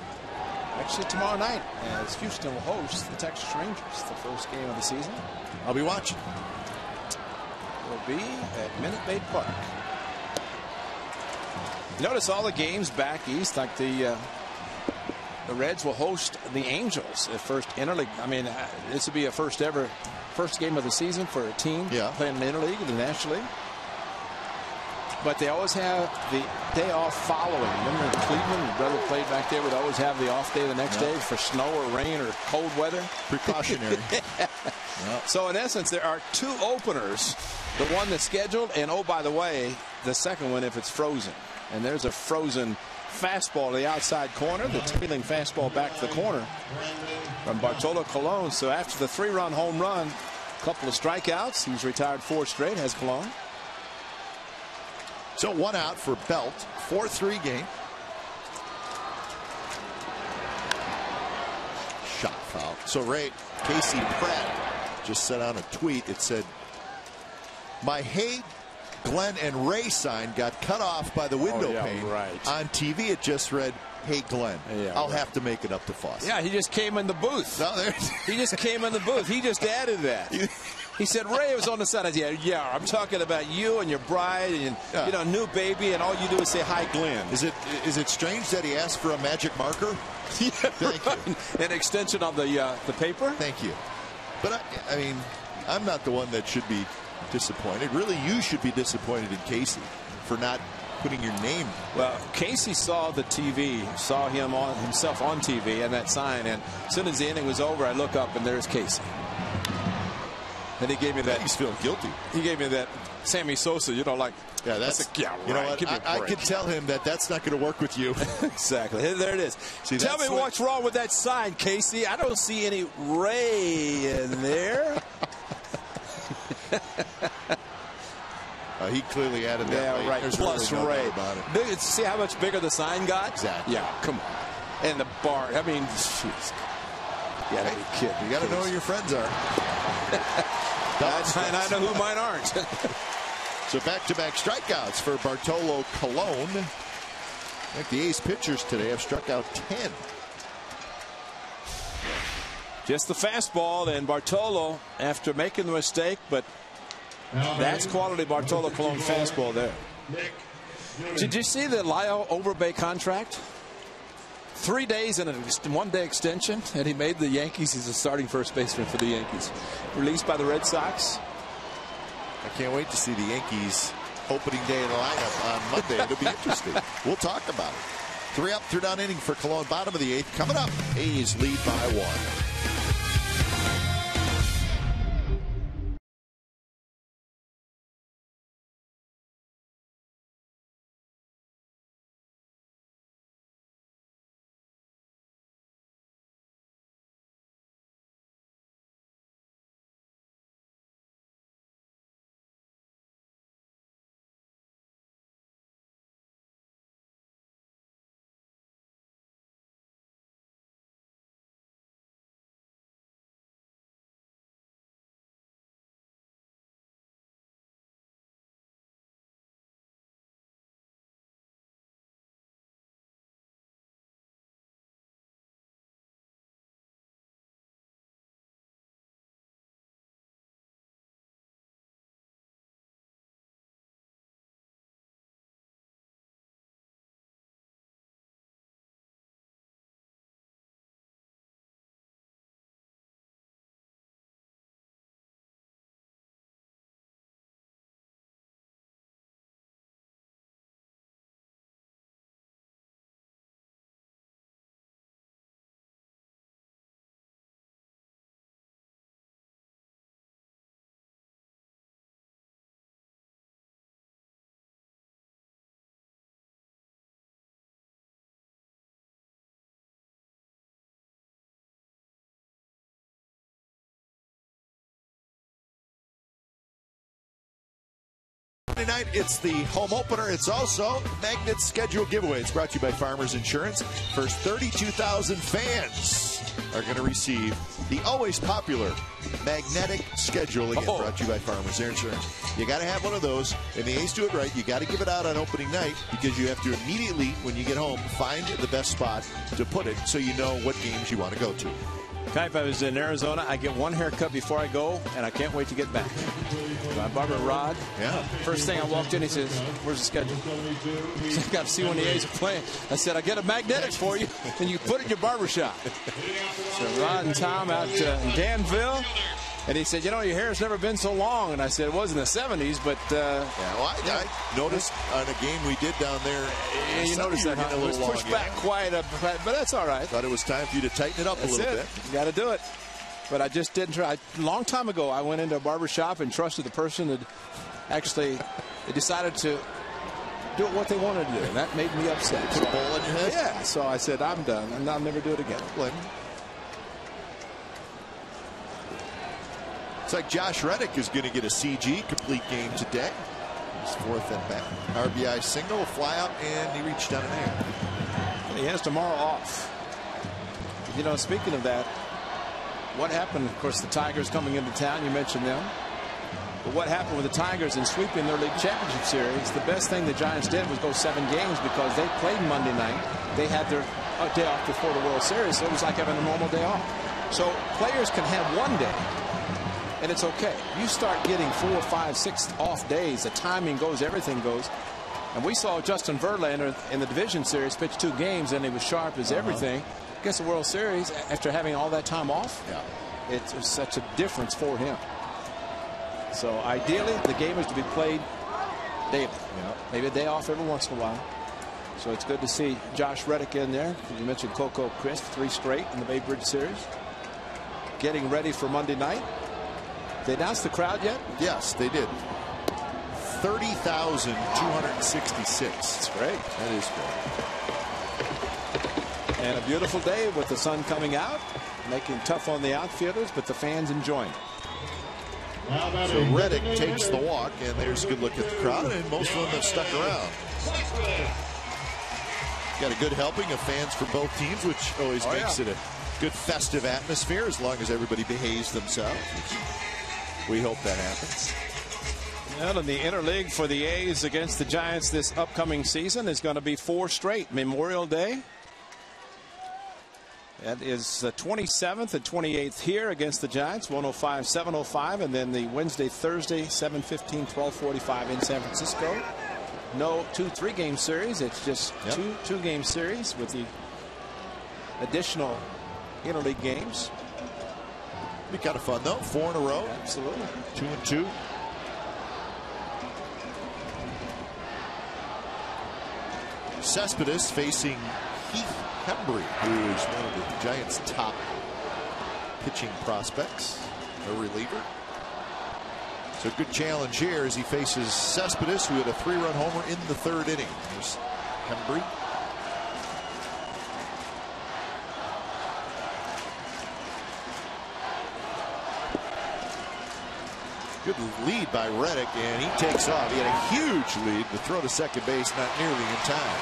Actually, tomorrow night, as Houston will host the Texas Rangers, the first game of the season. I'll be watching. Will be at Minute Maid Park. Notice all the games back east, like the Reds will host the Angels at first interleague. I mean, this would be a first game of the season for a team playing in the interleague and the National League. But they always have the day off following. Remember in Cleveland, your brother played back there, would always have the off day the next day for snow or rain or cold weather. Precautionary. So in essence, there are two openers. The one that's scheduled, and oh, by the way, the second one if it's frozen. And there's a frozen fastball to the outside corner. The trailing fastball back to the corner from Bartolo Colon. So after the 3-run home run, a couple of strikeouts, he's retired 4 straight, has Colon. So 1 out for Belt, 4-3 game. Shot foul. So Ray, Casey Pratt just sent out a tweet. It said, "My Hey, Glenn and Ray sign got cut off by the window pane. Right. On TV, it just read, Hey, Glenn. I'll have to make it up to Foss." Yeah, he just came in the booth. No, he just came in the booth. He just added that. He said Ray was on the side. I said, yeah, I'm talking about you and your bride and you know, new baby, and all you do is say hi, Glenn. Is it strange that he asked for a magic marker? Yeah, Thank you. An extension of the paper. Thank you. But I mean, I'm not the one that should be disappointed. Really, you should be disappointed in Casey for not putting your name. Well, Casey saw the TV, saw himself on TV and that sign, and as soon as the inning was over, I look up and there's Casey. And he gave me that. He's feeling guilty. He gave me that Sammy Sosa, you know, like, yeah, that's like, yeah, right. You know what? I could tell him that's not going to work with you. Exactly. There it is. See, tell me what's wrong with that sign, Casey. I don't see any Ray in there. He clearly added that. Yeah, right. There's Plus really no Ray. doubt about it. See how much bigger the sign got? Exactly. Yeah, come on. And the bar. I mean, jeez. You gotta be kidding. You gotta know who your friends are. And I know who mine aren't. So back-to-back strikeouts for Bartolo Colon. I think the A's pitchers today have struck out 10. Just the fastball, and Bartolo, after making the mistake, but that's quality Bartolo Colon fastball there. Did you see the Lyle Overbay contract? 3 days and a 1-day extension, and he made the Yankees. He's a starting first baseman for the Yankees. Released by the Red Sox. I can't wait to see the Yankees opening day in the lineup on Monday. It'll be interesting. We'll talk about it. 3 up, 3 down inning for Colon. Bottom of the 8th. Coming up, A's lead by 1. Monday night, it's the home opener. It's also Magnet's schedule giveaway. It's brought to you by Farmers Insurance. First 32,000 fans are going to receive the always popular magnetic schedule. Again, brought to you by Farmers Insurance. You got to have one of those, and the A's do it right. You got to give it out on opening night because you have to immediately, when you get home, find the best spot to put it so you know what games you want to go to. If I was in Arizona, I get one haircut before I go, and I can't wait to get back. My barber, Rod, first thing I walked in, he says, "Where's the schedule?" So I got to see when the A's are playing. I said, "I get a magnetic for you, and you put it in your barber shop." So Rod and Tom out in Danville, and he said, "You know, your hair's never been so long." And I said, "It was in the 70s, but..." I noticed on a game we did down there. You noticed that, huh? It was pushed back quite a bit, but that's all right. Thought it was time for you to tighten it up a little bit. You got to do it. But I just didn't try. A long time ago, I went into a barber shop and trusted the person that actually decided to do what they wanted to do. And that made me upset. Put a bowl on your head? Yeah. So I said, I'm done. And I'll never do it again. It's like Josh Reddick is going to get a CG complete game today. He's fourth and back. RBI single, a fly out, and he reached down in there. He has tomorrow off. You know, speaking of that, what happened, of course, the Tigers coming into town, you mentioned them. But what happened with the Tigers in sweeping their league championship series, the best thing the Giants did was go 7 games because they played Monday night. They had their day off before the World Series, so it was like having a normal day off. So players can have one day, and it's okay. You start getting 4, 5, 6 off days, the timing goes, everything goes. And we saw Justin Verlander in the division series pitch 2 games, and he was sharp as everything. Against the World Series, after having all that time off, it was such a difference for him. So ideally, the game is to be played daily. Maybe a day off every once in a while. So it's good to see Josh Reddick in there. You mentioned Coco Crisp, 3 straight in the Bay Bridge series. Getting ready for Monday night. They announced the crowd yet? Yes, they did. 30,266. That's great. That is great. And a beautiful day with the sun coming out, making it tough on the outfielders, but the fans enjoying it. So Reddick takes the walk, and there's a good look at the crowd, and most of them have stuck around. Got a good helping of fans for both teams, which always makes it a good festive atmosphere as long as everybody behaves themselves. We hope that happens. Well, in the interleague for the A's against the Giants this upcoming season is going to be 4 straight. Memorial Day. That is the 27th and 28th here against the Giants, 105, 705, and then the Wednesday, Thursday, 7:15, 12:45 in San Francisco. No 2 3-game series. It's just 2 game series with the additional interleague games. Be kind of fun though. 4 in a row. Absolutely. 2 and 2. Cespedes facing Heath Hembry, who is one of the Giants' top pitching prospects, a reliever. So good challenge here as he faces Cespedes, who had a 3-run homer in the 3rd inning. There's Hembry. Good lead by Reddick, and he takes off. He had a huge lead. The throw to second base, not nearly in time.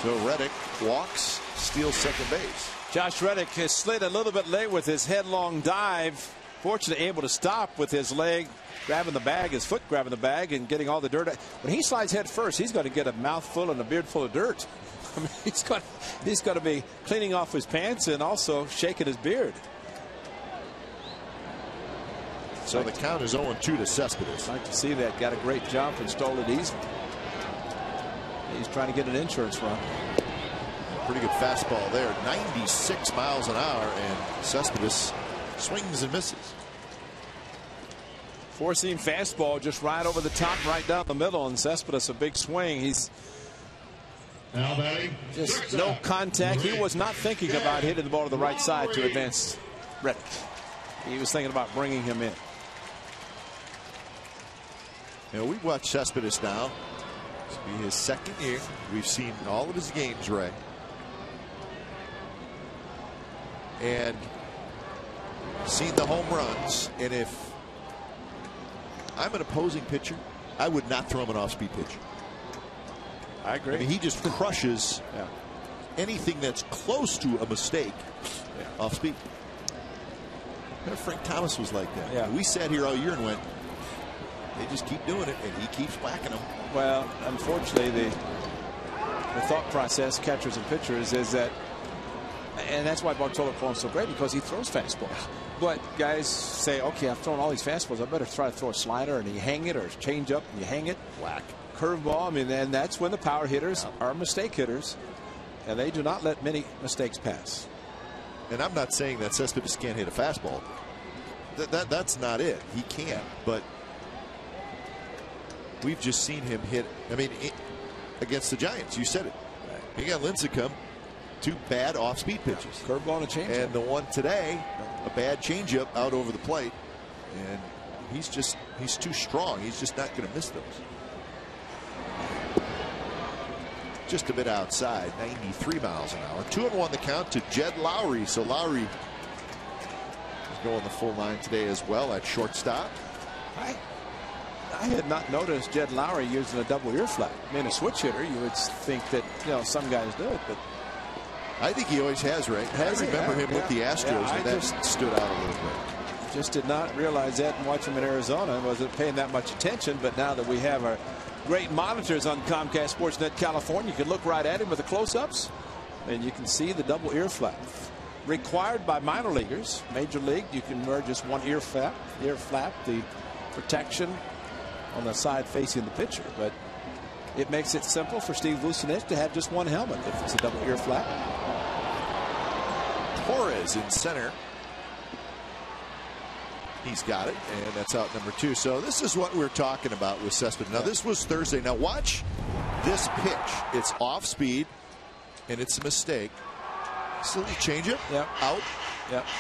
So Reddick walks, steals second base. Josh Reddick has slid a little bit late with his headlong dive. Fortunately, able to stop with his leg grabbing the bag, his foot grabbing the bag, and getting all the dirt. When he slides head first, he's going to get a mouthful and a beard full of dirt. I mean, he's got to be cleaning off his pants and also shaking his beard. So the count is 0-2 to Cespedes. Like to see that. Got a great jump and stole it easily. He's trying to get an insurance run. Pretty good fastball there. 96 miles an hour, and Cespedes swings and misses. 4-seam fastball just right over the top, right down the middle, and Cespedes a big swing. He's just no contact. He was not thinking about hitting the ball to the right side to advance Reddick. He was thinking about bringing him in. You know, we've watched Cespedes now. This will be his 2nd year. We've seen all of his games, Ray. And seen the home runs. And if I'm an opposing pitcher, I would not throw him an off-speed pitch. I agree. I mean, he just crushes anything that's close to a mistake off speed. Frank Thomas was like that. Yeah. We sat here all year and went, they just keep doing it, and he keeps whacking them. Well, unfortunately, the thought process, catchers and pitchers, is that, and that's why Bartolo Colon's so great, because he throws fastballs. But guys say, okay, I've thrown all these fastballs, I better try to throw a slider, and you hang it, or change up and you hang it. Whack. Curveball. I mean, and that's when the power hitters are mistake hitters, and they do not let many mistakes pass. And I'm not saying that Cespedes can't hit a fastball. That's not it. He can, but we've just seen him hit. I mean, against the Giants, you said it. He got Lincecum, 2 bad off-speed pitches. Curveball and a changeup. And the one today, a bad changeup out over the plate. And he's too strong. He's just not going to miss those. Just a bit outside, 93 miles an hour. 2-1 the count to Jed Lowry. So Lowry is going the full 9 today as well at shortstop. I had not noticed Jed Lowry using a double ear flap. I mean, a switch hitter, you would think that, some guys do it, but I think he always has, right? I remember him with the Astros, and that stood out a little bit. Just did not realize that and watch him in Arizona. Wasn't paying that much attention, but now that we have our great monitors on Comcast Sportsnet California, you can look right at him with the close-ups, and you can see the double ear flap. Required by minor leaguers. Major league, you can wear just one ear flap, the protection on the side facing the pitcher, but it makes it simple for Steve Vucinich to have just one helmet if it's a double ear flap. Torres in center. He's got it, and that's out number 2. So this is what we're talking about with Cespedes. Now, this was Thursday. Now, watch this pitch. It's off speed, and it's a mistake. It's a little changeup. Out.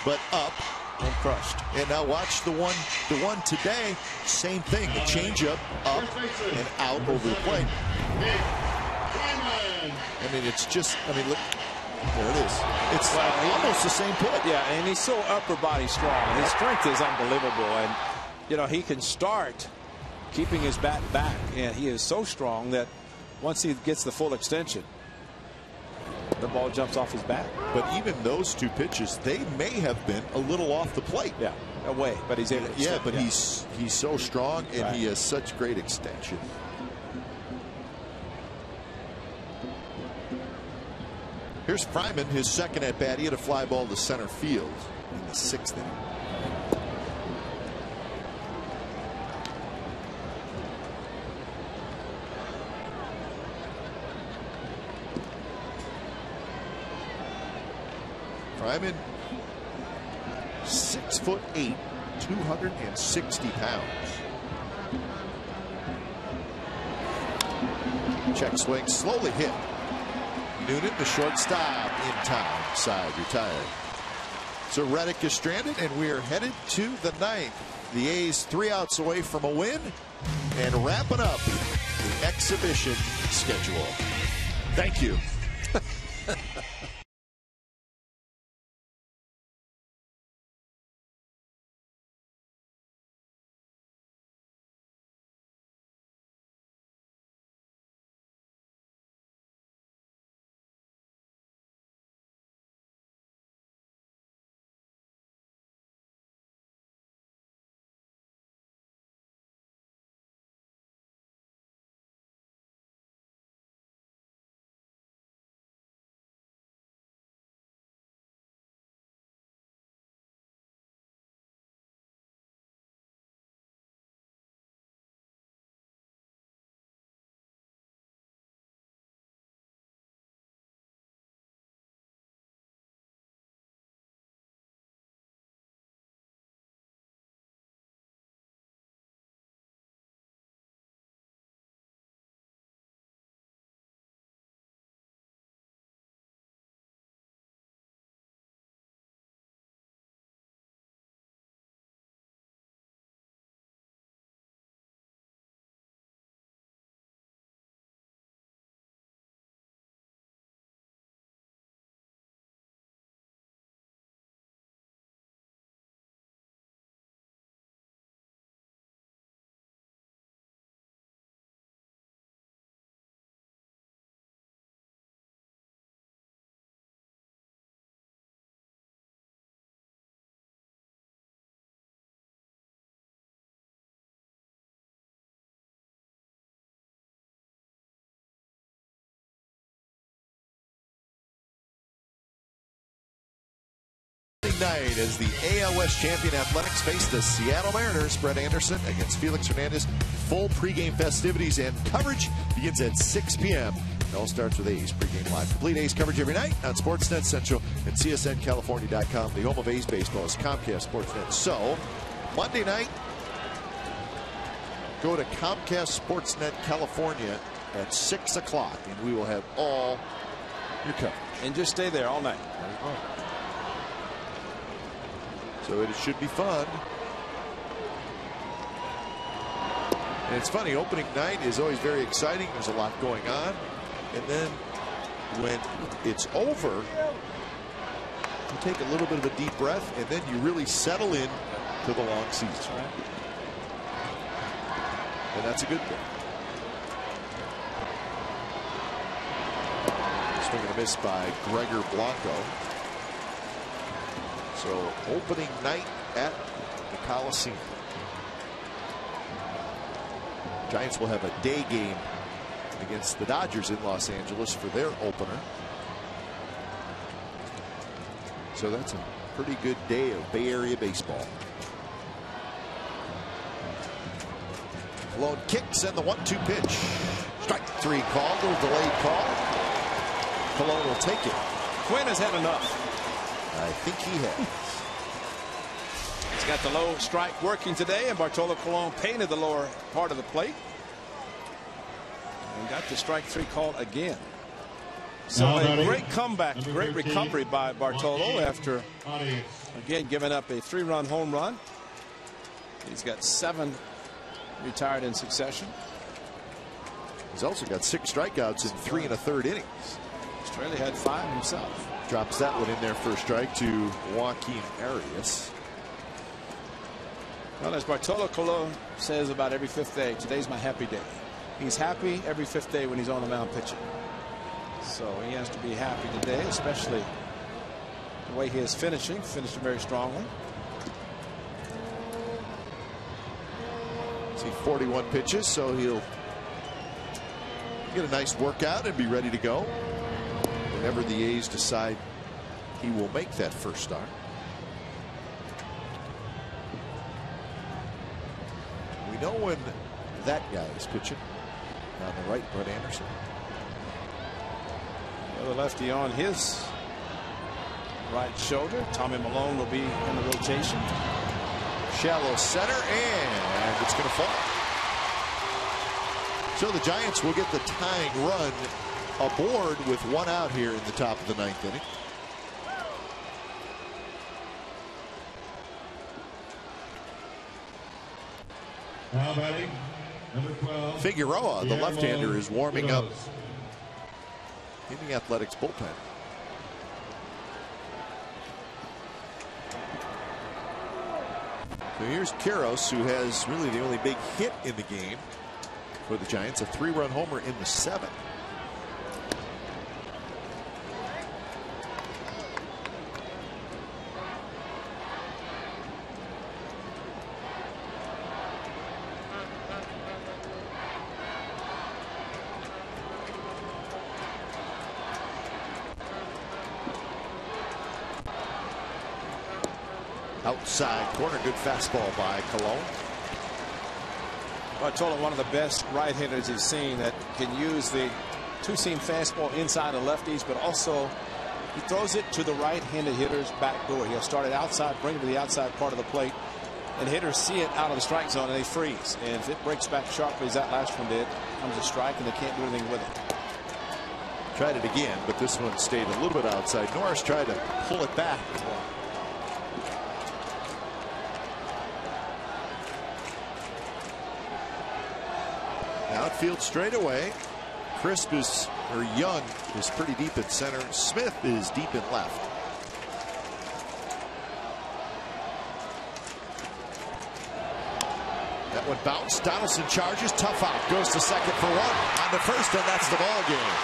But up. And crushed. And now watch the one today. Same thing. The changeup up and out over the plate. I mean, it's just. I mean, look. There it is. It's almost the same pitch. Yeah, and he's so upper body strong. His strength is unbelievable, and he can start keeping his bat back, and he is so strong that once he gets the full extension, the ball jumps off his bat. But even those 2 pitches, they may have been a little off the plate. Yeah, away, but he's able to. Yeah, but he's so strong, and he has such great extension. Here's Fryman, his second at bat. He had a fly ball to center field in the 6th inning. Fryman, 6'8", 260 pounds. Check swing, slowly hit. Noonan, the shortstop, in time. Side retired. So Reddick is stranded, and we are headed to the 9th. The A's 3 outs away from a win and wrapping up the exhibition schedule. Thank you. night as the AL West champion Athletics face the Seattle Mariners. Brett Anderson against Felix Hernandez. Full pregame festivities and coverage begins at 6 p.m. It all starts with A's pregame live. Complete A's coverage every night on Sportsnet Central and CSNCalifornia.com. The home of A's baseball is Comcast Sportsnet. So, Monday night, go to Comcast Sportsnet California at 6 o'clock, and we will have all your coverage. And just stay there all night. So it should be fun. And it's funny, opening night is always very exciting. There's a lot going on. And then when it's over, you take a little bit of a deep breath, and then you really settle in to the long season. And that's a good thing. Swing and a miss by Gregor Blanco. So opening night at the Coliseum. Giants will have a day game against the Dodgers in Los Angeles for their opener. So that's a pretty good day of Bay Area baseball. Colon kicks and the 1-2 pitch. Strike 3 call, little delayed call. Colon will take it. Quinn has had enough. I think he has. He's got the low strike working today, and Bartolo Colon painted the lower part of the plate. And got the strike 3 call again. So a great comeback, great recovery by Bartolo after, again, giving up a 3-run home run. He's got 7 retired in succession. He's also got 6 strikeouts in 3 1/3 innings. Australia had 5 himself. Drops that one in there for a strike to Joaquin Arias. Well, as Bartolo Colon says about every 5th day, today's my happy day. He's happy every 5th day when he's on the mound pitching. So he has to be happy today, especially the way he is finishing. Finished very strongly. See 41 pitches, so he'll get a nice workout and be ready to go whenever the A's decide he will make that first start. We know when that guy is pitching. On the right, Brett Anderson. The lefty on his right shoulder. Tommy Malone will be in the rotation. Shallow center, and it's going to fall. So the Giants will get the tying run aboard with 1 out here in the top of the 9th inning. Now batting, number 12. Figueroa, the left-hander, is warming up in the Athletics bullpen. So here's Queiroz, who has really the only big hit in the game for the Giants, a 3-run homer in the 7th. Outside corner, good fastball by Colon. Bartolo, one of the best right-handers he's seen that can use the 2-seam fastball inside of lefties, but also he throws it to the right-handed hitter's back door. He'll start it outside, bring it to the outside part of the plate, and hitters see it out of the strike zone and they freeze. And if it breaks back sharply as that last one did, comes a strike and they can't do anything with it. Tried it again, but this one stayed a little bit outside. Norris tried to pull it back. Outfield straight away. Crisp is, or Young is pretty deep in center. Smith is deep in left. That one bounced. Donaldson charges. Tough out. Goes to second for 1. On to first, and that's the ball game.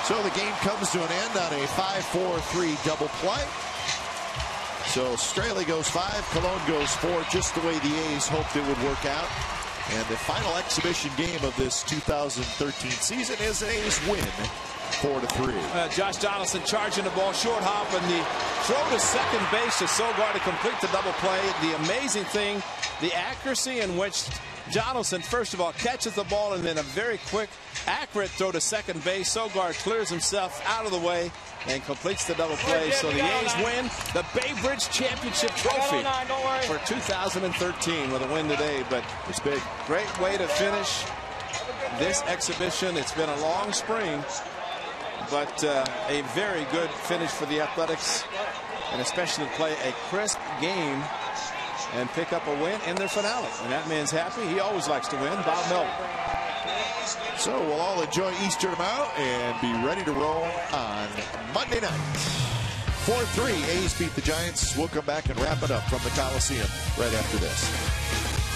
So the game comes to an end on a 5-4-3 double play. So Straley goes 5, Colon goes 4, just the way the A's hoped it would work out. And the final exhibition game of this 2013 season is an A's win, 4-3. Josh Donaldson charging the ball, short hop, and the throw to second base to Sogard to complete the double play. The amazing thing, the accuracy in which Donaldson, first of all, catches the ball, and then a very quick, accurate throw to second base. Sogard clears himself out of the way and completes the double play. So the A's win the Bay Bridge Championship Trophy for 2013 with a win today. But it's big. Great way to finish this exhibition. It's been a long spring, but a very good finish for the Athletics, and especially to play a crisp game and pick up a win in their finale. And that man's happy. He always likes to win. Bob Melton. So we'll all enjoy Easter tomorrow and be ready to roll on Monday night. 4-3, A's beat the Giants. We'll come back and wrap it up from the Coliseum right after this.